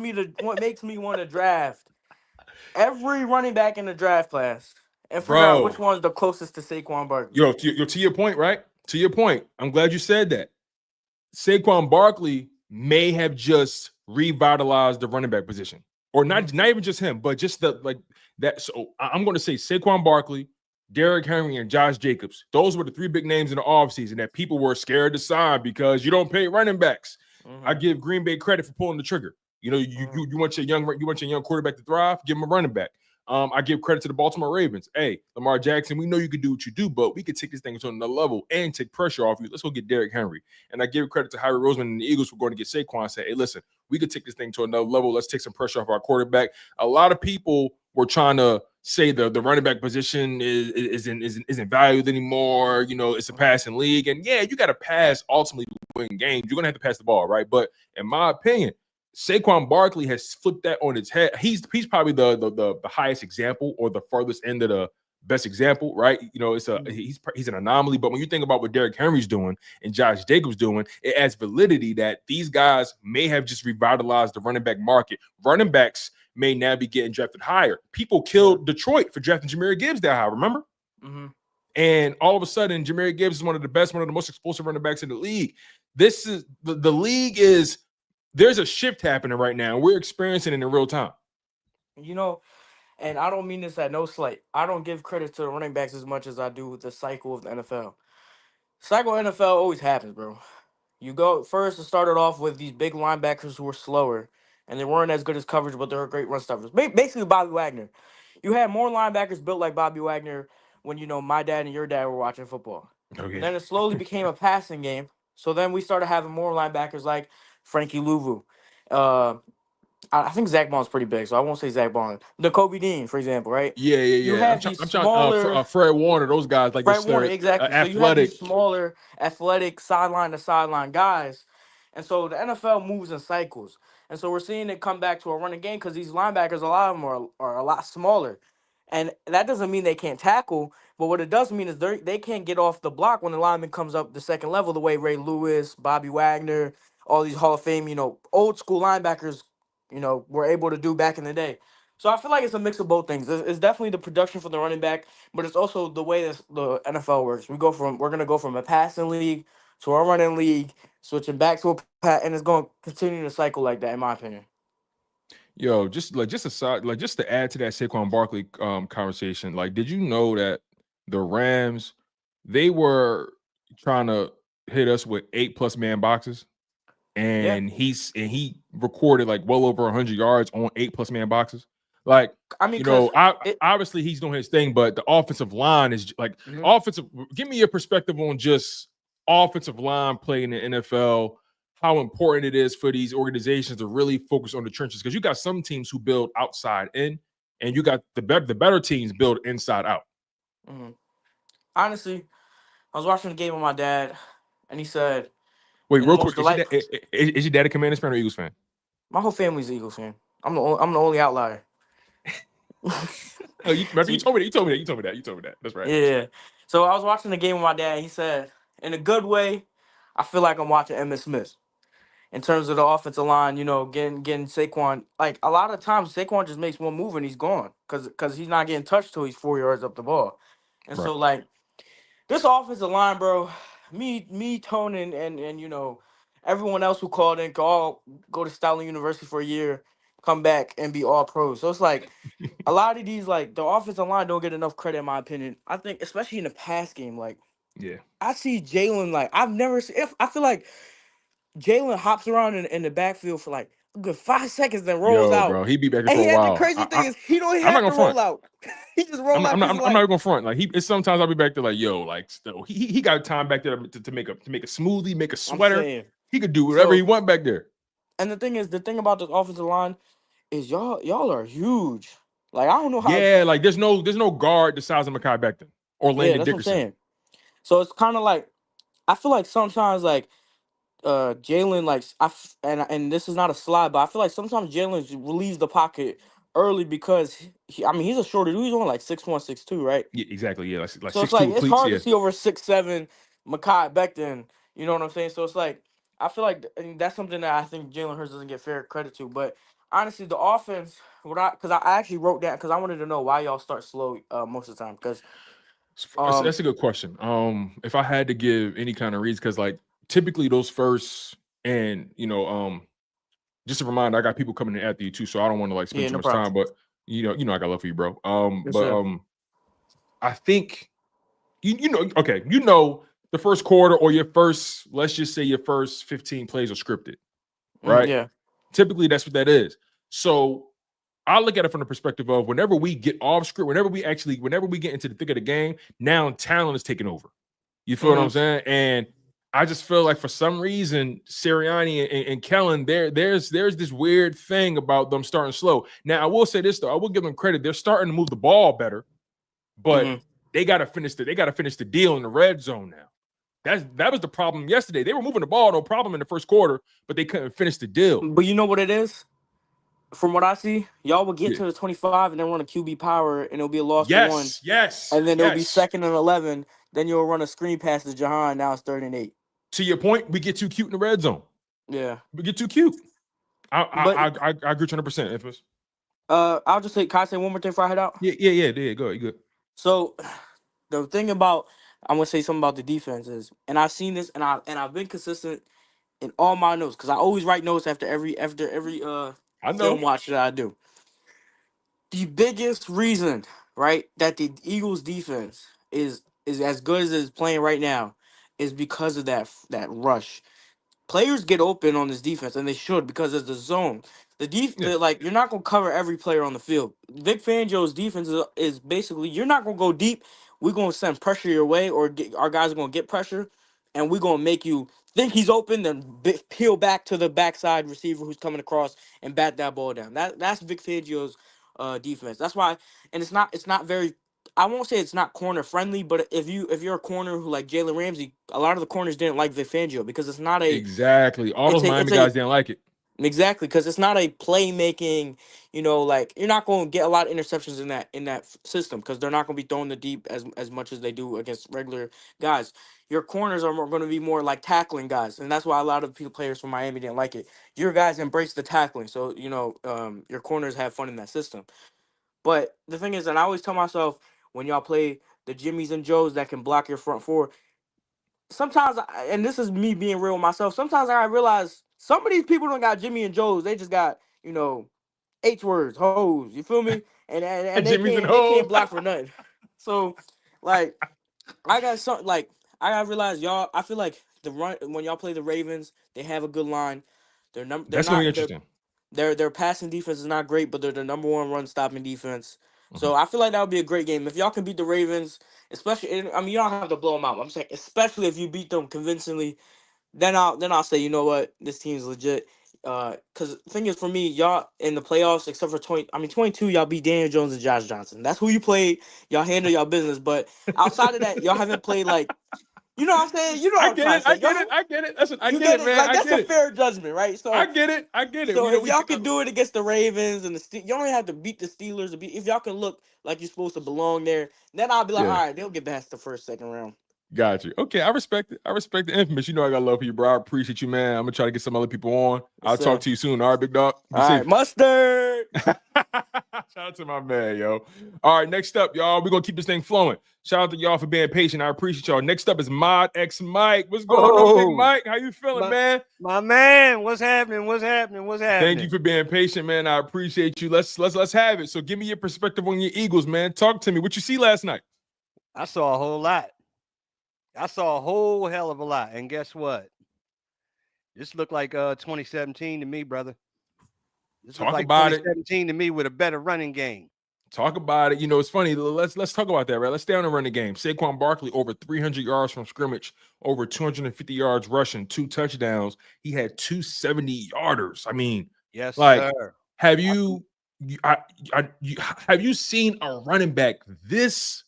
makes me want to draft every running back in the draft class and figure out which one's the closest to Saquon Barkley. Yo, to your point, right? To your point, I'm glad you said that. Saquon Barkley may have just revitalized the running back position, or not even just him, but just that. So I'm going to say Saquon Barkley, Derrick Henry, and Josh Jacobs. Those were the 3 big names in the offseason that people were scared to sign because you don't pay running backs. I give Green Bay credit for pulling the trigger. You know, you want your young quarterback to thrive, give him a running back. I give credit to the Baltimore Ravens. Hey, Lamar Jackson, we know you can do what you do, but we could take this thing to another level and take pressure off you. Let's go get Derrick Henry. And I give credit to Harry Roseman and the Eagles for going to get Saquon and say, hey, listen, we could take this thing to another level. Let's take some pressure off our quarterback. A lot of people were trying to say the running back position isn't valued anymore. You know, it's a passing league. And yeah, you got to pass ultimately to win games. You're going to have to pass the ball, right? But in my opinion, Saquon Barkley has flipped that on its head. He's probably the highest example or the furthest end of the best example, right? You know, he's an anomaly. But when you think about what Derrick Henry's doing and Josh Jacobs doing, it adds validity that these guys may have just revitalized the running back market. Running backs may now be getting drafted higher. People killed Detroit for drafting Jahmyr Gibbs that high, remember? And all of a sudden, Jahmyr Gibbs is one of the most explosive running backs in the league. This is the league is. There's a shift happening right now. We're experiencing it in real time. You know, and I don't mean this at no slight. I don't give credit to the running backs as much as I do with the cycle of the NFL. Cycle of NFL always happens, bro. You go first, it started off with these big linebackers who were slower, and they weren't as good as coverage, but they were great run stoppers. Basically, Bobby Wagner. You had more linebackers built like Bobby Wagner when, my dad and your dad were watching football. Okay. Then it slowly became a passing game. So then we started having more linebackers like Frankie Louvu, I think Zach Bond's pretty big, so I won't say Zach Bond. Nakobe Dean, for example, right? Yeah, You yeah, yeah. have these I'm trying. smaller Fred Warner, those guys like Fred this, Warner, exactly. So you have these athletic. smaller, athletic sideline to sideline guys, and so the NFL moves in cycles, and so we're seeing it come back to a running game because these linebackers, a lot of them are a lot smaller, and that doesn't mean they can't tackle, but what it does mean is they can't get off the block when the lineman comes up the second level the way Ray Lewis, Bobby Wagner, all these Hall of Fame, old school linebackers, were able to do back in the day. So I feel like it's a mix of both things. It's definitely the production for the running back, but it's also the way that the NFL works. We're gonna go from a passing league to a running league, switching back to a pat, and it's going to continue to cycle like that, in my opinion. Yo, just aside, just to add to that Saquon Barkley conversation, did you know that the Rams, they were trying to hit us with 8+ man boxes, Yeah, and he recorded like well over 100 yards on 8+ man boxes. Like, I mean, because obviously he's doing his thing, but the offensive line is like Mhm. offensive. Give me your perspective on just offensive line play in the NFL, how important it is for these organizations to really focus on the trenches, because you got some teams who build outside in, and you got the better teams build inside out. honestly, I was watching the game with my dad, and he said, Wait, in the real most quick, is delightful. your dad a Commanders fan or Eagles fan? My whole family's an Eagles fan. I'm the only outlier. Oh, you So, told me that. You told me that. That's right. yeah. So I was watching the game with my dad. And he said, in a good way, I feel like I'm watching Emmitt Smith. In terms of the offensive line, getting Saquon. Like a lot of times, Saquon just makes one move and he's gone because he's not getting touched till he's 4 yards up the ball. And Right. so like this offensive line, bro, me, Tone, and everyone else who called in, could all go to Stoutland University for a year, come back and be all pros. So it's like a lot of these, like the offensive line don't get enough credit in my opinion. I think especially in the pass game, like Yeah. I see Jalen, like I've never seen. If I feel like Jalen hops around in the backfield for like a good 5 seconds, then rolls Yo, out. bro, he be back there And for he a had the while. crazy thing is he don't even I'm not have gonna to front. roll out. He just roll out because I'm not even gonna front. Like sometimes I'll be back there like, yo, like still, he got time back there to make a smoothie, make a I'm sweater. saying. He could do whatever he So, want back there. and the thing about this offensive line is y'all are huge. Like I don't know how. Yeah, like there's no guard the size of Mekhi Becton or Yeah, Landon that's what I'm Dickerson. saying. So it's kind of like I feel like sometimes like Jalen, like and this is not a slide, but I feel like sometimes Jalen relieves the pocket early because I mean he's a shorter dude. He's only like 6'1", 6'2", right? Yeah, exactly. Yeah, like So it's 6'2" like with it's cleats. hard to Yeah. see over 6'7" Mekhi Becton. You know what I'm saying? So it's like I feel like and that's something that I think Jalen Hurts doesn't get fair credit to. But honestly, the offense, because I actually wrote down because I wanted to know why y'all start slow most of the time. Because That's a good question. If I had to give any kind of reason, because like typically those first and just a reminder, I got people coming in after you too, so I don't want to like spend yeah, too no much problem. time. But I got love for you, bro. Yes, sir. I think okay, the first quarter or your first, let's just say your first 15 plays are scripted, right? Yeah. Typically, that's what that is. So I look at it from the perspective of whenever we get off script, whenever we get into the thick of the game, now talent is taking over. You feel what I'm saying? And I just feel like for some reason, Sirianni and Kellen, there's this weird thing about them starting slow. Now, I will say this though, I will give them credit. They're starting to move the ball better, but they gotta finish the deal in the red zone now. That was the problem yesterday. They were moving the ball, no problem in the first quarter, but they couldn't finish the deal. But you know what it is? From what I see, y'all will get Yeah. to the 25 and then run a QB power, and it'll be a loss to one. Yes. And then it'll be 2nd and 11. Then you'll run a screen pass to Jahan. Now it's 3rd and 8. To your point, we get too cute in the red zone. Yeah. We get too cute. I But agree 100%. Infamous. I'll just say, can I say one more thing before I head out? Yeah. Go ahead. You good. So the thing about I'm gonna say something about the defense is, and I've seen this, and I've been consistent in all my notes because I always write notes after every I film know. watch that I do. The biggest reason, right, that the Eagles defense is as good as it's playing right now is because of that rush. Players get open on this defense, and they should because it's the zone. Yeah. Like you're not gonna cover every player on the field. Vic Fangio's defense is basically you're not gonna go deep. We're gonna send pressure your way, or our guys are gonna get pressure, and we're gonna make you think he's open, then peel back to the backside receiver who's coming across and bat that ball down. That's Vic Fangio's defense. That's why, and it's not very. I won't say it's not corner friendly, but if you're a corner who like Jalen Ramsey, a lot of the corners didn't like Vic Fangio because it's not a Exactly. All those Miami guys didn't like it. Exactly, because it's not a playmaking, like you're not going to get a lot of interceptions in that system because they're not going to be throwing the deep as much as they do against regular guys. Your corners are going to be more like tackling guys, and that's why a lot of players from Miami didn't like it. Your guys embrace the tackling, so your corners have fun in that system. But the thing is that I always tell myself when y'all play the Jimmies and Joes that can block your front four, sometimes, and this is me being real with myself, sometimes I realize some of these people don't got Jimmy and Joe's. They just got, H words, hoes. You feel me? And they can't block for nothing. So, like, I gotta realize y'all. I feel like the run when y'all play the Ravens, they have a good line. That's gonna be interesting. Their passing defense is not great, but they're the number one run stopping defense. So I feel like that would be a great game if y'all can beat the Ravens, especially. I mean, you don't have to blow them out. I'm saying, especially if you beat them convincingly, then I'll say, you know what, this team's legit. Because the thing is, for me, y'all in the playoffs, except for 22, y'all beat Daniel Jones and Josh Johnson. That's who you played. Y'all handle y'all business. But outside of that, y'all haven't played like. You know what I'm saying? You know what I'm trying to say. I get it. I get it, man. Like, that's a fair judgment, right? So I get it. So if y'all can do it against the Ravens and you don't even have to beat the Steelers. If y'all can look like you're supposed to belong there, then I'll be like, all right, they'll get past the first, second round. Got you. Okay, I respect it. I respect the infamous. You know I got love for you, bro. I appreciate you, man. I'm gonna try to get some other people on. I'll talk to you soon. All right, big dog. Be safe. Right, mustard. Shout out to my man, yo. All right, next up, y'all. We're gonna keep this thing flowing. Shout out to y'all for being patient. I appreciate y'all. Next up is Mod X Mike. What's going on, Big Mike? How you feeling, man? My man, what's happening? Thank you for being patient, man. I appreciate you. Let's have it. So give me your perspective on your Eagles, man. Talk to me. What you see last night? I saw a whole lot. I saw a whole hell of a lot. And guess what? This looked like 2017 to me, brother. This looked like 2017 to me with a better running game. Talk about it. It's funny. Let's talk about that, right? Let's stay on the running game. Saquon Barkley over 300 yards from scrimmage, over 250 yards rushing, 2 touchdowns. He had 270 yarders. I mean, yes, sir. Have you seen a running back this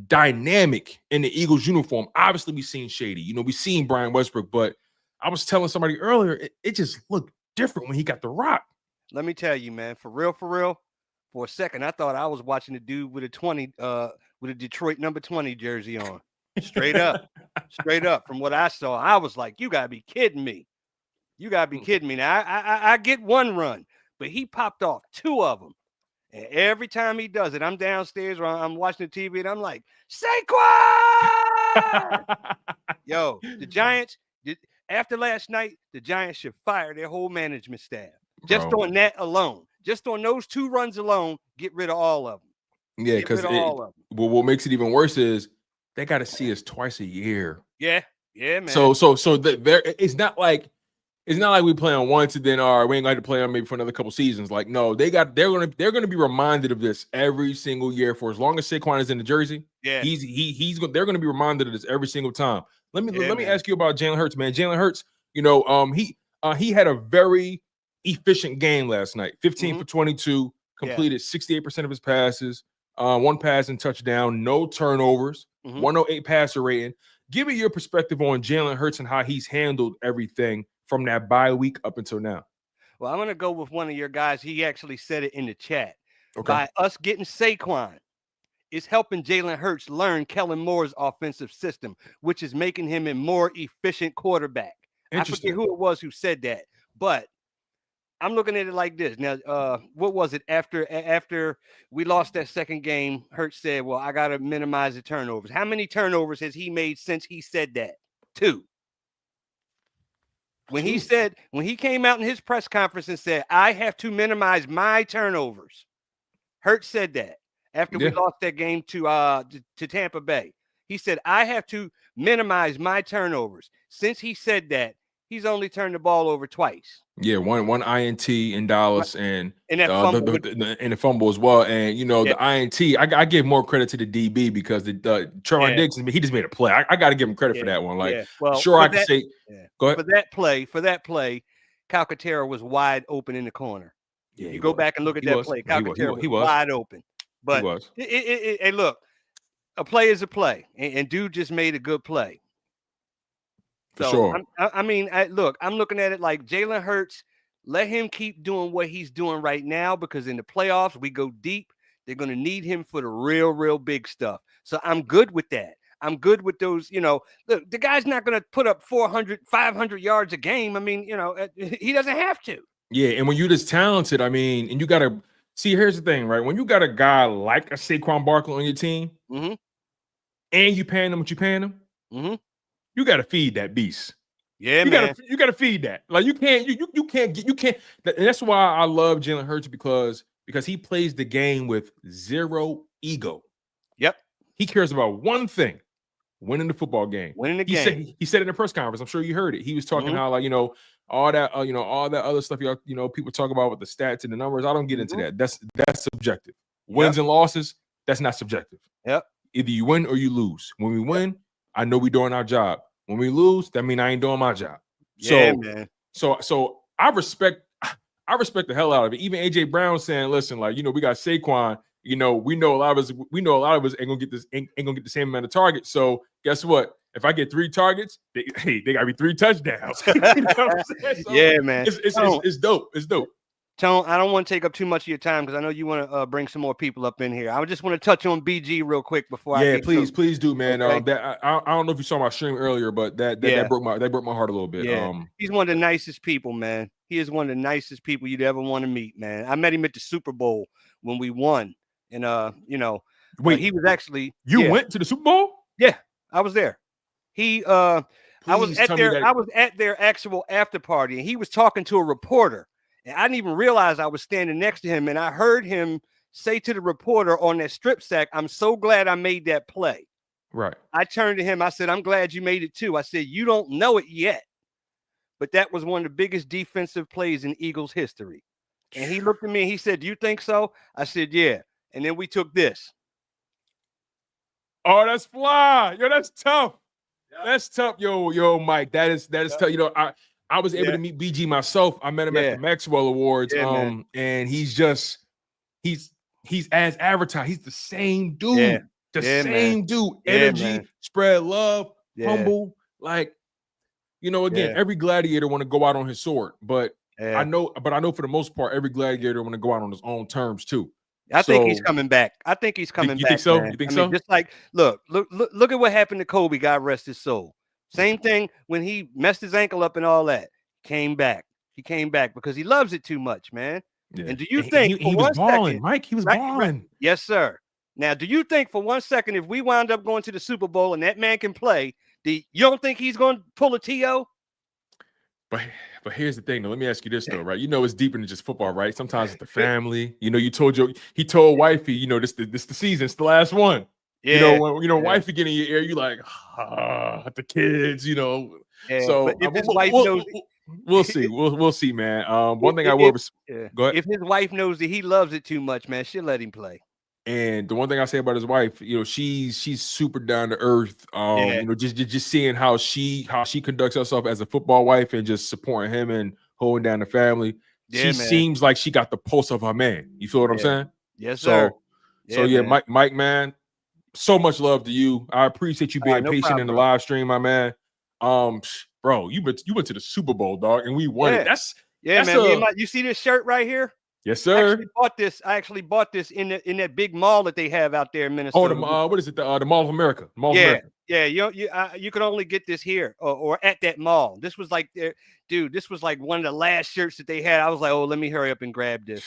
dynamic in the Eagles uniform? Obviously, we've seen Shady. We've seen Brian Westbrook, but I was telling somebody earlier, it just looked different when he got the rock. Let me tell you, man, for real, for a second, I thought I was watching the dude with a Detroit number 20 jersey on. Straight up. From what I saw, I was like, you gotta be kidding me. Now I get one run, but he popped off 2 of them. And every time he does it, I'm downstairs or I'm watching the TV and I'm like, Saquon! Yo, the Giants, after last night, the Giants should fire their whole management staff. Just on that alone. Just on those 2 runs alone, get rid of all of them. Yeah, because what makes it even worse is they got to see us twice a year. Yeah, man. So it's not like we play on once and then we ain't going to play on maybe for another couple seasons. Like, no, they're gonna be reminded of this every single year for as long as Saquon is in the jersey. Yeah, they're gonna be reminded of this every single time. Let me ask you about Jalen Hurts, man. Jalen Hurts, he had a very efficient game last night. 15 for 22, completed 68% of his passes, 1 pass and touchdown, no turnovers, 108 passer rating. Give me your perspective on Jalen Hurts and how he's handled everything from that bye week up until now. Well, I'm going to go with one of your guys. He actually said it in the chat. Okay. By us getting Saquon, it's helping Jalen Hurts learn Kellen Moore's offensive system, which is making him a more efficient quarterback. I forget who it was who said that, but I'm looking at it like this. Now, what was it? After we lost that second game, Hurts said, well, I got to minimize the turnovers. How many turnovers has he made since he said that? 2. When he came out in his press conference and said, I have to minimize my turnovers. Hurts said that after we lost that game to Tampa Bay. He said, I have to minimize my turnovers. Since he said that, he's only turned the ball over twice. Yeah, one INT in Dallas and that fumble the fumble as well. And the INT, I give more credit to the DB because the Trevon Diggs, he just made a play. I got to give him credit for that one. Like, sure, I can say, go ahead. For that play, Calcaterra was wide open in the corner. Yeah, you go back and look at that play. Calcaterra was wide open. But hey, look, a play is a play, and dude just made a good play. So, sure. I'm looking at it like Jalen Hurts, let him keep doing what he's doing right now because in the playoffs, we go deep. They're going to need him for the real, real big stuff. So I'm good with that. I'm good with those, look, the guy's not going to put up 400, 500 yards a game. I mean, he doesn't have to. Yeah, and when you're this talented, and you got to see, here's the thing, right? When you got a guy like a Saquon Barkley on your team, and you paying him what you paying him, you got to feed that beast. Yeah, man. You got to feed that. Like you can't. And that's why I love Jalen Hurts because he plays the game with zero ego. Yep. He cares about one thing: winning the football game. Winning the game. He said it in the press conference. I'm sure you heard it. He was talking how all that all that other stuff people talk about with the stats and the numbers. I don't get into that. That's subjective. Wins and losses. That's not subjective. Yep. Either you win or you lose. When we win, I know we're doing our job. When we lose, that means I ain't doing my job. Man. So I respect the hell out of it. Even AJ Brown saying, "Listen, like we got Saquon. We know a lot of us ain't gonna get the same amount of targets. So guess what? If I get 3 targets, they gotta be 3 touchdowns. You know what I'm saying? So man. It's dope. It's dope. Tone, I don't want to take up too much of your time because I know you want to bring some more people up in here. I just want to touch on BG real quick before please do, man. Okay. I don't know if you saw my stream earlier, but that broke my heart a little bit. Yeah. He's one of the nicest people, man. He is one of the nicest people you'd ever want to meet, man. I met him at the Super Bowl when we won, and wait, he was actually went to the Super Bowl? Yeah, I was there. I was at their actual after party, and he was talking to a reporter. And I didn't even realize I was standing next to him. And I heard him say to the reporter on that strip sack, "I'm so glad I made that play." Right. I turned to him. I said, "I'm glad you made it too." I said, "You don't know it yet, but that was one of the biggest defensive plays in Eagles history." And he looked at me and he said, "Do you think so?" I said, "Yeah." And then we took this. Oh, that's fly. Yo, that's tough. Yeah. That's tough. Yo, Mike. That is tough. I was able to meet BG myself. I met him at the Maxwell Awards. And he's as advertised. He's the same dude. Same dude. Energy, spread love, humble. Like, every gladiator want to go out on his sword. But I know for the most part, every gladiator want to go out on his own terms too. I think he's coming back. You think so? Man. You think so? Just like look at what happened to Kobe. God rest his soul. Same thing when he messed his ankle up and all that. Came back. He came back because he loves it too much, man. Yeah. And do you think he was balling, Mike? He was balling. Right? Yes, sir. Now, do you think for 1 second, if we wound up going to the Super Bowl and that man can play, you don't think he's going to pull a TO? But here's the thing, though. Let me ask you this, though, right? It's deeper than just football, right? Sometimes it's the family. He told wifey, this the season, it's the last one. Yeah. When wifey get in your ear, you like, the kids, Yeah, so if his wife knows, we'll see. We'll see, man. One thing I will go ahead. If his wife knows that he loves it too much, man, she'll let him play. And the one thing I say about his wife, she's super down to earth. Just seeing how she conducts herself as a football wife and just supporting him and holding down the family. She seems like she got the pulse of her man. You feel what I'm saying? Yes, sir. Mike, man, so much love to you. I appreciate you being patient in the live stream, my man. Bro, you went to the Super Bowl, dog, and we won it. That's man. You see this shirt right here? Yes, sir. I actually bought this in that big mall that they have out there in Minnesota. Oh, what is it? The Mall of America. Yeah. You can only get this here or at that mall. This was like, dude, this was like one of the last shirts that they had. I was like, oh, let me hurry up and grab this.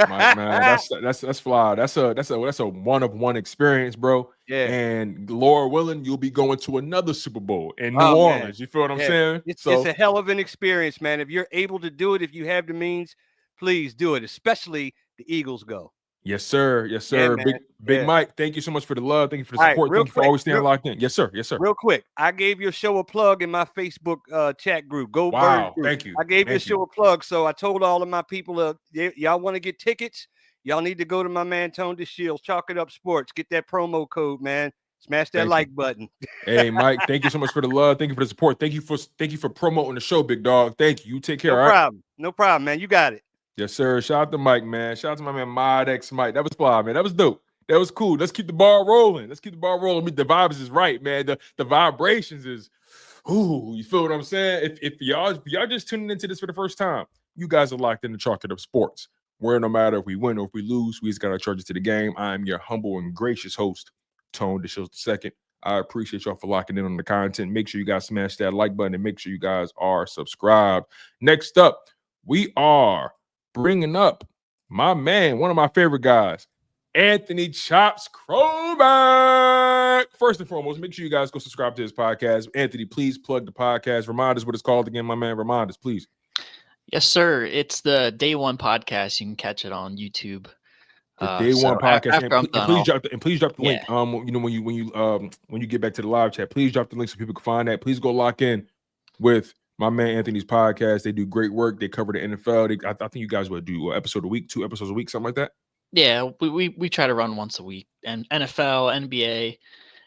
Man, that's fly. That's a one-of-one experience, bro. Yeah. And Lord willing, you'll be going to another Super Bowl in New Orleans. Man. You feel what I'm saying? It's a hell of an experience, man. If you're able to do it, if you have the means, please do it. Especially the Eagles go. Yes, sir. Yes, Yeah, sir. man. Big Yeah. Mike, thank you so much for the love. Thank you for the All right, support. real Thank you for quick, always staying locked in. Yes, sir. Yes, sir. real quick. I gave your show a plug in my Facebook chat group, Go Birds Wow. group. Thank you. I gave your Thank you. show a plug, so I told all of my people, y'all want to get tickets, y'all need to go to my man Tone DeShields, Chalk It Up Sports. Get that promo code, man. Smash that Thank like you. button. Hey, Mike, thank you so much for the love. Thank you for the support. Thank you for promoting the show, big dog. Thank you. You take care, No all right? problem. No problem, man. You got it. Yes, sir. Shout out to Mike, man. Shout out to my man Mod X Mike. That was fly, man. That was dope. That was cool. Let's keep the ball rolling. Let's keep the ball rolling. I mean, the vibes is right, man. The vibrations is, ooh, you feel what I'm saying? If y'all just tuning into this for the first time, you guys are locked in the Chalk It Up Sports, where no matter if we win or if we lose, we just got to charge it to the game. I'm your humble and gracious host, Tone DeShields II. I appreciate y'all for locking in on the content. Make sure you guys smash that like button and make sure you guys are subscribed. Next up, we are bringing up my man, one of my favorite guys, Anthony Chops Crowback. First and foremost, make sure you guys go subscribe to his podcast. Anthony, please plug the podcast. Remind us what it's called again, my man. Remind us, please. Yes, sir. It's the Day One podcast. You can catch it on YouTube. The Day One podcast. After I'm done, Please drop the link. You know, when you get back to the live chat, please drop the link so people can find that. Please go lock in with my man Anthony's podcast. They do great work. They cover the NFL. I think you guys would do an episode a week, 2 episodes a week, something like that. Yeah, we try to run once a week, and NFL, NBA,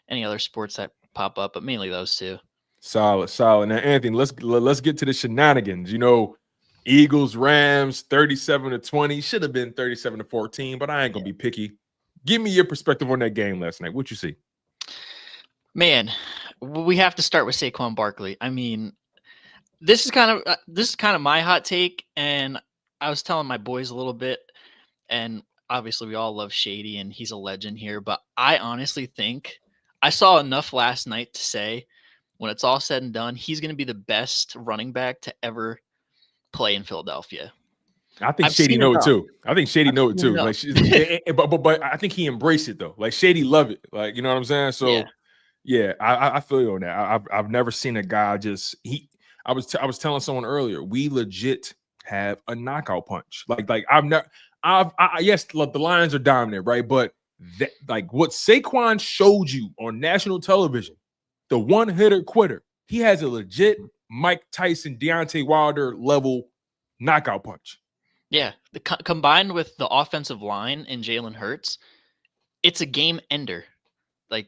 any other sports that pop up, but mainly those two. Solid. Now, Anthony, let's get to the shenanigans. You know, Eagles, Rams, 37-20. Should have been 37-14, but I ain't gonna be picky. Give me your perspective on that game last night. What you see? Man, we have to start with Saquon Barkley. I mean, this is kind of my hot take, and I was telling my boys a little bit, and obviously we all love Shady, and he's a legend here, but I honestly think I saw enough last night to say, when it's all said and done, he's going to be the best running back to ever play in Philadelphia. I think Shady know it too. Like, but I think he embraced it though. Like Shady love it. Like, you know what I'm saying? So yeah, I feel you on that. I've never seen a guy just I was telling someone earlier, we legit have a knockout punch. Like yes, look, the Lions are dominant, right? But like what Saquon showed you on national television, the one hitter quitter, he has a legit Mike Tyson, Deontay Wilder level knockout punch. Yeah, combined with the offensive line and Jalen Hurts, it's a game ender. Like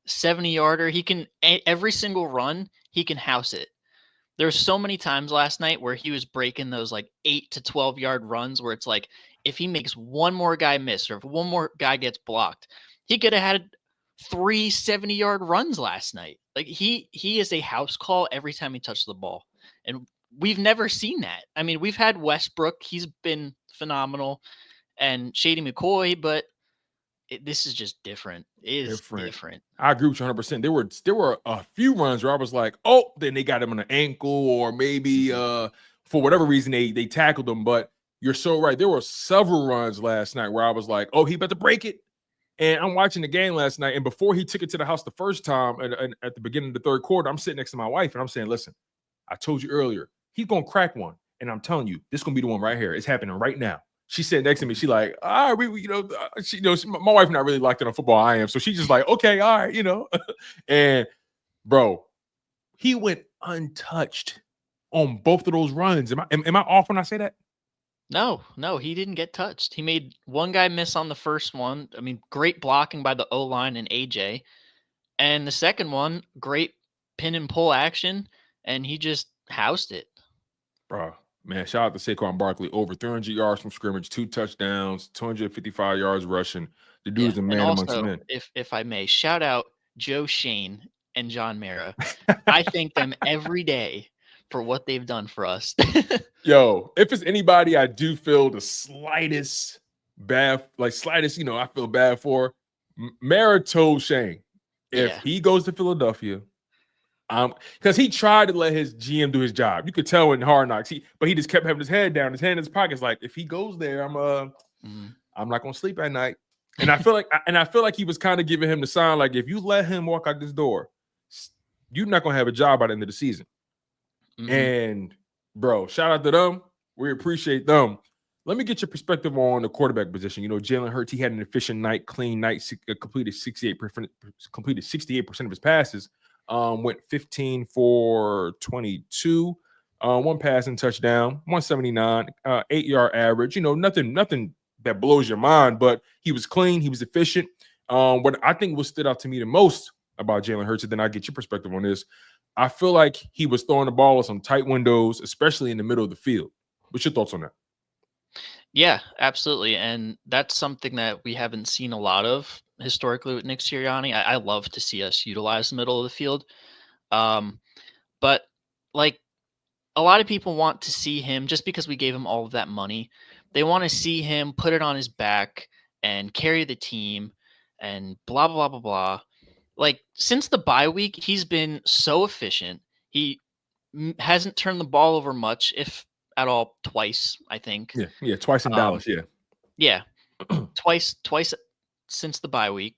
70-yarder, he can every single run, he can house it. There's so many times last night where he was breaking those like 8 to 12-yard runs where it's like if he makes one more guy miss or if one more guy gets blocked, he could have had 3 70-yard runs last night. Like he is a house call every time he touches the ball. And we've never seen that. I mean, we've had Westbrook. He's been phenomenal. And Shady McCoy, but this is just different. It is different. I agree with you 100%. There were a few runs where I was like, oh, then they got him on an ankle or maybe for whatever reason they tackled him. But you're so right. There were several runs last night where I was like, oh, he about to break it. And I'm watching the game last night. And before he took it to the house the first time and at the beginning of the third quarter, I'm sitting next to my wife and I'm saying, listen, I told you earlier, he's going to crack one. And I'm telling you, this is going to be the one right here. It's happening right now. She sat next to me. She like, all right, my wife not really locked in on football. I am. So she's just like, okay, all right, And bro, he went untouched on both of those runs. Am I off when I say that? No, he didn't get touched. He made one guy miss on the first one. I mean, great blocking by the O-line and AJ. And the second one, great pin and pull action, and he just housed it. Bro, man, shout out to Saquon Barkley. Over 300 yards from scrimmage, 2 touchdowns, 255 yards rushing. The dude's a man amongst men. If I may, shout out Joe Shane and John Mara. I thank them every day for what they've done for us. Yo, if it's anybody I do feel the slightest bad, I feel bad for, Mara told Shane, if he goes to Philadelphia, because he tried to let his GM do his job. You could tell in Hard Knocks, but he just kept having his head down, his hand in his pockets. Like, if he goes there, I'm not gonna sleep at night. And I feel like he was kind of giving him the sign, like, if you let him walk out this door, you're not gonna have a job by the end of the season. And bro, shout out to them. We appreciate them. let me get your perspective on the quarterback position. You know, Jalen Hurts, he had an efficient night, clean night, completed 68% of his passes. Went 15 for 22, one passing touchdown, 179, 8-yard average. You know, nothing that blows your mind, but he was clean, he was efficient. What I think what stood out to me the most about Jalen Hurts, and then I'll get your perspective on this. I feel like he was throwing the ball in some tight windows, especially in the middle of the field. What's your thoughts on that? Yeah, absolutely. And that's something that we haven't seen a lot of historically with Nick Sirianni. I love to see us utilize the middle of the field. But like a lot of people want to see him, just because we gave him all of that money, they want to see him put it on his back and carry the team and blah, blah, blah, blah. Like since the bye week, he's been so efficient. He hasn't turned the ball over much, if at all, twice, I think. Yeah, twice in Dallas, yeah. Yeah, twice since the bye week.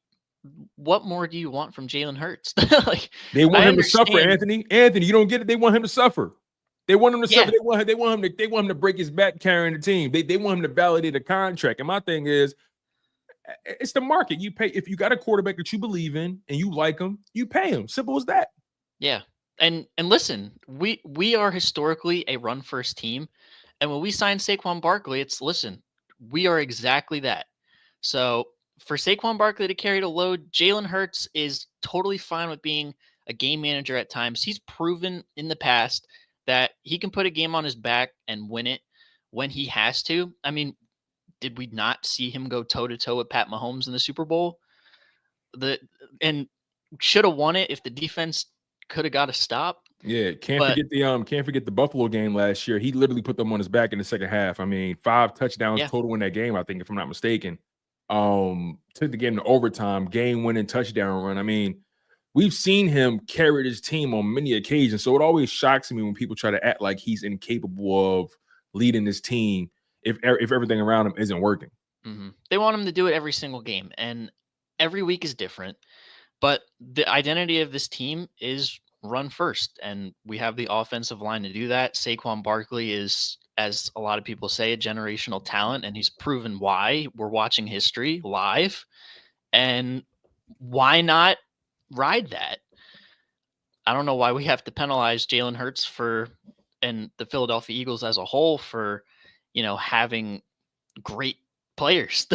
What more do you want from Jalen Hurts? Like they want him to suffer, Anthony. Anthony, you don't get it. They want him to suffer. They want him to suffer. They want him to break his back carrying the team. They want him to validate a contract. And my thing is, it's the market. You pay if you got a quarterback that you believe in and you like him, you pay him. Simple as that. Yeah. And listen, we are historically a run first team. And when we signed Saquon Barkley, we are exactly that. So for Saquon Barkley to carry the load, Jalen Hurts is totally fine with being a game manager at times. He's proven in the past that he can put a game on his back and win it when he has to. I mean, did we not see him go toe-to-toe with Pat Mahomes in the Super Bowl? And should have won it if the defense could have got a stop. Yeah, can't forget the Buffalo game last year. He literally put them on his back in the second half. I mean, 5 touchdowns total in that game, I think, if I'm not mistaken. Took the game to overtime, game-winning touchdown run. I mean, we've seen him carry his team on many occasions, so it always shocks me when people try to act like he's incapable of leading this team if everything around him isn't working. Mm-hmm. They want him to do it every single game, and every week is different. But the identity of this team is run first, and we have the offensive line to do that. Saquon Barkley is, as a lot of people say, a generational talent, and he's proven why. We're watching history live, and why not ride that? I don't know why we have to penalize Jalen Hurts and the Philadelphia Eagles as a whole for, having great players.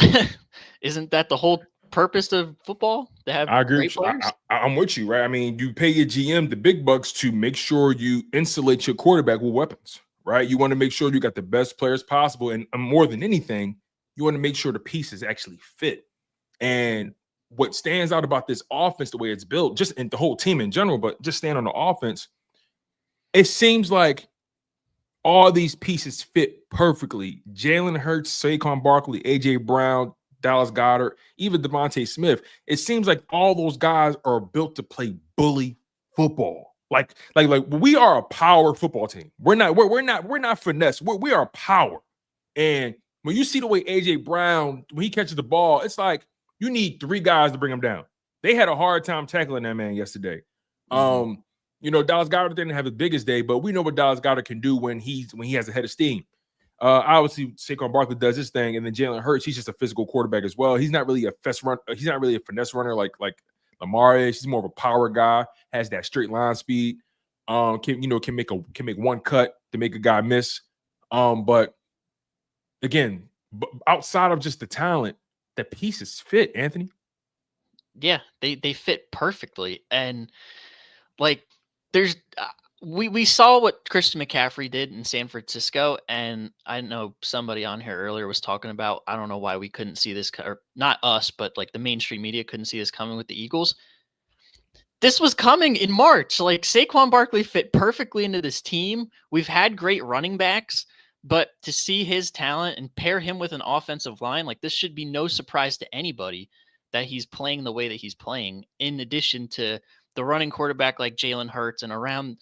Isn't that the whole purpose of football? To have I agree. Great players? I'm with you, right? I mean, you pay your GM the big bucks to make sure you insulate your quarterback with weapons, right? You want to make sure you got the best players possible, and more than anything, you want to make sure the pieces actually fit. And what stands out about this offense, the way it's built, just in the whole team in general, but just staying on the offense, it seems like all these pieces fit perfectly. Jalen Hurts, Saquon Barkley, A.J. Brown, Dallas Goedert, even Devontae Smith. It seems like all those guys are built to play bully football. Like we are a power football team. We're not finesse. We are power. And when you see the way A.J. Brown, when he catches the ball, it's like you need 3 guys to bring him down. They had a hard time tackling that man yesterday. Dallas Goedert didn't have the biggest day, but we know what Dallas Goedert can do when he has a head of steam. Obviously, Saquon Barkley does his thing, and then Jalen Hurts, he's just a physical quarterback as well. He's not really a finesse runner like Lamar is. He's more of a power guy, has that straight line speed. Can make one cut to make a guy miss. But again, outside of just the talent, the pieces fit, Anthony. Yeah, they fit perfectly, and there's we saw what Christian McCaffrey did in San Francisco, and I know somebody on here earlier was talking about, I don't know why we couldn't see this, or not us, but the mainstream media couldn't see this coming with the Eagles. This was coming in March. Saquon Barkley fit perfectly into this team. We've had great running backs, but to see his talent and pair him with an offensive line, this should be no surprise to anybody that he's playing the way that he's playing, in addition to the running quarterback like Jalen Hurts, and around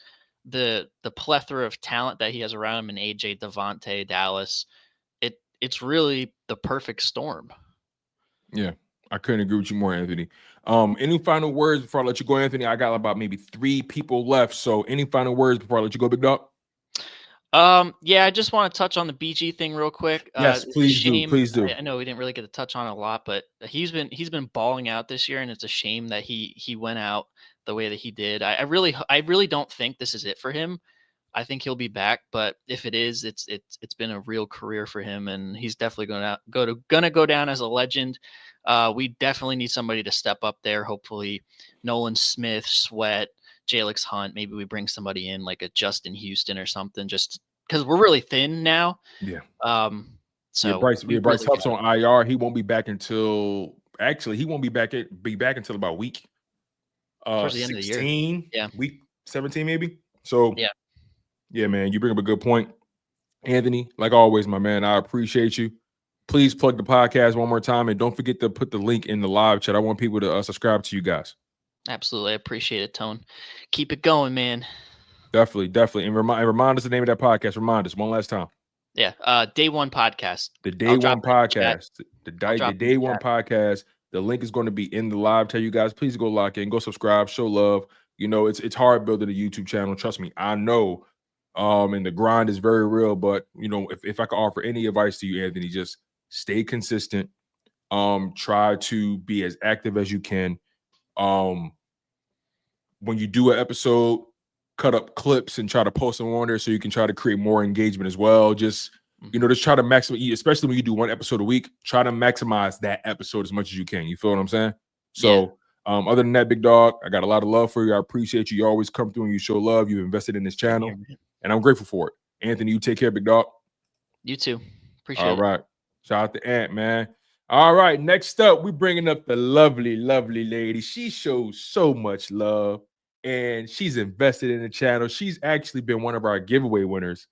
the plethora of talent that he has around him in AJ, Devontae, Dallas. It's really the perfect storm. Yeah, I couldn't agree with you more, Anthony. Any final words before I let you go, Anthony? I got about maybe 3 people left. So any final words before I let you go, Big Dog? Yeah, I just want to touch on the BG thing real quick. Yes, It's a please do. shame. Please do. I know we didn't really get to touch on it a lot, but he's been balling out this year, and it's a shame that he went out the way that he did. I really don't think this is it for him. I think he'll be back, but if it is, it's been a real career for him, and he's definitely gonna go down as a legend. We definitely need somebody to step up there. Hopefully, Nolan Smith, Sweat, Jalix Hunt. Maybe we bring somebody in like a Justin Houston or something, just because we're really thin now. Yeah. So Bryce we Huff's really on IR. He won't be back until he won't be back until about week towards the end of the year. 16, Yeah. week 17 maybe. So yeah, man, you bring up a good point. Anthony, like always, my man, I appreciate you. Please plug the podcast one more time, and don't forget to put the link in the live chat. I want people to subscribe to you guys. Absolutely. I appreciate it, Tone. Keep it going, man. Definitely. And remind us the name of that podcast. Remind us one last time. Yeah. Day One Podcast. The Day One Podcast. The Day One Podcast. The link is going to be in the live chat. You guys, please go lock in, go subscribe, show love. You know, it's hard building a YouTube channel. Trust me, I know. And the grind is very real. But you know, if I could offer any advice to you, Anthony, just stay consistent. Try to be as active as you can. When you do an episode, cut up clips and try to post them on there so you can try to create more engagement as well. Just try to maximize, especially when you do one episode a week, try to maximize that episode as much as you can. You feel what I'm saying? So other than that, big dog, I got a lot of love for you. I appreciate you. You always come through and you show love. You've invested in this channel and I'm grateful for it. Anthony, you take care, big dog. You too. Appreciate it. All right. Shout out to Ant, man. All right. Next up, we're bringing up the lovely, lovely lady. She shows so much love and she's invested in the channel. She's actually been one of our giveaway winners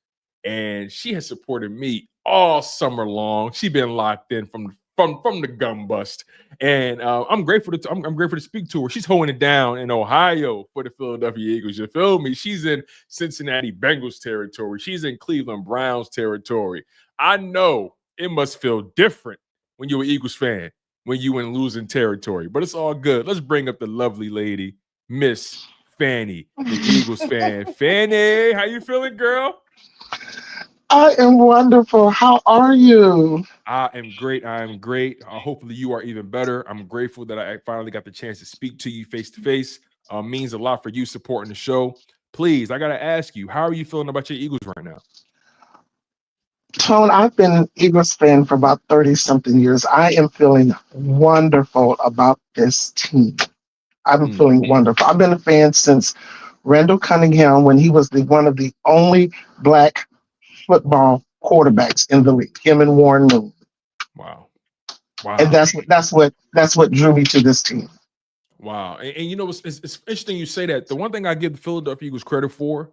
and she has supported me all summer long. She's been locked in from the gun bust. And I'm grateful to speak to her. She's holding it down in Ohio for the Philadelphia Eagles. You feel me? She's in Cincinnati Bengals territory. She's in Cleveland Browns territory. I know it must feel different when you're an Eagles fan, when you in losing territory, but it's all good. Let's bring up the lovely lady, Miss Fanny, the Eagles fan. Fanny, how you feeling, girl? I am wonderful. How are you? I am great. Hopefully you are even better. I'm grateful that I finally got the chance to speak to you face to face. Means a lot for you supporting the show. Please, I got to ask you, how are you feeling about your Eagles right now? Tone, I've been an Eagles fan for about 30-something years. I am feeling wonderful about this team. I'm feeling wonderful. I've been a fan since Randall Cunningham, when he was one of the only Black football quarterbacks in the league, him and Warren Moon. Wow. And that's what drew me to this team. Wow. And you know, it's interesting you say that. The one thing I give the Philadelphia Eagles credit for,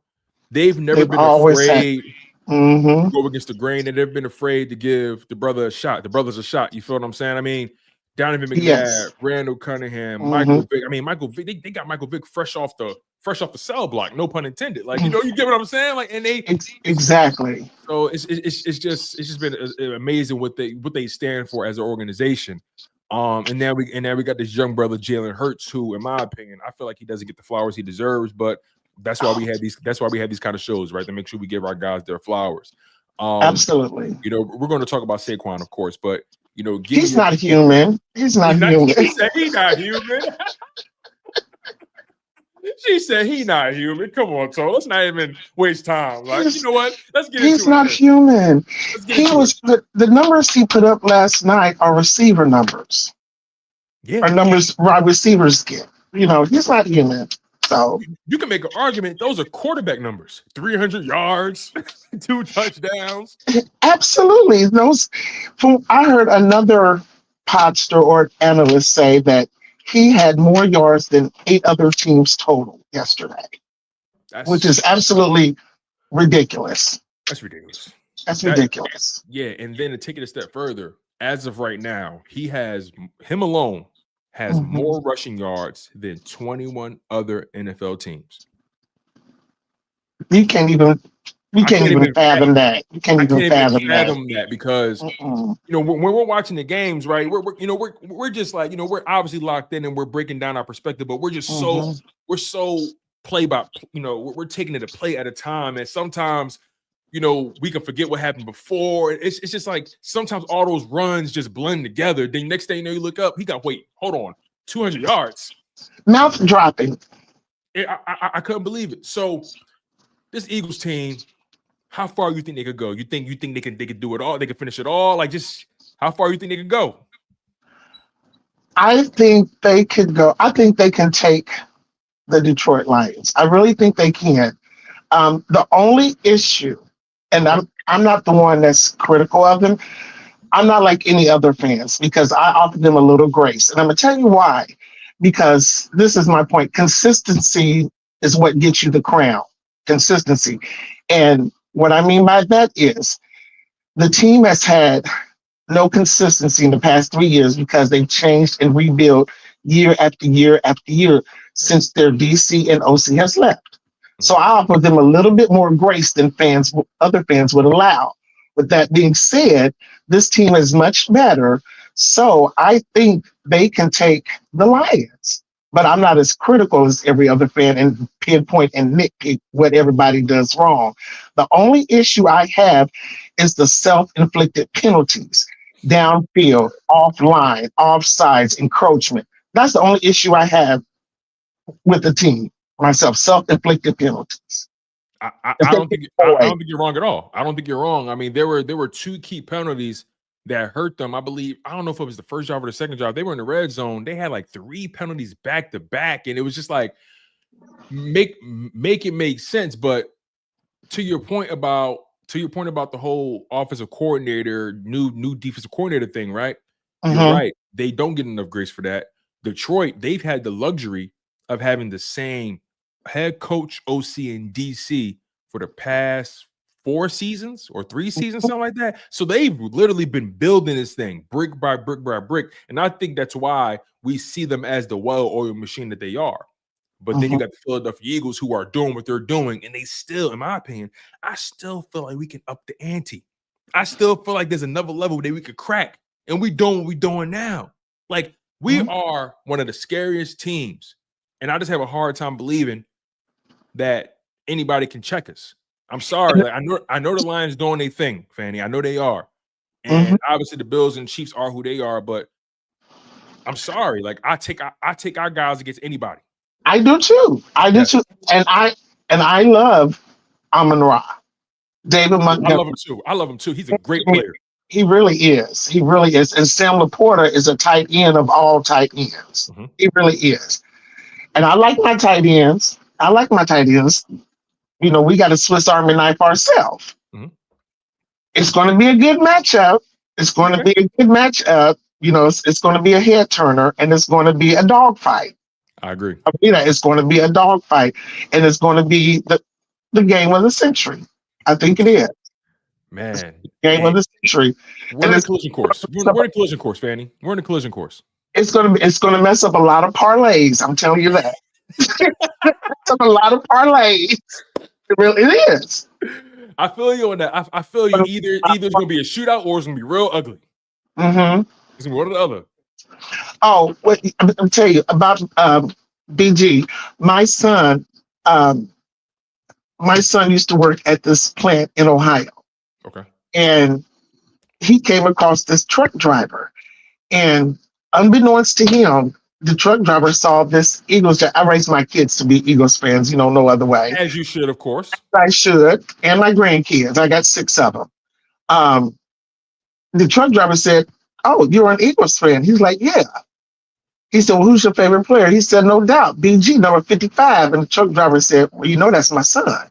they've never been afraid to go against the grain, and they've been afraid to give the brother a shot. The brother's a shot. You feel what I'm saying? I mean, Donovan McNabb, Randall Cunningham, Michael Vick. I mean, Michael Vick, they got Michael Vick fresh off the cell block, no pun intended. Like, you know, you get what I'm saying? Like, and they exactly. So it's just been amazing what they stand for as an organization. And now we got this young brother Jalen Hurts, who, in my opinion, I feel like he doesn't get the flowers he deserves, but that's why we have these kind of shows, right? To make sure we give our guys their flowers. Absolutely. You know, we're going to talk about Saquon, of course, but you know, he's not human. He's not human. He said he's not human. She said he's not human. Come on, Tone. Let's not even waste time. Like, you know what? Let's get into it. He's not human. The numbers he put up last night are receiver numbers. Yeah. Are numbers wide receivers get. You know, he's not human. So you can make an argument. Those are quarterback numbers. 300 yards, 2 touchdowns. Absolutely. I heard another podster or analyst say that he had more yards than 8 other teams total yesterday, which is absolutely ridiculous. That's ridiculous. That's ridiculous. Yeah, and then to take it a step further, as of right now, him alone has more rushing yards than 21 other NFL teams. We can't even fathom that. You can't even fathom that because you know, when we're watching the games, right? We're just like, you know, we're obviously locked in and we're breaking down our perspective, but we're just so play by, you know, we're taking it a play at a time, and sometimes we can forget what happened before. It's just like sometimes all those runs just blend together. Then next thing you know, you look up, hold on, 200 yards. Mouth dropping. I couldn't believe it. So this Eagles team, how far you think they could go? You think they could do it all? They could finish it all? Like, just how far you think they could go? I think they could go. I think they can take the Detroit Lions. I really think they can. The only issue, and I'm not the one that's critical of them. I'm not like any other fans because I offer them a little grace. And I'm going to tell you why. Because this is my point. Consistency is what gets you the crown. Consistency. And what I mean by that is the team has had no consistency in the past 3 years because they've changed and rebuilt year after year after year since their DC and OC has left. So I offer them a little bit more grace than other fans would allow. With that being said, this team is much better. So I think they can take the Lions. But I'm not as critical as every other fan and pinpoint and nitpick what everybody does wrong. The only issue I have is the self-inflicted penalties, downfield, offline, offsides, encroachment. That's the only issue I have with the team. Myself, self-inflicted penalties. I don't think you're wrong at all. I don't think you're wrong. I mean, there were two key penalties that hurt them. I believe, I don't know if it was the first drive or the second drive. They were in the red zone. They had like 3 penalties back to back, and it was just like make it make sense. But to your point about the whole offensive coordinator, new defensive coordinator thing, right? You're right. They don't get enough grace for that. Detroit, they've had the luxury of having the same head coach, OC, and DC for the past 4 seasons or 3 seasons, something like that. So they've literally been building this thing brick by brick by brick. And I think that's why we see them as the well-oiled machine that they are. But then you got the Philadelphia Eagles who are doing what they're doing. And they still, in my opinion, I still feel like we can up the ante. I still feel like there's another level that we could crack. And we doing what we're doing now. Like, we are one of the scariest teams. And I just have a hard time believing that anybody can check us. I'm sorry. Like, I know the Lions doing their thing, Fanny. I know they are. And obviously the Bills and Chiefs are who they are, but I'm sorry. Like, I take our guys against anybody. I do too. I do too. And I love Amon-Ra. David Montgomery. I love him too. He's a great player. He really is. He really is. And Sam Laporta is a tight end of all tight ends. He really is. And I like my tight ends. You know, we got a Swiss Army knife ourselves. It's going to be a good matchup. You know, it's going to be a head turner, and it's going to be a dogfight. I agree. It's going to be a dogfight, and it's going to be the game of the century. I think it is. Man. Game of the century. We're in a collision course. We're in a collision course, Fanny. We're in a collision course. It's gonna mess up a lot of parlays. I'm telling you that. It's a lot of parlays. It is. I feel you on that. I feel you. Either it's gonna be a shootout or it's gonna be real ugly. It's gonna be one or the other. Oh, wait, I'll tell you about BG. My son used to work at this plant in Ohio. Okay. And he came across this truck driver. And unbeknownst to him, the truck driver saw this Eagles. I raised my kids to be Eagles fans, no other way. As you should, of course. I should. And my grandkids. I got 6 of them. The truck driver said, "Oh, you're an Eagles fan." He's like, "Yeah." He said, "Well, who's your favorite player?" He said, "No doubt, BG, number 55. And the truck driver said, "Well, that's my son."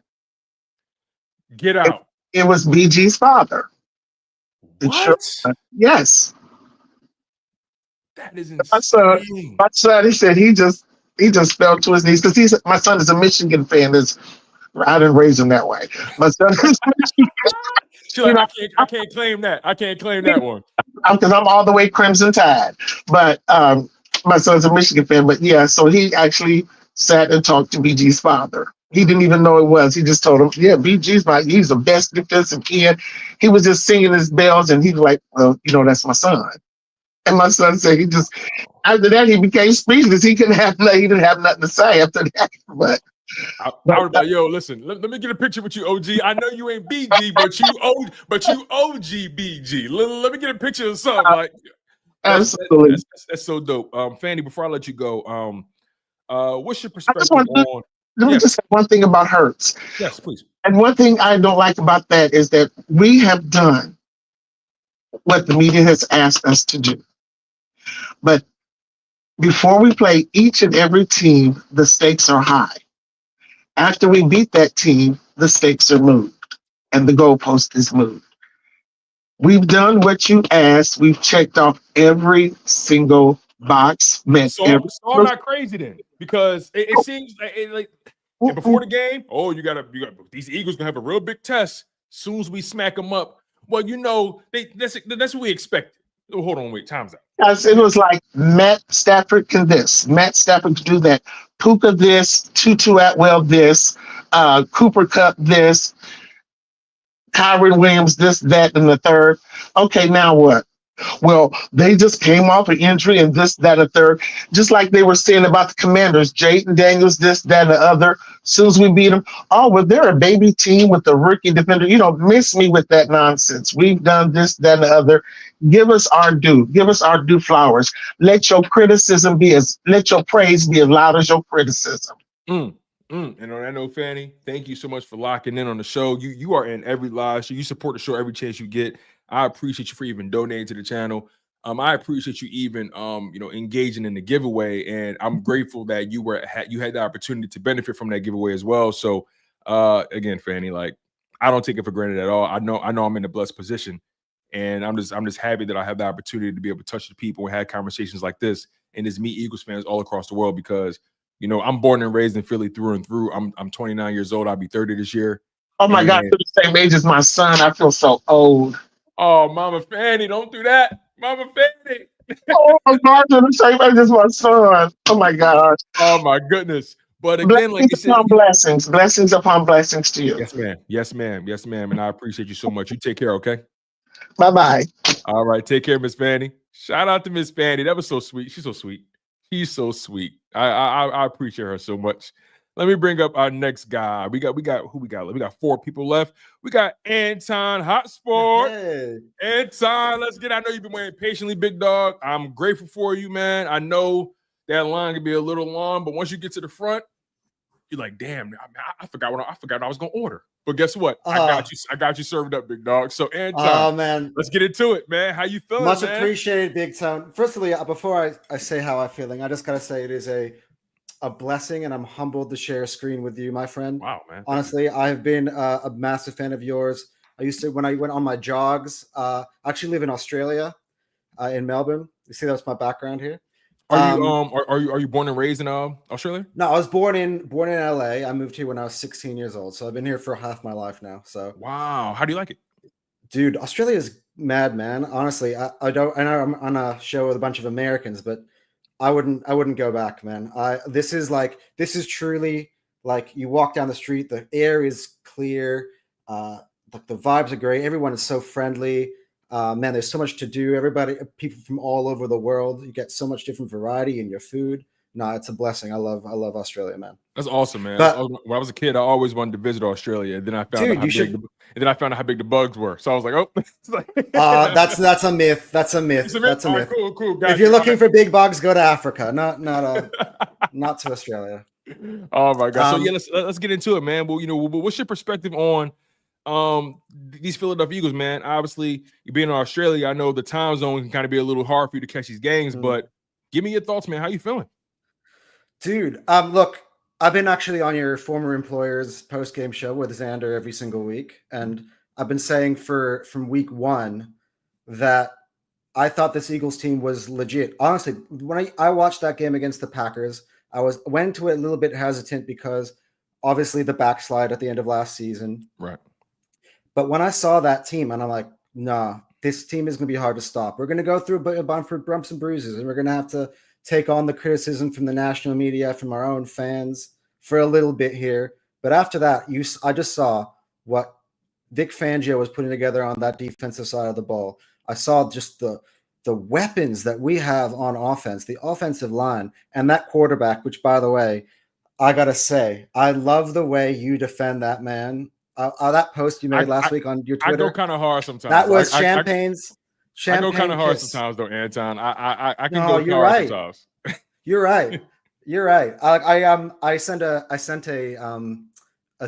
Get out. It was BG's father. What? Yes. That is insane. My son, he said he just fell to his knees because my son is a Michigan fan. I didn't raise him that way. My son is Michigan. I can't claim that. I can't claim that one. Because I'm all the way Crimson Tide. But my son's a Michigan fan. But yeah, so he actually sat and talked to BG's father. He didn't even know it was. He just told him, "Yeah, BG's he's the best defensive kid." He was just singing his bells, and he was like, "Well, that's my son." And my son said after that he became speechless. He didn't have nothing to say after that. But I was like, yo, listen, let me get a picture with you, OG. I know you ain't BG, but you OG BG. Let me get a picture of something. Like that's so dope. Fanny, before I let you go, what's your perspective on? Let me just say one thing about Hurts. Yes, please. And one thing I don't like about that is that we have done what the media has asked us to do. But before we play each and every team, the stakes are high. After we beat that team, the stakes are moved and the goalpost is moved. We've done what you asked. We've checked off every single box. So I'm not crazy then, because it seems like before the game, you got these Eagles gonna have a real big test. Soon as we smack them up, well, that's what we expected. Oh, hold on, wait, time's out. Yes, it was like Matt Stafford can this, Matt Stafford can do that, Puka this, Tutu Atwell this, Cooper Cup this, Kyron Williams this, that, and the third. Okay, now what? Well, they just came off an injury and this, that, and the third. Just like they were saying about the Commanders, Jayden Daniels, this, that, and the other. As soon as we beat them, they're a baby team with a rookie defender. Miss me with that nonsense. We've done this, that, and the other. Give us our due. Give us our due flowers. Let your let your praise be as loud as your criticism. And on that note, Fanny, thank you so much for locking in on the show. You are in every live show. You support the show every chance you get. I appreciate you for even donating to the channel. I appreciate you even engaging in the giveaway, and I'm grateful that you had the opportunity to benefit from that giveaway as well. So again, Fanny, like, I don't take it for granted at all. I know I'm in a blessed position, and I'm just happy that I have the opportunity to be able to touch the people and have conversations like this and just meet Eagles fans all across the world, because I'm born and raised in Philly through and through. I'm 29 years old. I'll be 30 this year. Oh my God, you're the same age as my son. I feel so old. Oh, Mama Fanny, don't do that. Mama Fanny. Oh my God, you're the same age as my son. Oh my God. Oh my goodness. But again, like you said, blessings upon blessings to you. Yes, ma'am. Yes, ma'am. Yes, ma'am. And I appreciate you so much. You take care, okay? Bye-bye. All right. Take care, Miss Fanny. Shout out to Miss Fanny. That was so sweet. She's so sweet. She's so sweet. I appreciate her so much. Let me bring up our next guy. We got who we got? We got 4 people left. We got Anton Hotsport. Hey. Anton, let's get. I know you've been waiting patiently, big dog. I'm grateful for you, man. I know that line can be a little long, but once you get to the front, you're like, damn, I forgot what I was gonna order. But guess what? I got you served up, big dog. So Anton, oh man, let's get into it, man. How you feeling? Much man? Appreciated, Big Tone. Firstly, before I say how I'm feeling, I just gotta say it is a blessing, and I'm humbled to share a screen with you, my friend. Wow, man. Honestly, I've been a massive fan of yours. I used to, when I went on my jogs, I actually live in Australia, in Melbourne. You see, that's my background here. Are you born and raised in Australia? No, I was born in LA. I moved here when I was 16 years old, so I've been here for half my life now. So wow, how do you like it, dude? Australia is mad, man. Honestly, I know I'm on a show with a bunch of Americans, but I wouldn't go back, man. This is truly like you walk down the street, the air is clear, the vibes are great. Everyone is so friendly. Man, there's so much to do. People from all over the world. You get so much different variety in your food. No, it's a blessing. I love Australia, man. That's awesome, man. But, when I was a kid, I always wanted to visit Australia. And then I found out how big the bugs were. So I was like, oh, that's a myth. That's a myth. That's a myth. Cool. If you're looking for big bugs, go to Africa. Not to Australia. Oh my God. So yeah, let's get into it, man. Well, what's your perspective on these Philadelphia Eagles, man? Obviously, you being in Australia, I know the time zone can kind of be a little hard for you to catch these games, but give me your thoughts, man. How you feeling? Dude, look, I've been actually on your former employer's post-game show with Xander every single week, and I've been saying from week 1 that I thought this Eagles team was legit. Honestly, when I watched that game against the Packers, I went into it a little bit hesitant because obviously the backslide at the end of last season. Right. But when I saw that team, and I'm like, nah, this team is going to be hard to stop. We're going to go through a bunch of bumps and bruises, and we're going to have to take on the criticism from the national media, from our own fans for a little bit here. But after that, I just saw what Vic Fangio was putting together on that defensive side of the ball. I saw just the weapons that we have on offense, the offensive line, and that quarterback, which, by the way, I gotta say, I love the way you defend that man. That post you made last week on your I Twitter. go kind of hard sometimes. That was I Champagne's I go kind champagne of hard kiss. sometimes though, Anton. I can No, go you're hard right. sometimes. You're right. You're right. I sent a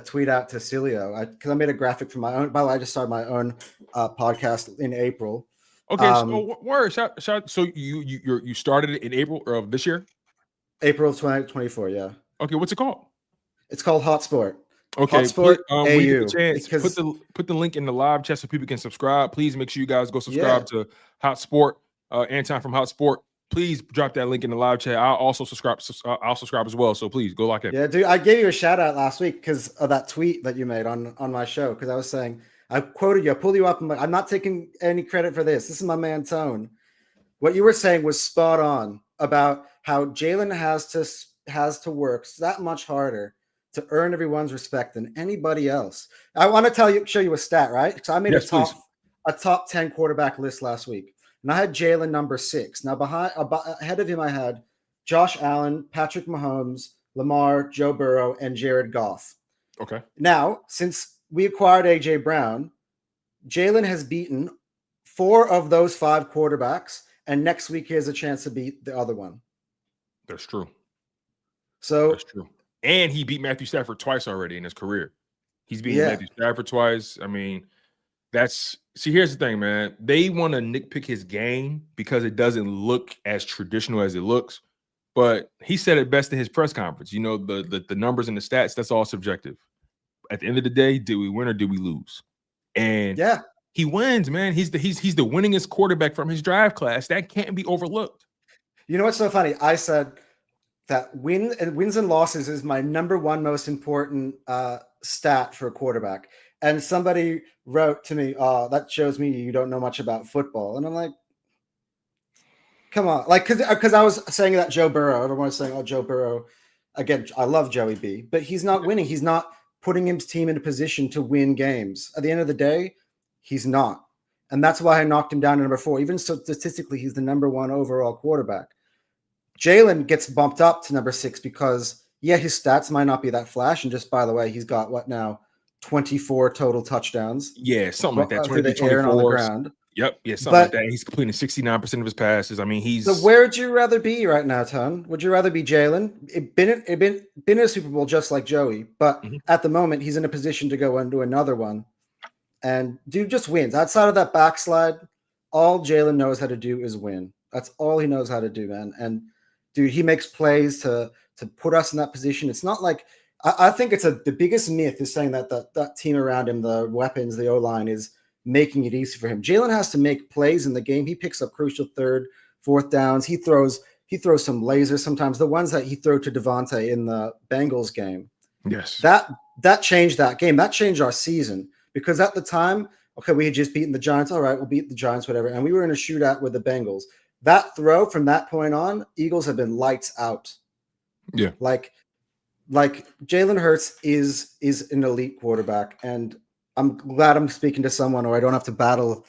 tweet out to Celio because I made a graphic for my own. By the way, I just started my own podcast in April. Okay, so word. So you started it in April of this year? April of 2024. Yeah. Okay, what's it called? It's called Hotsport. Okay, Hotsport when you get AU. the chance, put the link in the live chat so people can subscribe. Please make sure you guys go subscribe to Hotsport. Anton from Hotsport. Please drop that link in the live chat. I'll also subscribe. I'll subscribe as well. So please go lock in. Yeah, dude, I gave you a shout out last week because of that tweet that you made on my show. Because I was saying, I quoted you, I pulled you up. I'm not taking any credit for this. This is my man Tone. What you were saying was spot on about how Jalen has to work that much harder to earn everyone's respect than anybody else. I want to show you a stat, right? Because I made a top 10 quarterback list last week, and I had Jalen number 6. Now ahead of him, I had Josh Allen, Patrick Mahomes, Lamar, Joe Burrow, and Jared Goff. Okay. Now, since we acquired AJ Brown, Jalen has beaten 4 of those 5 quarterbacks, and next week he has a chance to beat the other one. That's true. So that's true. And he beat Matthew Stafford twice already in his career. He's beaten Matthew Stafford twice. I mean, here's the thing, man. They want to nitpick his game because it doesn't look as traditional as it looks. But he said it best in his press conference. You know, the numbers and the stats, that's all subjective. At the end of the day, did we win or did we lose? And he wins, man. He's the winningest quarterback from his draft class. That can't be overlooked. You know what's so funny? I said that wins and losses is my number one most important stat for a quarterback. And somebody wrote to me, "Oh, that shows me you don't know much about football." And I'm like, come on. Like, because I was saying that Joe Burrow, everyone was saying, oh, Joe Burrow. Again, I love Joey B, but he's not winning. He's not putting his team in a position to win games. At the end of the day, he's not. And that's why I knocked him down to number 4. Even so, statistically, he's the number 1 overall quarterback. Jalen gets bumped up to number 6 because, his stats might not be that flash. And just by the way, he's got what now? 24 total touchdowns. Yeah, something like that. 20 the air and on the ground. Yep, something like that. He's completing 69% of his passes. I mean, So where'd you rather be right now, Ton? Would you rather be Jalen? Been in a Super Bowl just like Joey, but at the moment he's in a position to go into another one, and dude just wins. Outside of that backslide, all Jalen knows how to do is win. That's all he knows how to do, man. And dude, he makes plays to put us in that position. It's not like I think it's the biggest myth is saying that that team around him, the weapons, the O-line is making it easy for him. Jalen has to make plays in the game. He picks up crucial 3rd, 4th downs. He throws some lasers sometimes. The ones that he threw to Devontae in the Bengals game. Yes. That changed that game. That changed our season because at the time, okay, we had just beaten the Giants. All right, we'll beat the Giants, whatever. And we were in a shootout with the Bengals. That throw from that point on, Eagles have been lights out. Yeah. Like Jalen Hurts is an elite quarterback, and I'm glad I'm speaking to someone or I don't have to battle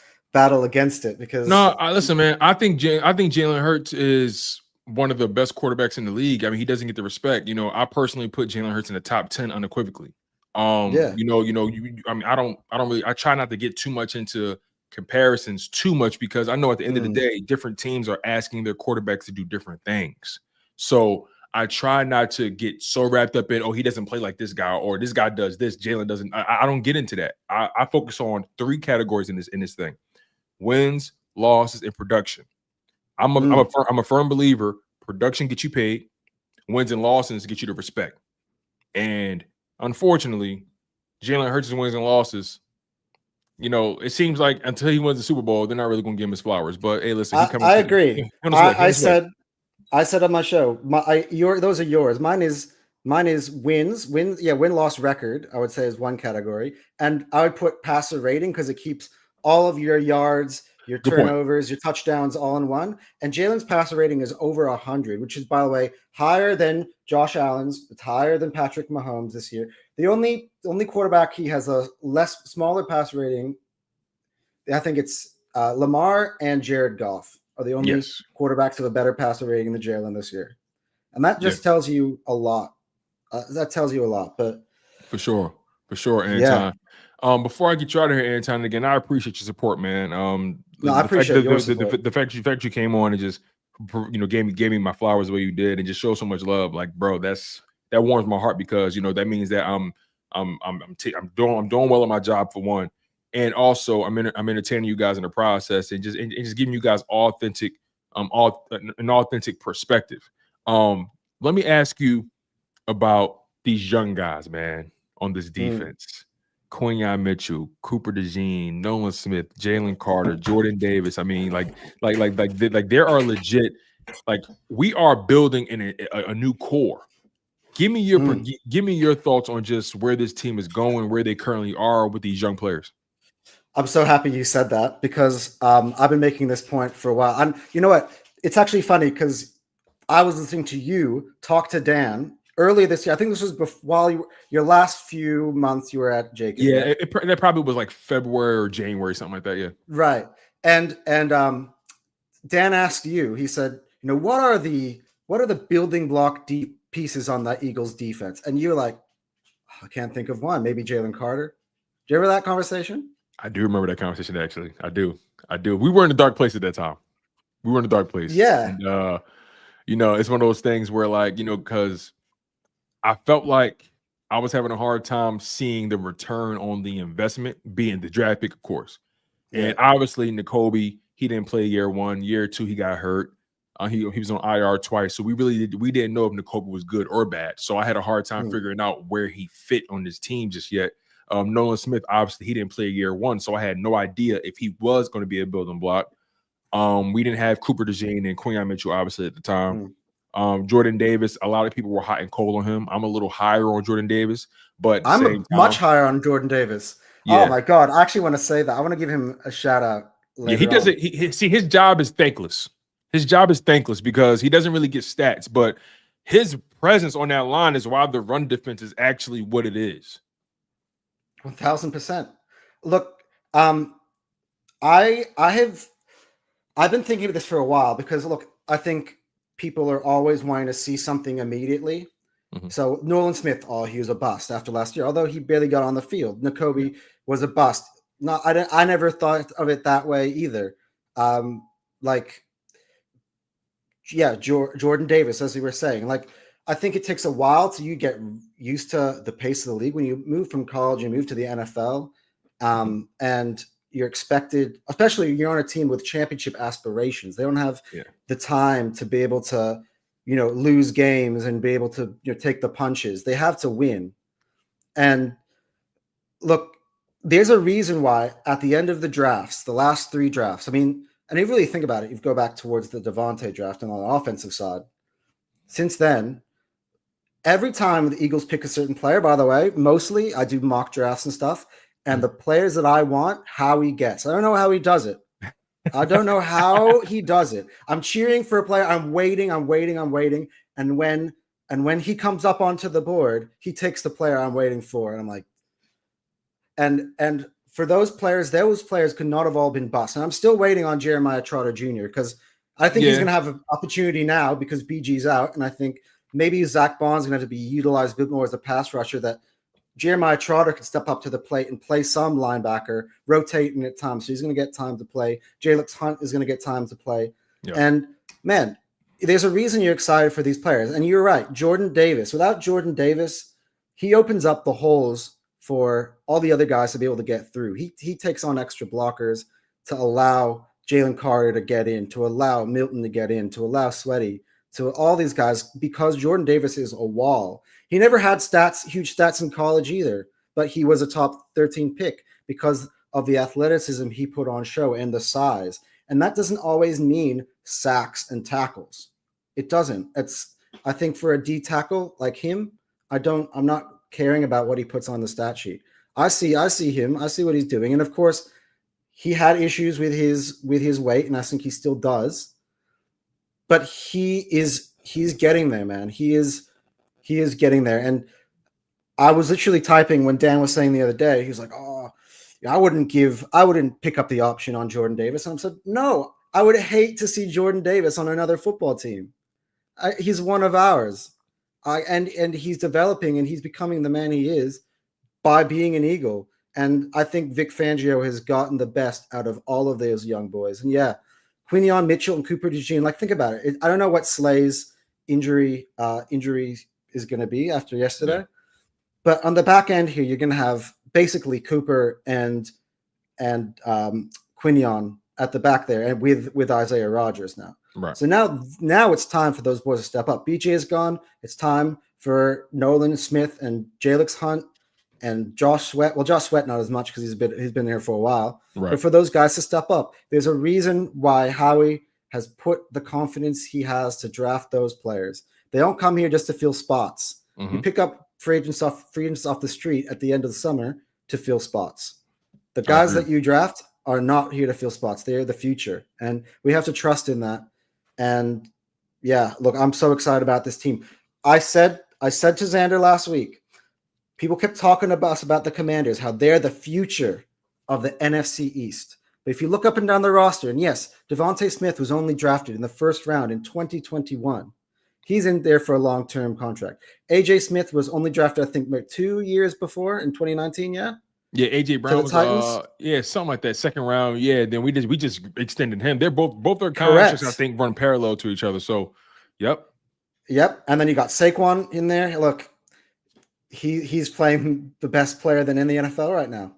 against it because listen, man. I think Jalen Hurts is one of the best quarterbacks in the league. I mean, he doesn't get the respect. You know, I personally put Jalen Hurts in the top 10 unequivocally. I try not to get too much into comparisons too much because I know at the end of the day, different teams are asking their quarterbacks to do different things. So I try not to get so wrapped up in, he doesn't play like this guy or this guy does this, Jalen doesn't. I don't get into that. I focus on 3 categories in this thing: wins, losses, and production. I'm a firm believer. Production gets you paid. Wins and losses get you the respect. And unfortunately, Jalen Hurts' wins and losses, it seems like until he wins the Super Bowl, they're not really going to give him his flowers. But hey, listen, I agree. I said on my show, those are yours. Mine is wins. Win-loss record, I would say, is one category. And I would put passer rating because it keeps all of your yards, your turnovers, your touchdowns all in one. And Jalen's passer rating is over 100, which is, by the way, higher than Josh Allen's. It's higher than Patrick Mahomes this year. The only quarterback he has a smaller passer rating, I think it's Lamar and Jared Goff are the only quarterbacks with a better passer rating than Jalen this year. And that just tells you a lot That tells you a lot. But for sure, yeah, Anton. Before I get you out of here, Anton, again, I appreciate your support, man. no, I The fact appreciate that your support. the fact you came on and just gave me my flowers the way you did and just show so much love, like, bro, that warms my heart because that means that I'm doing well at my job for one, and also I'm entertaining you guys in the process and just giving you guys an authentic perspective. Let me ask you about these young guys, man, on this defense. Quinyon Mitchell, Cooper DeJean, Nolan Smith, Jalen Carter, Jordan Davis. I mean, like there are legit, like, we are building in a new core. Give me your thoughts on just where this team is going, where they currently are with these young players. I'm so happy you said that because I've been making this point for a while. And you know what? It's actually funny because I was listening to you talk to Dan earlier this year. I think this was while your last few months you were at Jacob. Yeah, right? That probably was like February or January, something like that. Yeah, right. And Dan asked you. He said, what are the building block deep pieces on that Eagles defense? And you're like, I can't think of one. Maybe Jalen Carter. Do you remember that conversation? I do remember that conversation. Actually, I do. We were in a dark place at that time. Yeah. And, it's one of those things where, like, because I felt like I was having a hard time seeing the return on the investment, being the draft pick, of course. Yeah. And obviously, Nakobe, he didn't play year one. Year two, he got hurt. He was on IR twice. So we didn't know if Nakobe was good or bad. So I had a hard time figuring out where he fit on this team just yet. Nolan Smith, obviously, he didn't play year one. So I had no idea if he was going to be a building block. We didn't have Cooper DeJean and Quinyon Mitchell, obviously, at the time. Jordan Davis, a lot of people were hot and cold on him. I'm a little higher on Jordan Davis, but I'm much higher on Jordan Davis. Yeah. Oh my God. I actually want to say that. I want to give him a shout out. Yeah, he does it. His job is thankless. His job is thankless because he doesn't really get stats, but his presence on that line is why the run defense is actually what it is. 1000%. Look, I've been thinking of this for a while because, look, I think people are always wanting to see something immediately. So Nolan Smith, he was a bust after last year, although he barely got on the field. Nakobe was a bust. I never thought of it that way either. Jordan Davis, as you were saying, like, I think it takes a while till you get used to the pace of the league. When you move from college, you move to the NFL, and you're expected, especially you're on a team with championship aspirations. They don't have the time to be able to, lose games and be able to take the punches. They have to win. And look, there's a reason why at the end of the drafts, the last 3 drafts, I mean, and if you really think about it, you go back towards the Devontae draft and on the offensive side. Since then, every time the Eagles pick a certain player, by the way, mostly I do mock drafts and stuff, and the players that I want, how he gets. I don't know how he does it. I don't know how he does it. I'm cheering for a player. I'm waiting. And when he comes up onto the board, he takes the player I'm waiting for. And I'm like, and for those players could not have all been bust. And I'm still waiting on Jeremiah Trotter Jr. because I think he's going to have an opportunity now because BG's out. And I think maybe Zach Bond's going to have to be utilized a bit more as a pass rusher, that Jeremiah Trotter can step up to the plate and play some linebacker, rotating at times. So he's going to get time to play. Jalen Hunt is going to get time to play. Yeah. And, man, there's a reason you're excited for these players. And you're right. Jordan Davis. Without Jordan Davis, he opens up the holes for all the other guys to be able to get through. He takes on extra blockers to allow Jalen Carter to get in, to allow Milton to get in, to allow Sweaty, to all these guys, because Jordan Davis is a wall. He never had huge stats in college either, but he was a top 13 pick because of the athleticism he put on show and the size. And that doesn't always mean sacks and tackles. It doesn't. I think for a D tackle like him, I'm not caring about what he puts on the stat sheet. I see him. I see what he's doing. And of course, he had issues with his weight, and I think he still does. But he's getting there, man. He is getting there. And I was literally typing when Dan was saying the other day, he was like, "Oh, I wouldn't pick up the option on Jordan Davis." And I said, "No, I would hate to see Jordan Davis on another football team. He's one of ours." And he's developing and he's becoming the man he is by being an Eagle. And I think Vic Fangio has gotten the best out of all of those young boys. And yeah, Quinyon, Mitchell, and Cooper DeJean. Like, think about it. I don't know what Slay's injury is going to be after yesterday, but on the back end here, you're going to have basically Cooper and Quinyon at the back there, and with Isaiah Rodgers now. Right. So now it's time for those boys to step up. BJ is gone. It's time for Nolan Smith and Jalix Hunt and Josh Sweat. Well, Josh Sweat not as much because he's been there for a while. Right. But for those guys to step up, there's a reason why Howie has put the confidence he has to draft those players. They don't come here just to fill spots. Mm-hmm. You pick up free agents off the street at the end of the summer to fill spots. The guys that you draft are not here to fill spots. They're the future. And we have to trust in that. And yeah, look, I'm so excited about this team. I said to Xander last week, people kept talking about the Commanders, how they're the future of the NFC East. But if you look up and down the roster, and yes, Devontae Smith was only drafted in the first round in 2021. He's in there for a long-term contract. AJ Smith was only drafted, I think, 2 years before in 2019, yeah? Yeah, AJ Brown was something like that, second round. Yeah, then we just extended him. They're both their contracts, I think, run parallel to each other. So, yep. And then you got Saquon in there. Look, he's playing the best player than in the NFL right now.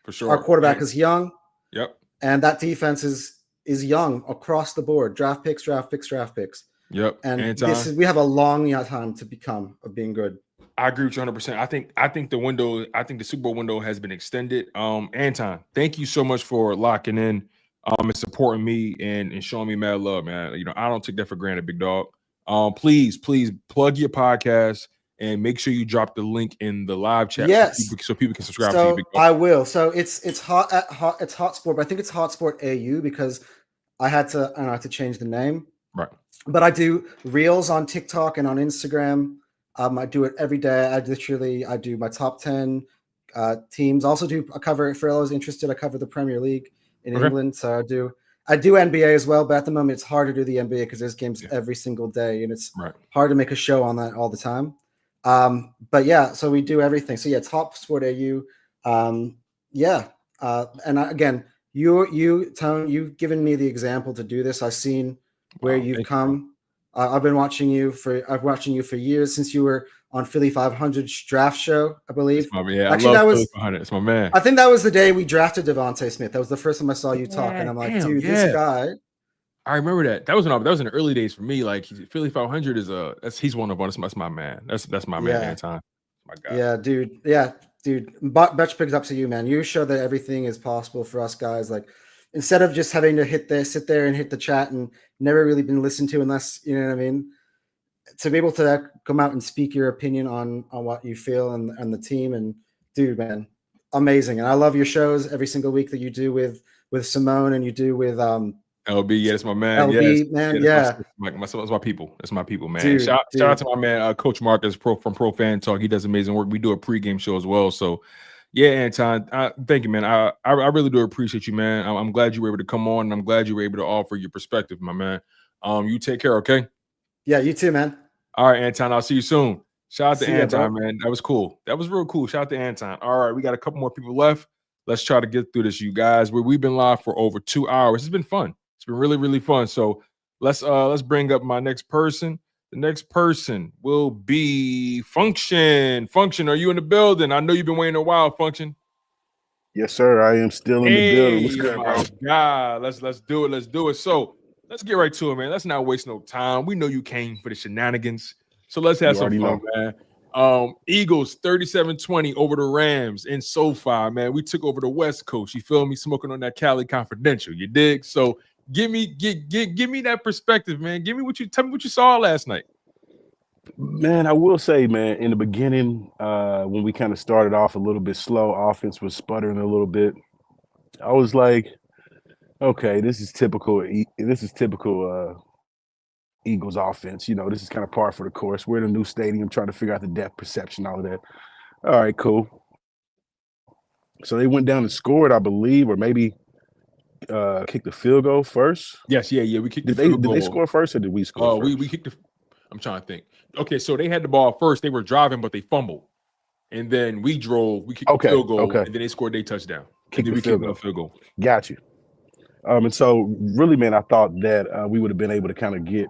For sure. Our quarterback is young. Yep. And that defense is young across the board. Draft picks. Yep. And we have a long time to become of being good. I agree with you 100%. I think the Super Bowl window has been extended. Anton, thank you so much for locking in and supporting me and showing me mad love, man. You know, I don't take that for granted, big dog. Please plug your podcast and make sure you drop the link in the live chat so people can subscribe to you, big dog. I will. So it's Hotsport, but I think it's Hotsport AU because I had to change the name. Right. But I do reels on TikTok and on Instagram. I do it every day. I do my top 10 teams. Also I cover, for those interested, I cover the Premier League in England. So I do NBA as well, but at the moment it's hard to do the NBA because there's games every single day and it's hard to make a show on that all the time. But yeah, so we do everything. So yeah, it's Top Sport AU. And again, you Tone, you've given me the example to do this. I've seen where you've come. I've watching you for years, since you were on Philly 500's draft show, I believe. Actually, I love Philly 500. It's my man. I think that was the day we drafted Devontae Smith. That was the first time I saw you talk, and I'm like, this guy. I remember that. That was in the early days for me. Like Philly 500 he's one of them. That's my man. That's my man. Anton. My guy. Yeah, dude. Yeah, dude. Much picked up to you, man. You show that everything is possible for us guys. Like, instead of just having to sit there and hit the chat and never really been listened to unless, you know what I mean? To be able to come out and speak your opinion on what you feel and the team, and dude, man, amazing. And I love your shows every single week that you do with Simone and you do with LB. Yeah, that's my man. LB, man. That's my people. That's my people, man. Dude, shout out to my man, Coach Marcus from Pro Fan Talk. He does amazing work. We do a pregame show as well. So yeah, Anton, thank you, man. I really do appreciate you, man. I'm glad you were able to come on, and I'm glad you were able to offer your perspective, my man. You take care, okay? Yeah, you too, man. All right, Anton, I'll see you soon. Shout out to Anton, man. That was cool. That was real cool. Shout out to Anton. All right, we got a couple more people left. Let's try to get through this, you guys. We've been live for over 2 hours. It's been fun. It's been really, really fun. So let's bring up my next person. The next person will be Function. Function, are you in the building? I know you've been waiting a while, Function. Yes, sir. I am still in the building. What's good, bro? God, let's do it. Let's do it. So let's get right to it, man. Let's not waste no time. We know you came for the shenanigans. So let's have some fun, man. Eagles 37-20 over the Rams in SoFi, man. We took over the West Coast. You feel me? Smoking on that Cali Confidential. You dig? So give me that perspective, man. Tell me what you saw last night. Man, I will say, man, in the beginning, when we kind of started off a little bit slow, offense was sputtering a little bit. I was like, okay, this is typical Eagles offense. You know, this is kind of par for the course. We're in a new stadium trying to figure out the depth perception, all of that. All right, cool. So they went down and scored, I believe, or maybe kicked the field goal first. Yes, yeah. We kicked the field goal. Did they score first or did we score first? We kicked I'm trying to think. Okay, so they had the ball first. They were driving, but they fumbled. And then we drove. We kicked the field goal. And then they scored their touchdown. And then we kicked the field goal. Got you. And so really, man, I thought that we would have been able to kind of get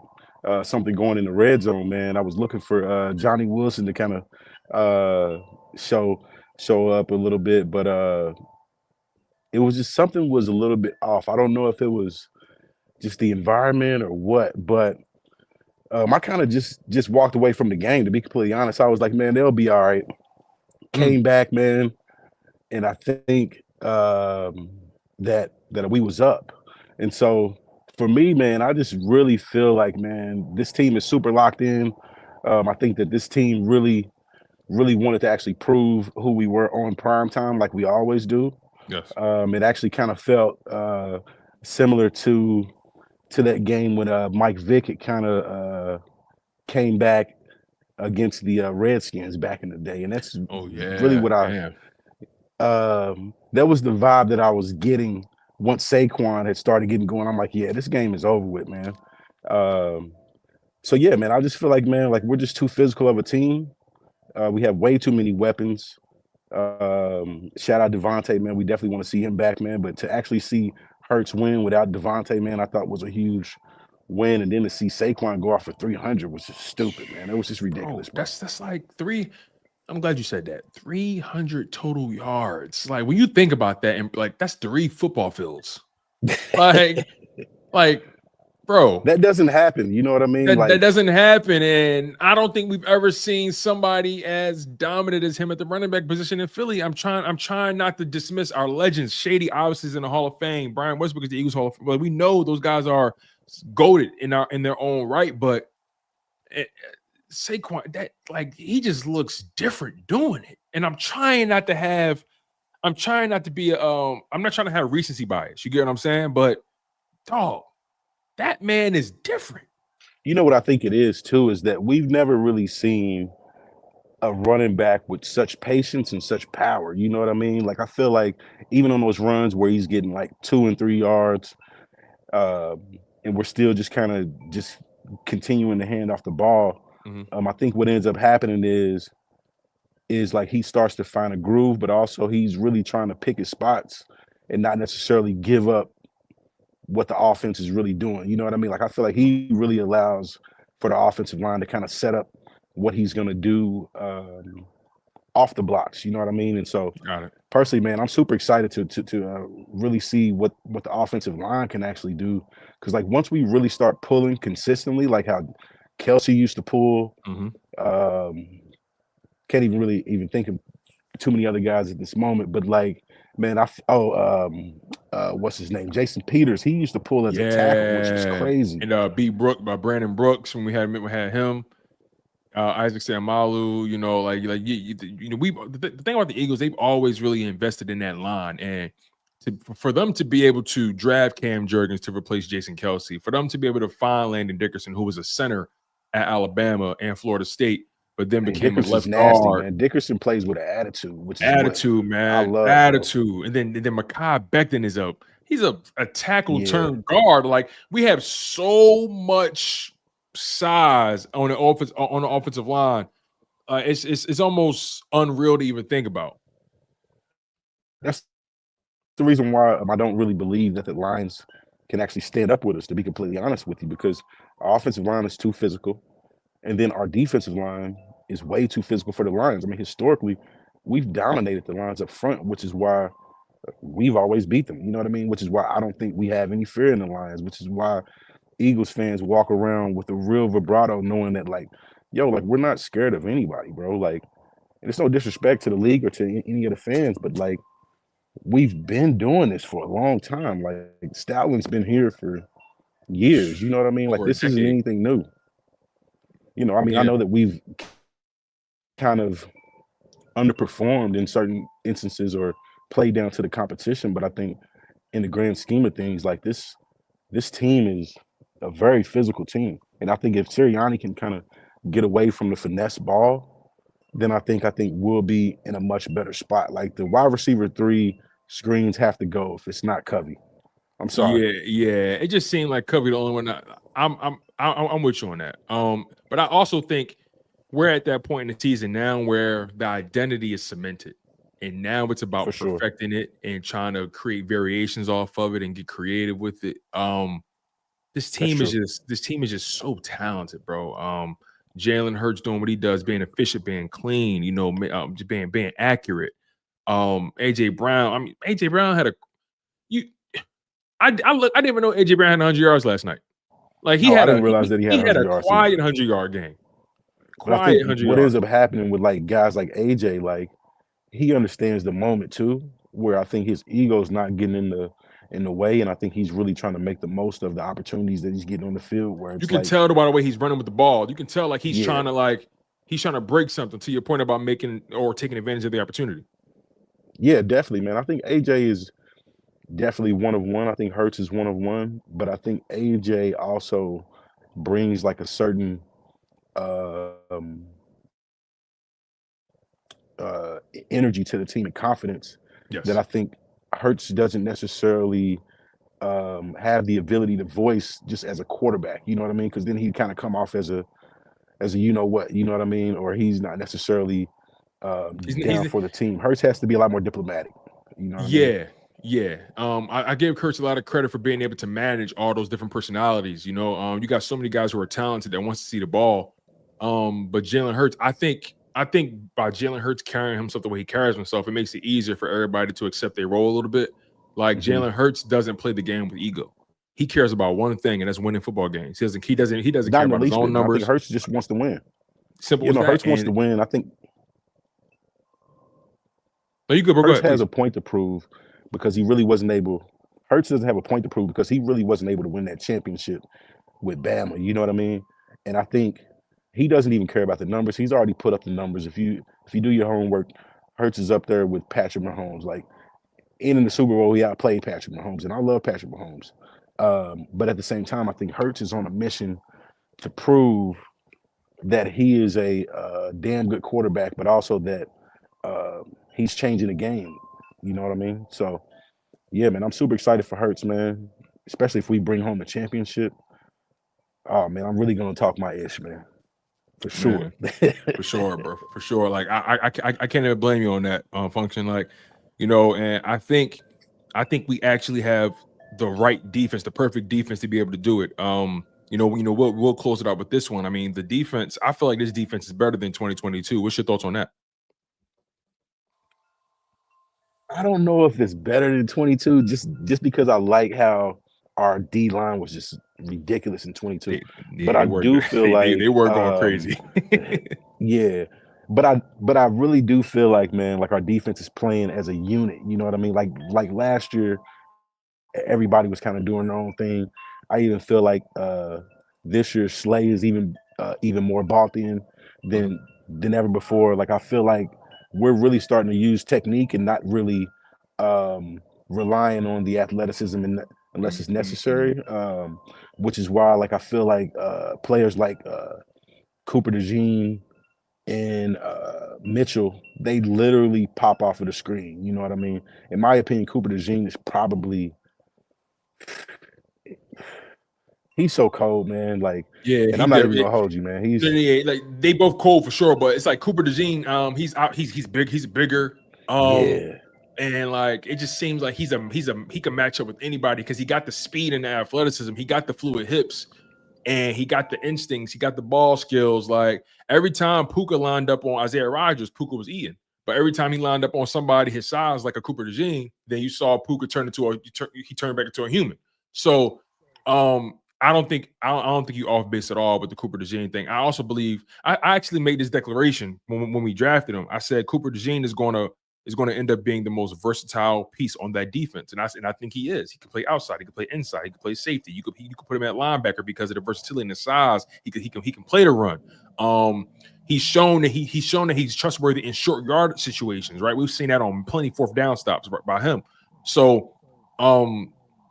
something going in the red zone, man. I was looking for Johnny Wilson to kind of show up a little bit, but it was just something was a little bit off. I don't know if it was just the environment or what, but I kind of just walked away from the game, to be completely honest. I was like, man, they'll be all right. Came back, man, and I think that we was up. And so for me, man, I just really feel like, man, this team is super locked in. I think that this team really wanted to actually prove who we were on prime time, like we always do. Yes. It actually kind of felt similar to that game when Mike Vick had kind of came back against the Redskins back in the day, and that's really what that was the vibe that I was getting once Saquon had started getting going. I'm like, yeah, this game is over with, man. So yeah, man, I just feel like, man, like we're just too physical of a team. We have way too many weapons. Shout out Devontae, man. We definitely want to see him back, man. But to actually see Hurts win without Devontae, man, I thought was a huge win. And then to see Saquon go off for 300 was just stupid, man. It was just ridiculous. Bro. That's like I'm glad you said that. 300 total yards. Like when you think about that, and like that's 3 football fields. like, bro, that doesn't happen. You know what I mean? That doesn't happen, and I don't think we've ever seen somebody as dominant as him at the running back position in Philly. I'm trying not to dismiss our legends. Shady obviously is in the Hall of Fame. Brian Westbrook is the Eagles Hall of Fame. But we know those guys are goated in their own right, but Saquon, that like he just looks different doing it. And I'm trying not to be I'm not trying to have recency bias. You get what I'm saying? But dog, that man is different. You know what I think it is too, is that we've never really seen a running back with such patience and such power. You know what I mean? Like I feel like even on those runs where he's getting like 2 and 3 yards, and we're still just kind of just continuing to hand off the ball. I think what ends up happening is like he starts to find a groove, but also he's really trying to pick his spots and not necessarily give up what the offense is really doing. You know what I mean? Like I feel like he really allows for the offensive line to kind of set up what he's going to do off the blocks. You know what I mean? And so personally, man, I'm super excited to really see what the offensive line can actually do. Because like once we really start pulling consistently, like how Kelsey used to pull, can't even really think of too many other guys at this moment, but like, man, what's his name? Jason Peters. He used to pull as a tackle, which is crazy. And beat Brandon Brooks when we had him. Isaac Samalu, you know, the thing about the Eagles, they've always really invested in that line, and for them to be able to draft Cam Jurgens to replace Jason Kelsey, for them to be able to find Landon Dickerson, who was a center at Alabama and Florida State, but then became a left guard. Man. Dickerson plays with an attitude, which is man. I love, attitude. Bro. And then Mekhi Becton is he's a tackle turned guard. Like we have so much size on the offensive line. It's almost unreal to even think about. That's the reason why I don't really believe that the Lions can actually stand up with us, to be completely honest with you, because our offensive line is too physical, and then our defensive line is way too physical for the Lions. I mean, historically, we've dominated the Lions up front, which is why we've always beat them. You know what I mean? Which is why I don't think we have any fear in the Lions, which is why Eagles fans walk around with a real vibrato, knowing that, like, yo, like, we're not scared of anybody, bro. Like, and it's no disrespect to the league or to any of the fans, but, like, we've been doing this for a long time. Like, Stallion's been here for years. You know what I mean? Like, this isn't anything new. You know, I mean, I know that we've kind of underperformed in certain instances or played down to the competition, but I think in the grand scheme of things, like this team is a very physical team. And I think if Sirianni can kind of get away from the finesse ball, then I think we'll be in a much better spot. Like the wide receiver 3 screens have to go if it's not Covey. I'm sorry. Yeah. It just seemed like Covey the only one. I'm with you on that. But I also think we're at that point in the season now where the identity is cemented, and now it's about For sure. perfecting it and trying to create variations off of it and get creative with it. This team is just so talented, bro. Jalen Hurts doing what he does, being efficient, being clean, just being accurate. AJ Brown. I mean, AJ Brown had I didn't even know AJ Brown had 100 yards last night. Like I didn't realize that he had 100 a yards. quiet 100-yard game. But I think what ends up happening with like guys like AJ, like he understands the moment too, where I think his ego's not getting in the way, and I think he's really trying to make the most of the opportunities that he's getting on the field. Where it's you can tell by the way he's running with the ball. You can tell like he's trying to break something. To your point about making or taking advantage of the opportunity. Yeah, definitely, man. I think AJ is definitely one of one. I think Hurts is one of one, but I think AJ also brings like a certain energy to the team and confidence that I think Hurts doesn't necessarily have the ability to voice just as a quarterback. You know what I mean? Because then he'd kind of come off as a you know what I mean, or he's not necessarily down for the team. Hurts has to be a lot more diplomatic. You know what I mean? Yeah. I gave Kurtz a lot of credit for being able to manage all those different personalities. You got so many guys who are talented that wants to see the ball. But Jalen Hurts, I think by Jalen Hurts carrying himself the way he carries himself, it makes it easier for everybody to accept their role a little bit. Like Jalen Hurts doesn't play the game with ego. He cares about one thing, and that's winning football games. He doesn't care about his own numbers. I think Hurts just wants to win. Simple as that. Hurts wants to win. I think Hurts has a point to prove because he really wasn't able. Hurts doesn't have a point to prove because he really wasn't able to win that championship with Bama. You know what I mean? And I think he doesn't even care about the numbers. He's already put up the numbers. If you do your homework, Hurts is up there with Patrick Mahomes. Like in the Super Bowl, he outplayed Patrick Mahomes, and I love Patrick Mahomes. But at the same time, I think Hurts is on a mission to prove that he is a damn good quarterback, but also that he's changing the game. You know what I mean? So, yeah, man, I'm super excited for Hurts, man, especially if we bring home the championship. Oh, man, I'm really going to talk my ish, man. For sure. For sure, bro. For sure. Like, I can't even blame you on that function. Like, and I think we actually have the right defense, the perfect defense to be able to do it. We'll close it out with this one. I mean, the defense, I feel like this defense is better than 2022. What's your thoughts on that? I don't know if it's better than 22, just because I like how our D line was just ridiculous in 22. But I do feel like they were going crazy. Yeah. But I really do feel like, man, like our defense is playing as a unit. You know what I mean? Like last year, everybody was kind of doing their own thing. I even feel like this year Slay is even more bought in than ever before. Like I feel like we're really starting to use technique and not really relying on the athleticism unless it's necessary. Which is why, like, I feel like players like Cooper DeJean and Mitchell, they literally pop off of the screen. You know what I mean? In my opinion, Cooper DeJean is probably he's so cold, man. Like, and I'm not even gonna hold you, man. He's like they both cold for sure, but it's like Cooper DeJean, he's bigger. And like it just seems like he can match up with anybody because he got the speed and the athleticism, he got the fluid hips, and he got the instincts, he got the ball skills. Like every time Puka lined up on Isaiah Rodgers, Puka was eating. But every time he lined up on somebody his size, like a Cooper DeJean, then you saw Puka turn back into a human. So I don't think you off base at all with the Cooper DeJean thing. I also believe I actually made this declaration when we drafted him. I said Cooper DeJean is going to end up being the most versatile piece on that defense, and I think he is. He can play outside, he can play inside, he can play safety. You could put him at linebacker because of the versatility and the size. He can play the run. He's shown that he's trustworthy in short yard situations. Right, we've seen that on plenty fourth down stops by him. So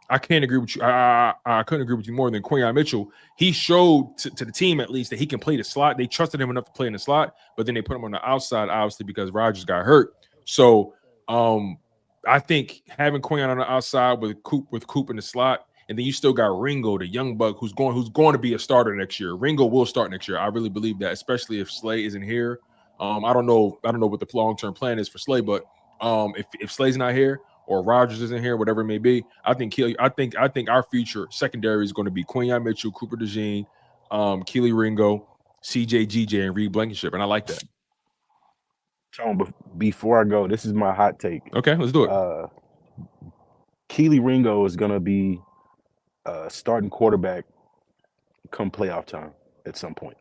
I can't agree with you. I couldn't agree with you more than Quinyon Mitchell. He showed to the team at least that he can play the slot. They trusted him enough to play in the slot, but then they put him on the outside, obviously because Rodgers got hurt. So I think having Quinyon on the outside with Coop in the slot, And then you still got Ringo, the young buck, who's going to be a starter next year. Ringo will start next year. I really believe that, especially if Slay isn't here. I don't know what the long-term plan is for Slay, but if Slay's not here or Rodgers isn't here, whatever it may be, I think our future secondary is going to be Quinyon Mitchell, Cooper DeJean, Keely Ringo, CJ GJ, and Reed Blankenship, and I like that. Tone, before I go, this is my hot take. Okay, let's do it. Keely Ringo is going to be starting quarterback come playoff time at some point.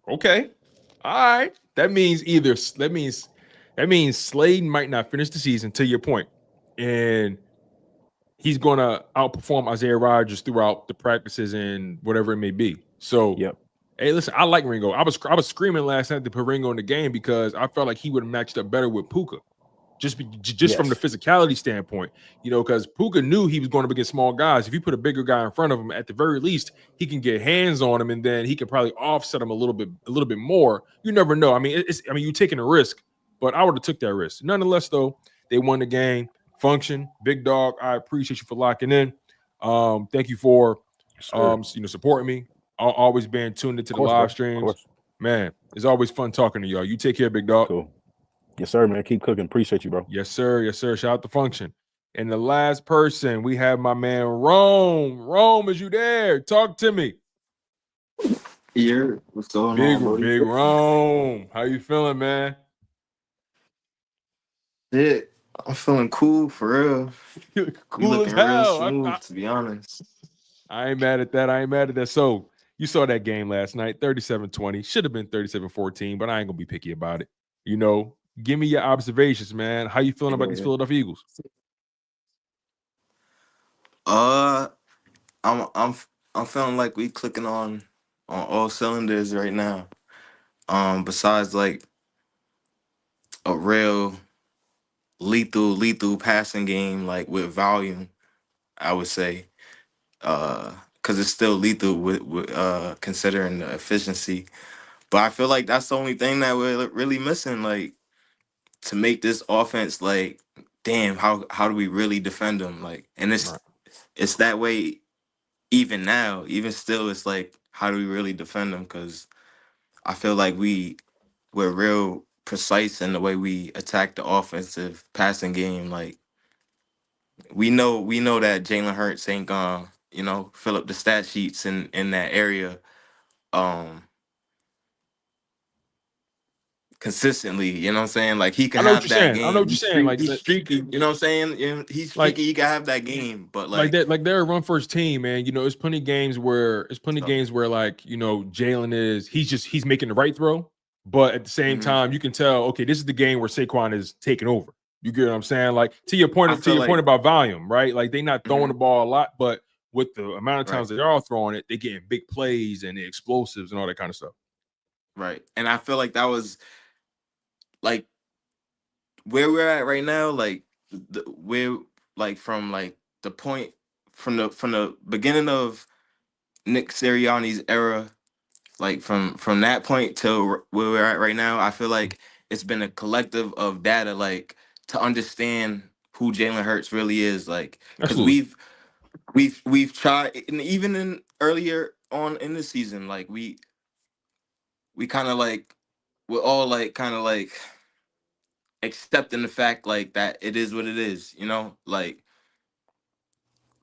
Okay. All right. That means Slade might not finish the season, to your point, and he's going to outperform Isaiah Rodgers throughout the practices and whatever it may be. So, hey, listen, I like Ringo. I was screaming last night to put Ringo in the game because I felt like he would have matched up better with Puka. Just from the physicality standpoint, because Puka knew he was going up against small guys. If you put a bigger guy in front of him, at the very least, he can get hands on him, and then he can probably offset him a little bit more. You never know. I mean, you're taking a risk, but I would have took that risk. Nonetheless, though, they won the game. Function, big dog. I appreciate you for locking in. Thank you for supporting me. I'll always being tuned into the live streams. Man, it's always fun talking to y'all. You take care, big dog. Cool. Yes, sir, man. Keep cooking. Appreciate you, bro. Yes, sir. Yes, sir. Shout out to Function. And the last person, we have my man Rome. Rome, is you there? Talk to me. Yeah, what's going on, Big Rome. How you feeling, man? Yeah, I'm feeling cool for real. Cool as hell. Real smooth, to be honest. I ain't mad at that. So you saw that game last night, 37-20. Should have been 37-14, but I ain't gonna be picky about it. Give me your observations, man. How you feeling about these Philadelphia Eagles? I'm feeling like we clicking on all cylinders right now. Besides like a real lethal passing game, like with volume, I would say. Because it's still lethal with considering the efficiency. But I feel like that's the only thing that we're really missing, like, to make this offense like, damn, how do we really defend them? Like, and it's that way even now, even still, it's like, how do we really defend them? Because I feel like we're real precise in the way we attack the offensive passing game. Like, we know that Jalen Hurts ain't gonna, fill up the stat sheets in that area. Consistently, you know what I'm saying? Like, he can have that game. I know what you're saying. Like, he's streaky, you know what I'm saying? He's streaky, he can have that game, but like that, like they're a run first team, man. There's plenty of games where like, Jalen he's making the right throw, but at the same time, you can tell, okay, this is the game where Saquon is taking over. You get what I'm saying? Like, to your point about volume, right? Like, they're not throwing the ball a lot, but with the amount of times they are throwing it, they're getting big plays and the explosives and all that kind of stuff. Right. And I feel like that was like where we're at right now, like we're like from like the point from the beginning of Nick Sirianni's era, like from that point to where we're at right now, I feel like it's been a collective of data, like, to understand who Jalen Hurts really is, like, because we've tried, and even in earlier on in the season, like we kind of like we're all like kind of like accepting the fact like that it is what it is, like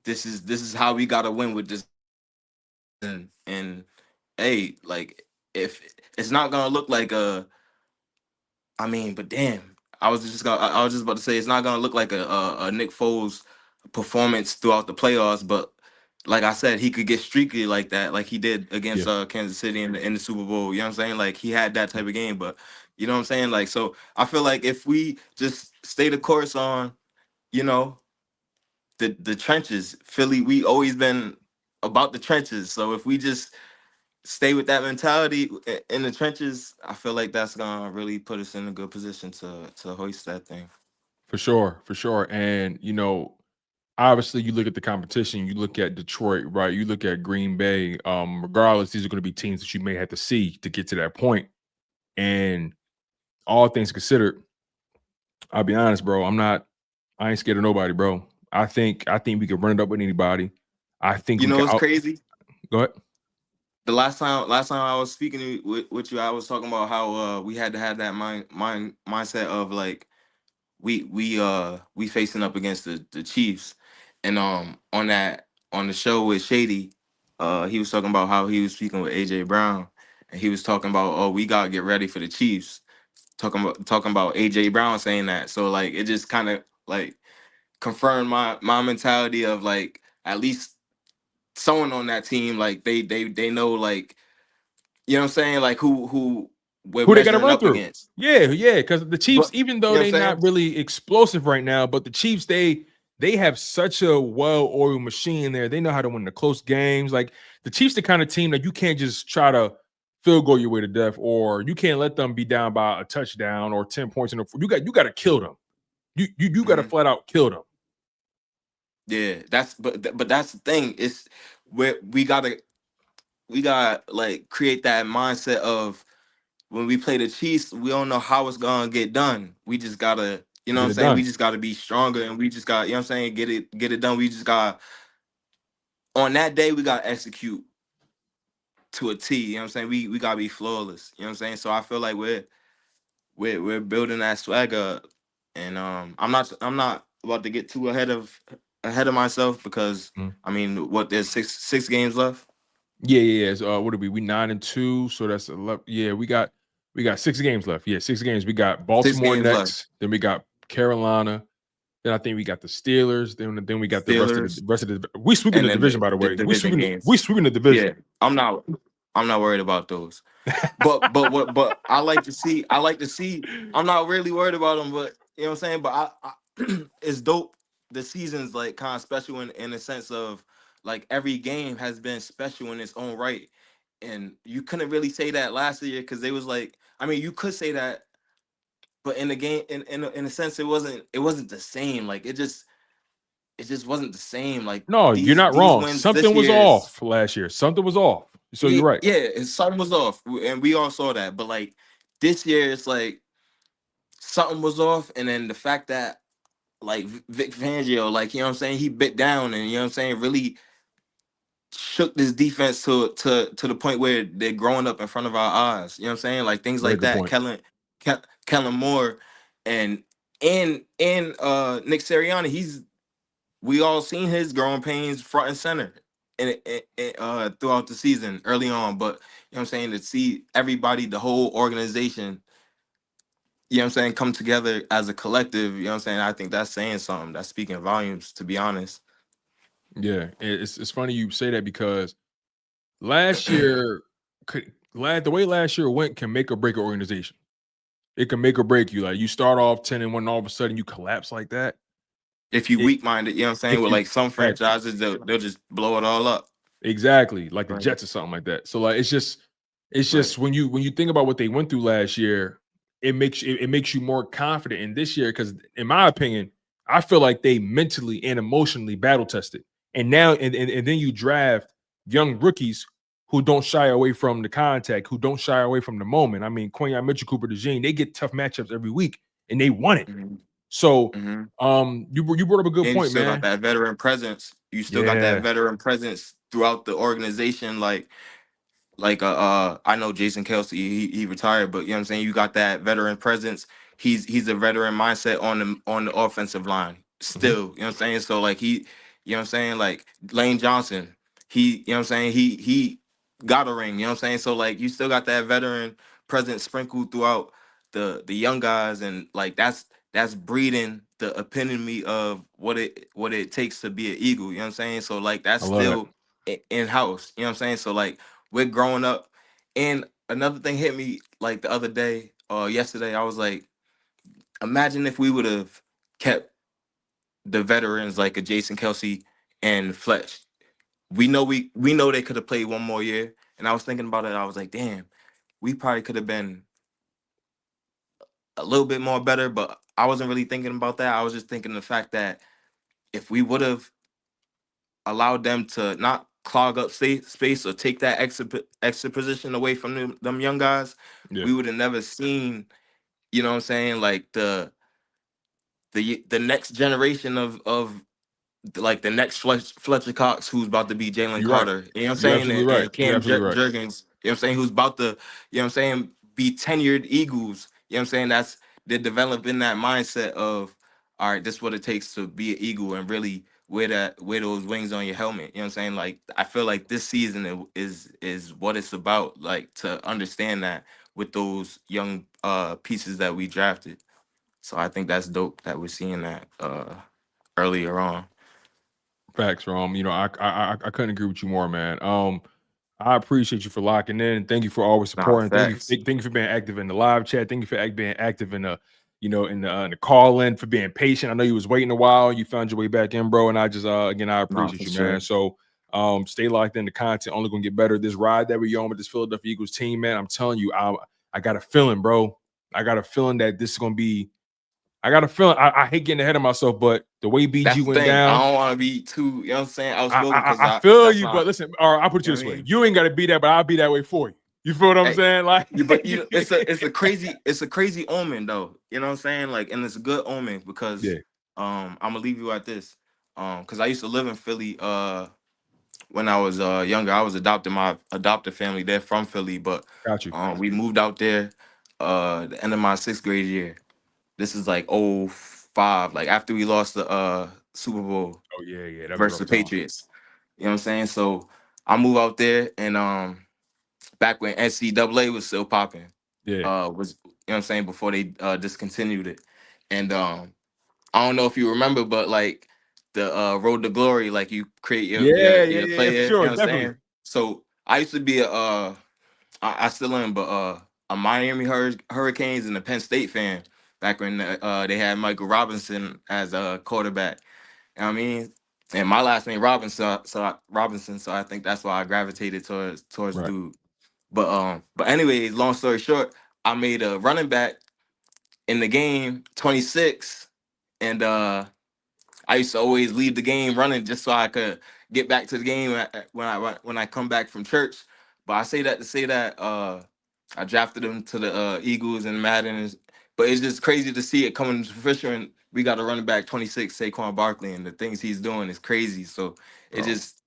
this is how we gotta win with this, and hey, like, if it's not gonna look like but damn, I was just about to say it's not gonna look like a Nick Foles performance throughout the playoffs, but like I said, he could get streaky like that, like he did against Kansas City in the Super Bowl. You know what I'm saying? Like, he had that type of game, but you know what I'm saying? Like, so I feel like if we just stay the course on, the trenches, Philly, we always been about the trenches. So if we just stay with that mentality in the trenches, I feel like that's gonna really put us in a good position to hoist that thing. For sure. And obviously, you look at the competition, you look at Detroit, right? You look at Green Bay. Regardless, these are going to be teams that you may have to see to get to that point. And all things considered, I'll be honest, bro. I ain't scared of nobody, bro. I think we can run it up with anybody. I think You we know can what's crazy? Go ahead. The last time I was speaking with you, I was talking about how we had to have that mindset of like we facing up against the Chiefs, and on the show with Shady, he was talking about how he was speaking with AJ Brown, and he was talking about, oh, we gotta get ready for the Chiefs. Talking about AJ Brown saying that, so like it just kind of like confirmed my mentality of like at least someone on that team, like they know, like, you know what I'm saying, like who we're Who they got to measuring run up through? against. Yeah, because the Chiefs, But even you though know what I'm they're saying? not really explosive right now, but the Chiefs, they have such a well-oiled machine there. They know how to win the close games. Like the Chiefs, the kind of team that you can't just try to field goal your way to death, or you can't let them be down by a touchdown or 10 points in the. You got to kill them. You got to flat out kill them. Yeah, but that's the thing. It's where we gotta like create that mindset of when we play the Chiefs, we don't know how it's gonna get done. We just gotta, you know what Get I'm it saying? We done. just gotta be stronger, and we just got, you know what I'm saying, get it done. We just got on that day, we gotta execute to a T. You know what I'm saying? We gotta be flawless. You know what I'm saying? So I feel like we're building that swagger, and I'm not about to get too ahead of myself because I mean, what, there's six games left. Yeah. So, what are we? We 9-2, so that's 11. Yeah, we got 6 games left. Yeah, 6 games. We got Six Baltimore games left. next. Then we got Carolina. Then I think we got the Steelers. Then we got the Steelers, rest of the. We sweeping and the then division, by the the way. division games. We sweeping the division. Yeah, I'm not worried about those. But I like to see. I'm not really worried about them, but you know what I'm saying. But it's dope. The season's like kind of special in the sense of like every game has been special in its own right, and you couldn't really say that last year because they was like. I mean, you could say that, but in the game, in a sense, it wasn't the same. Like it just wasn't the same. Like No, you're not these wrong. wins this Something was year is. off last year. Something was off. So Yeah, you're right. yeah, something was off, and we all saw that. But like this year, it's like something was off, and then the fact that like Vic Fangio, like, you know what I'm saying, he bit down, and you know what I'm saying, really shook this defense to the point where they're growing up in front of our eyes. You know what I'm saying, like things Very like good that. point. Kellen Moore, and Nick Sirianni, we all seen his growing pains front and center throughout the season early on. But you know what I'm saying, to see everybody, the whole organization, you know what I'm saying, come together as a collective, you know what I'm saying, I think that's saying something. That's speaking volumes, to be honest. Yeah, it's funny you say that because last year, the way last year went can make or break an organization. It can make or break you. Like you start off 10-1, and all of a sudden you collapse like that. If you It weak minded, you know what I'm saying, if with you like some exactly. franchises, they'll just blow it all up. Exactly, like the Right. Jets or something like that. So like it's Right. just when you think about what they went through last year, it makes you more confident in this year because in my opinion, I feel like they mentally and emotionally battle tested. And now and then you draft young rookies who don't shy away from the contact, who don't shy away from the moment. I mean, Quinyon, Mitchell, Cooper, DeJean, they get tough matchups every week and they won it. Mhm. So Mhm. you brought up a good And you point, still got man. that veteran presence. You still got that Yeah. veteran presence throughout the organization. I know Jason Kelsey, he retired, but you know what I'm saying, you got that veteran presence. He's a veteran mindset on the offensive line Mhm. still, you know what I'm saying? So like you know what I'm saying, like Lane Johnson, he, you know what I'm saying, he got a ring, you know what I'm saying? So like you still got that veteran presence sprinkled throughout the young guys, and like that's breeding the epitome of what it takes to be an Eagle, you know what I'm saying? So like that's I love that. still in house, you know what I'm saying? So like we're growing up. And another thing hit me like the other day or yesterday. I was like, imagine if we would have kept the veterans like a Jason Kelsey and Fletch. We know they could have played one more year. And I was thinking about it. I was like, damn, we probably could have been a little bit more better, but I wasn't really thinking about that. I was just thinking the fact that if we would have allowed them to not clog up space or take that extra position away from them young guys, Yeah. we would have never seen, you know what I'm saying, like the next generation of like the next Fletcher Cox, who's about to be Jalen You're right. Carter. You know what I'm You're saying? absolutely right. And You're Cam absolutely right. Jurgens. You know what I'm saying? Who's about to, you know what I'm saying, be tenured Eagles. You know what I'm saying? They're developing that mindset of, all right, this is what it takes to be an Eagle and really wear those wings on your helmet. You know what I'm saying? Like, I feel like this season is what it's about. Like, to understand that with those young pieces that we drafted. So I think that's dope that we're seeing that earlier on. Facts, Rom. You know, I couldn't agree with you more, man. I appreciate you for locking in. Thank you for always Nah, supporting. facts. Thank you for being active in the live chat. Thank you for being active in the, in the call in, for being patient. I know you was waiting a while. You found your way back in, bro. And I just again, I Nah, appreciate for you, man. sure. So stay locked in. The content only gonna get better. This ride that we're on with this Philadelphia Eagles team, man. I'm telling you, I got a feeling, bro. I got a feeling that this is gonna be. I got a feeling. I hate getting ahead of myself, but the way BG That's the went thing. I down. don't want to be too, you know what I'm saying, outspoken because I feel that's you, but not, listen, all right, I'll put it you know this what I way. mean? You ain't got to be that, but I'll be that way for you. You feel what I'm Hey, saying? Like, but it's a crazy omen though. You know what I'm saying? Like, and it's a good omen because yeah, I'm gonna leave you at this. Because I used to live in Philly when I was younger. I was adopted. My adopted family, they're from Philly, but got you. we moved out there the end of my 6th grade year. This is like '05, like after we lost the Super Bowl Oh yeah, that was a versus rough the time. Patriots. You know what I'm saying? So I moved out there and back when NCAA was still popping, Yeah, was, you know what I'm saying, before they discontinued it. And I don't know if you remember, but like the Road to Glory, like you create your yeah, for player, you know sure, what I'm definitely. saying? So I used to be I still am, but a Miami Hurricanes and a Penn State fan back when they had Michael Robinson as a quarterback. You know what I mean? And my last name Robinson, so I think that's why I gravitated towards Right. dude. But anyways, long story short, I made a running back in the game 26, and I used to always leave the game running just so I could get back to the game when I come back from church. But I say that to say that I drafted him to the Eagles and Madden, but it's just crazy to see it coming to fruition. We got a running back 26, Saquon Barkley, and the things he's doing is crazy. So it Bro. just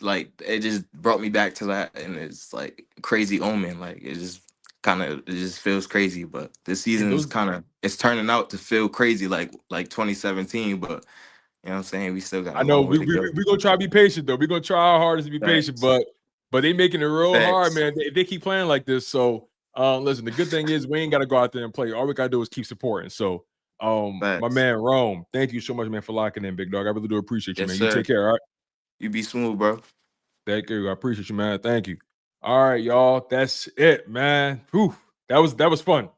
it just brought me back to that, and it's like crazy omen. Like it just feels crazy. But this And season is those, it's turning out to feel crazy like 2017. But you know what I'm saying? We still got I a know long way to go. we gonna try to be patient though. We're gonna try our hardest to be patient, Facts. but they making it real hard, Facts. man. They keep playing like this. So listen, the good thing is we ain't gotta go out there and play. All we gotta do is keep supporting. So my Facts. man Rome, thank you so much, man, for locking in, big dog. I really do appreciate you, Yes, man. You take sir. care, all right? You be smooth, bro. Thank you. I appreciate you, man. Thank you. All right, y'all. That's it, man. Whew. That was fun.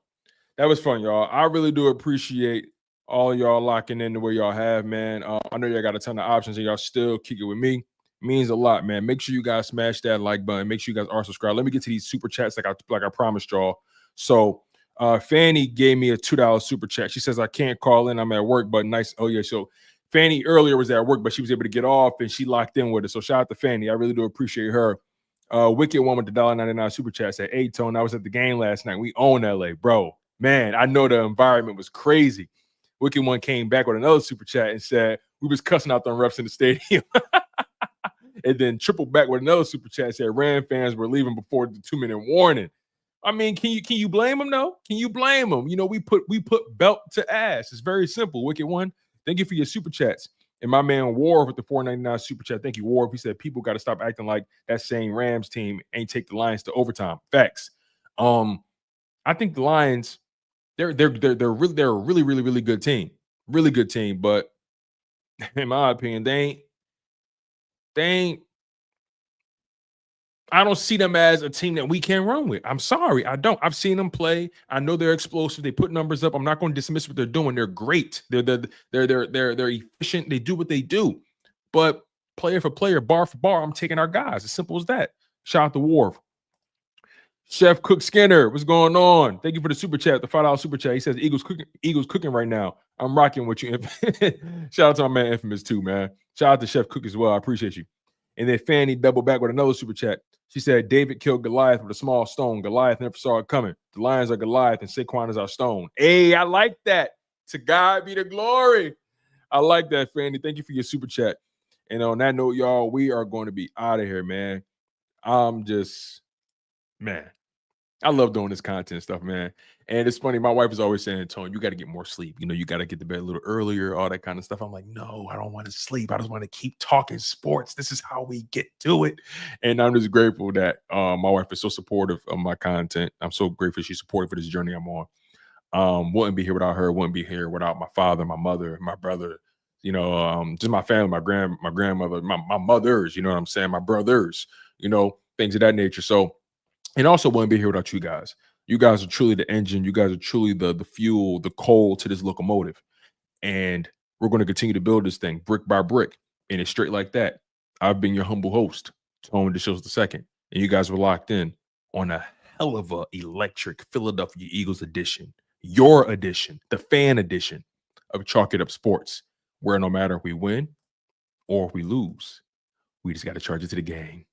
That was fun, y'all. I really do appreciate all y'all locking in the way y'all have, man. I know y'all got a ton of options and y'all still kick it with me. It means a lot, man. Make sure you guys smash that like button. Make sure you guys are subscribed. Let me get to these super chats like I promised y'all. So Fanny gave me a $2 super chat. She says I can't call in. I'm at work, but nice. Oh yeah. So Fanny earlier was at work, but she was able to get off and she locked in with us. So shout out to Fanny. I really do appreciate her. Wicked one with the $1.99 super chat said, "Hey Tone, I was at the game last night. We own LA, bro. Man, I know the environment was crazy." Wicked one came back with another super chat and said, "We was cussing out them refs in the stadium." And then triple back with another super chat said, "Ram fans were leaving before the 2-minute warning." I mean, can you blame them though? Can you blame them? You know, we put belt to ass. It's very simple. Wicked one, thank you for your super chats. And my man War with the $4.99 super chat. Thank you, War. He said people got to stop acting like that same Rams team ain't take the Lions to overtime. Facts. I think the Lions, they're a really good team. Really good team. But in my opinion, they ain't I don't see them as a team that we can run with. I'm sorry, I don't. I've seen them play. I know they're explosive. They put numbers up. I'm not going to dismiss what they're doing. They're great. They're efficient. They do what they do. But player for player, bar for bar, I'm taking our guys. As simple as that. Shout out to Wharf. Chef Cook Skinner, what's going on? Thank you for the super chat, the $5 super chat. He says Eagles cooking right now. I'm rocking with you. Shout out to my man Infamous too, man. Shout out to Chef Cook as well. I appreciate you. And then Fanny doubled back with another super chat. She said David killed Goliath with a small stone. Goliath never saw it coming. The Lions are Goliath and Saquon is our stone. Hey, I like that. To God be the glory. I like that, Fanny. Thank you for your super chat. And on that note, y'all, we are going to be out of here, man. I'm just, man, I love doing this content stuff, man. And it's funny. My wife is always saying, Tone, you got to get more sleep. You know, you got to get to bed a little earlier, all that kind of stuff. I'm like, no, I don't want to sleep. I just want to keep talking sports. This is how we get to it. And I'm just grateful that my wife is so supportive of my content. I'm so grateful she's supportive for this journey I'm on. Wouldn't be here without her. Wouldn't be here without my father, my mother, my brother, you know, just my family, my grandmother, my mothers, you know what I'm saying? My brothers, you know, things of that nature. So, and also wouldn't be here without you guys. You guys are truly the engine. You guys are truly the fuel, the coal to this locomotive. And we're going to continue to build this thing brick by brick. And it's straight like that. I've been your humble host, Tone DeShields II. And you guys were locked in on a hell of a electric Philadelphia Eagles edition, your edition, the fan edition of Chalk It Up Sports, where no matter if we win or if we lose, we just got to charge it to the gang.